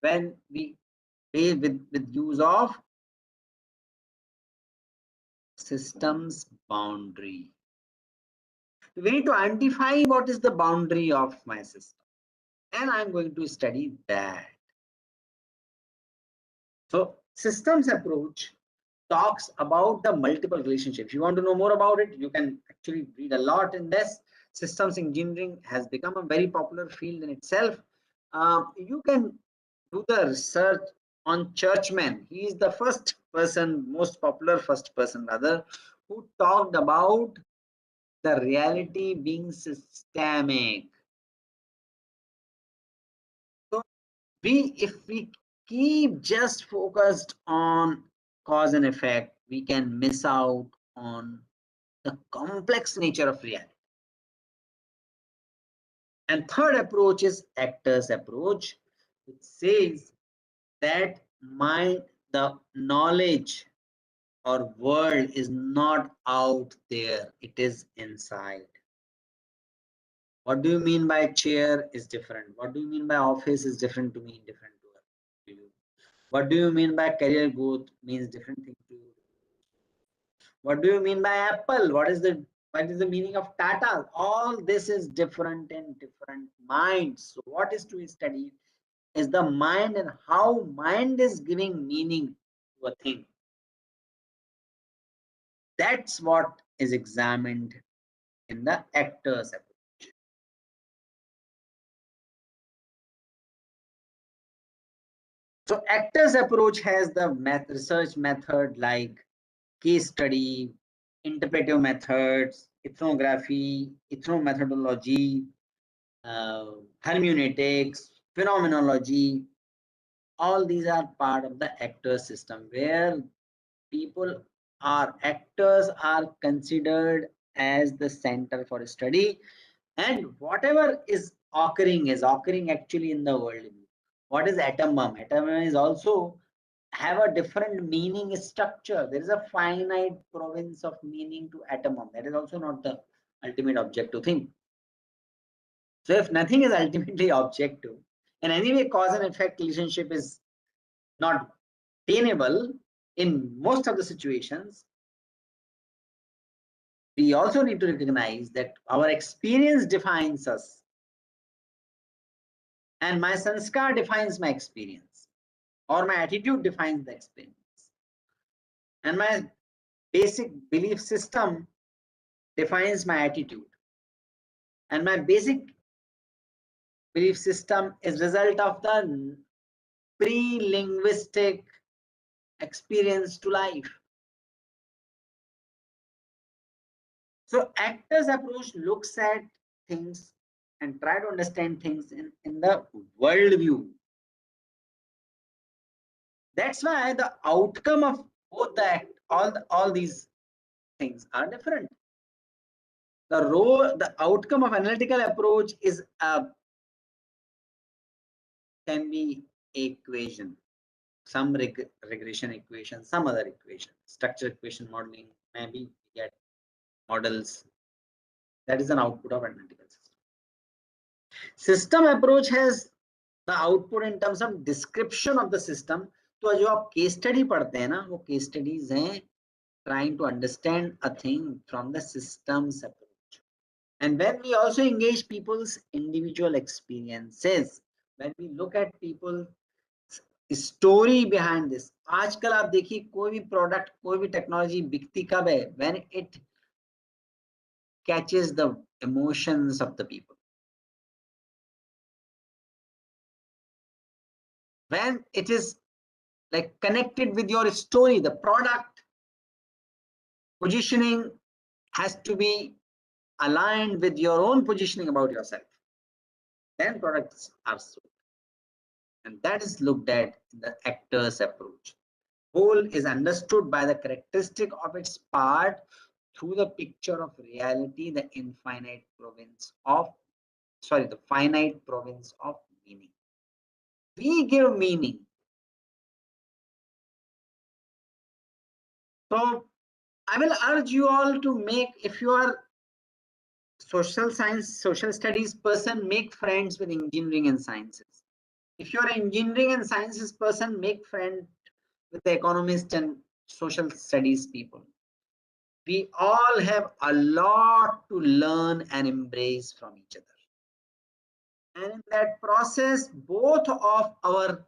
when we play with use of systems boundary. We need to identify what is the boundary of my system, and I'm going to study that. So systems approach talks about the multiple relationships. If you want to know more about it, you can actually read a lot in this. Systems engineering has become a very popular field in itself. You can do the research on Churchman. He is the first person, most popular first person rather, who talked about the reality being systemic. So if we keep just focused on cause and effect, we can miss out on the complex nature of reality. And third approach is actors approach, which says that the knowledge or world is not out there, it is inside. What do you mean by chair is different? What do you mean by office is different to me, different to you? What do you mean by career growth means different thing to you? What do you mean by Apple? What is the meaning of Tata? All this is different in different minds. So what is to be studied is the mind and how mind is giving meaning to a thing. That's what is examined in the actors approach. So actors approach has the research method like case study, interpretive methods, ethnography, ethnomethodology, hermeneutics, phenomenology. All these are part of the actor system where actors are considered as the center for study, and whatever is occurring actually in the world. What is atom bomb? Atom bomb is also have a different meaning structure. There is a finite province of meaning to atom bomb. That is also not the ultimate objective thing. So if nothing is ultimately objective, and anyway cause and effect relationship is not attainable in most of the situations, we also need to recognize that our experience defines us, and my sanskar defines my experience, or my attitude defines the experience, and my basic belief system defines my attitude, and my basic belief system is result of the pre-linguistic experience to life. So actors approach looks at things and try to understand things in the world view. That's why the outcome of both all these things are different. The outcome of analytical approach is can be equation. some regression equation, some other equation, structure equation modeling, maybe we get models. That is an output of analytical system. System approach has the output in terms of description of the system. तो जो आप case study पढ़ते हैं ना, वो case studies हैं trying to understand a thing from the systems approach. And when we also engage people's individual experiences, when we look at people's story behind this, आजकल आप देखिए कोई भी product, कोई भी technology बिकती कब है? When it catches the emotions of the people. When it is like connected with your story, the product positioning has to be aligned with your own positioning about yourself. Then products are sold. And that is looked at in the actor's approach. Whole is understood by the characteristic of its part through the picture of reality, the finite province of meaning. We give meaning. So I will urge you all to make, if you are social science, social studies person, make friends with engineering and sciences. If you are an engineering and sciences person, make friends with the economist and social studies people. We all have a lot to learn and embrace from each other. And in that process, both of our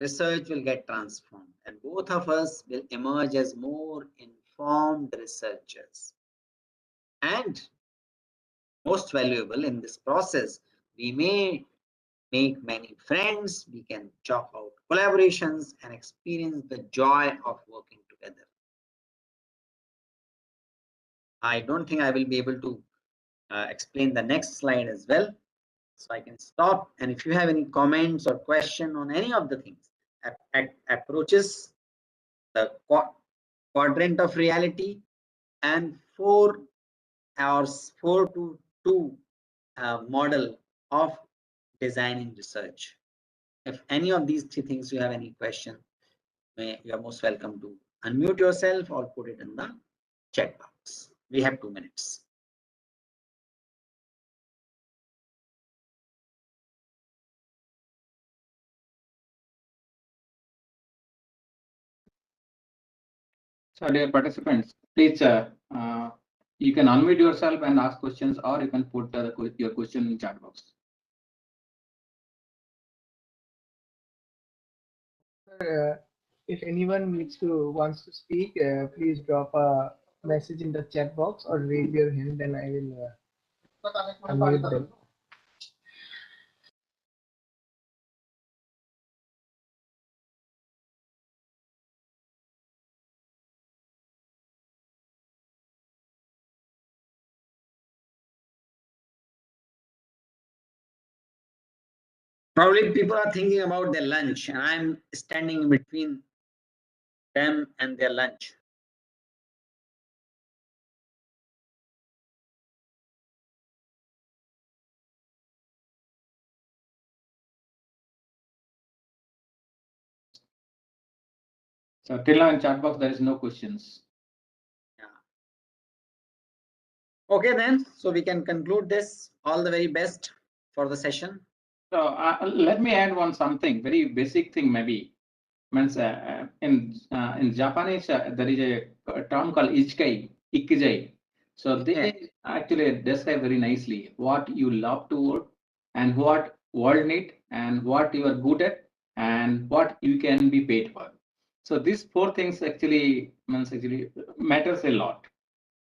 research will get transformed and both of us will emerge as more informed researchers. And most valuable in this process, we may make many friends, we can chalk out collaborations and experience the joy of working together. I don't think I will be able to explain the next slide as well. So I can stop, and if you have any comments or question on any of the things, approaches, the quadrant of reality, and 4 to 2 model of designing research. If any of these 3 things you have any question, you are most welcome to unmute yourself or put it in the chat box. We have 2 minutes. So dear participants, please you can unmute yourself and ask questions, or you can put your question in chat box. If anyone wants to speak, please drop a message in the chat box or raise your hand, and I will unmute them. Probably people are thinking about their lunch, and I'm standing in between them and their lunch. So till now in chat box there is no questions. Yeah. Okay then, so we can conclude this. All the very best for the session. So let me add something very basic thing maybe. Means in Japanese there is a term called ikigai. So they actually describe very nicely what you love to work and what world need and what you are good at and what you can be paid for. So these 4 things actually matters a lot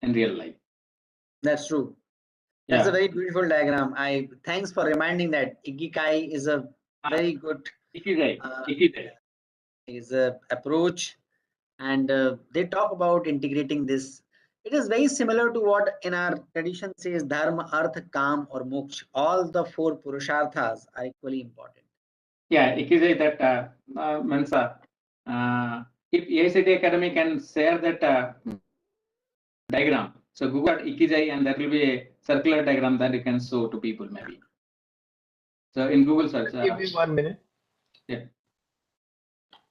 in real life. That's true. That's a very beautiful diagram. Thanks for reminding that Ikigai is a very good Ikigai. Is a approach, and they talk about integrating this. It is very similar to what in our tradition says dharma, artha, kam, or moksha. All the 4 purusharthas are equally important. Yeah, Ikigai that means if ICT Academy can share that diagram, so Google Ikigai and there will be a circular diagram that you can show to people maybe. So in Google search. Give me 1 minute. Yeah.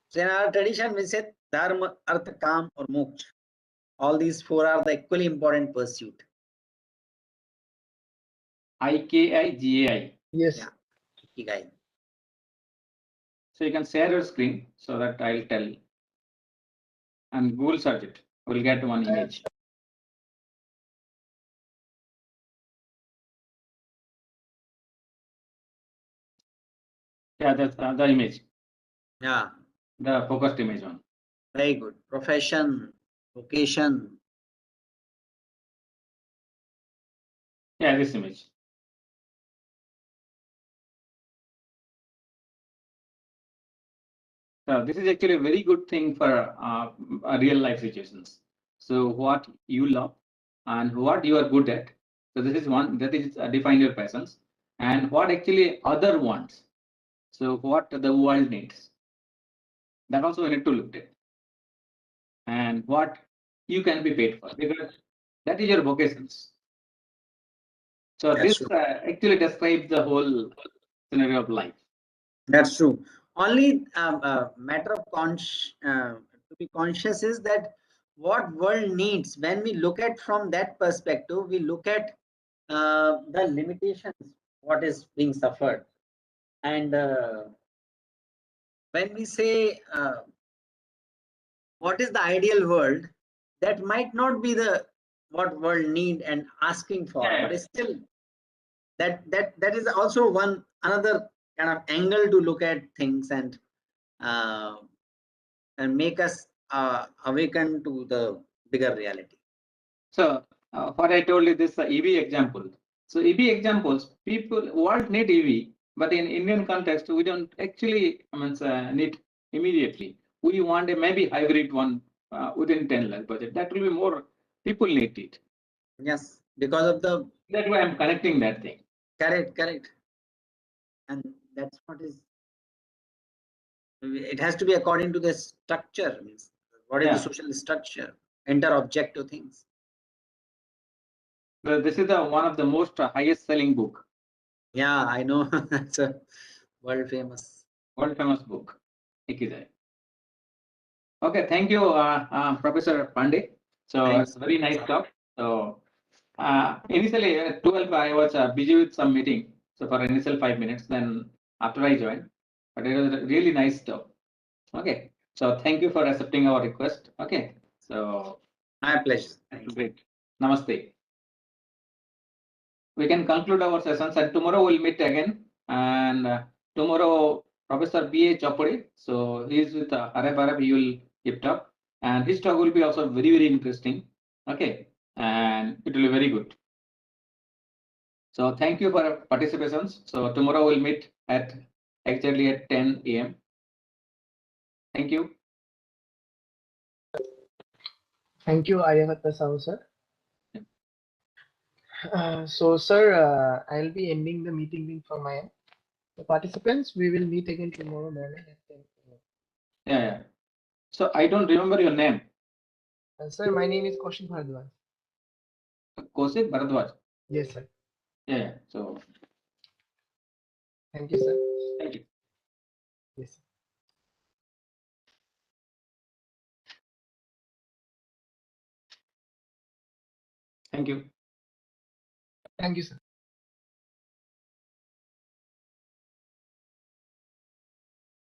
So in our tradition, we said dharma, artha, kam, or moksha. All these four are the equally important pursuit. IKIGAI. Yes. Yeah. Ikigai. So you can share your screen so that I'll tell. And Google search it. We'll get one image. Yeah, that's the image. Yeah. The focused image one. Very good. Profession, vocation. Yeah, this image. So this is actually a very good thing for real life situations. So what you love and what you are good at. So this is one that is define your passions and what actually other wants. So what the world needs. That also we need to look at. And what you can be paid for because that is your vocations. So That's this true. actually describes the whole scenario of life. That's true. Only matter of to be conscious is that what world needs. When we look at from that perspective, we look at the limitations, what is being suffered, and when we say what is the ideal world, that might not be the what world need and asking for, Yeah. but it's still that is also one another kind of angle to look at things uh, and make us awaken to the bigger reality. So what I told you this EV example. So EV examples, people world need EV, but in Indian context, we don't actually need immediately. We want a maybe hybrid one within 10 lakh budget. That will be more people need it. Yes, because of the That's why I'm connecting that thing. correct, and that's what is. It has to be according to the structure. Means what is the Yeah. social structure? Inter-objective things. So this is the one of the most highest selling book, Yeah, I know. It's a world famous. world famous book. Ikigai. Okay, thank you, Professor Pandey. So Thanks. it's very nice talk. So initially at 12 I was busy with some meeting. So for initial 5 minutes, then after I joined, but it was a really nice talk. Okay, so thank you for accepting our request. Okay, so My pleasure. Thank you. great. Namaste. We can conclude our sessions and tomorrow we'll meet again. And tomorrow Professor B.A. Chopade, so he is with Arab, he will give talk and his talk will be also very interesting. Okay, and it will be very good. So thank you for participations. So tomorrow we'll meet at exactly at 10 a.m. Thank you. Thank you, Aryabhatta Sahu, sir. So, sir, I'll be ending the meeting link from my end. The participants, we will meet again tomorrow morning at 10 a.m. Yeah. So I don't remember your name. Sir, my name is Kaushik Bhardwaj. Kaushik Bharadwaj. Yes, sir. Yeah. So Thank you, sir. thank you. Yes, sir. Thank you. Thank you, sir.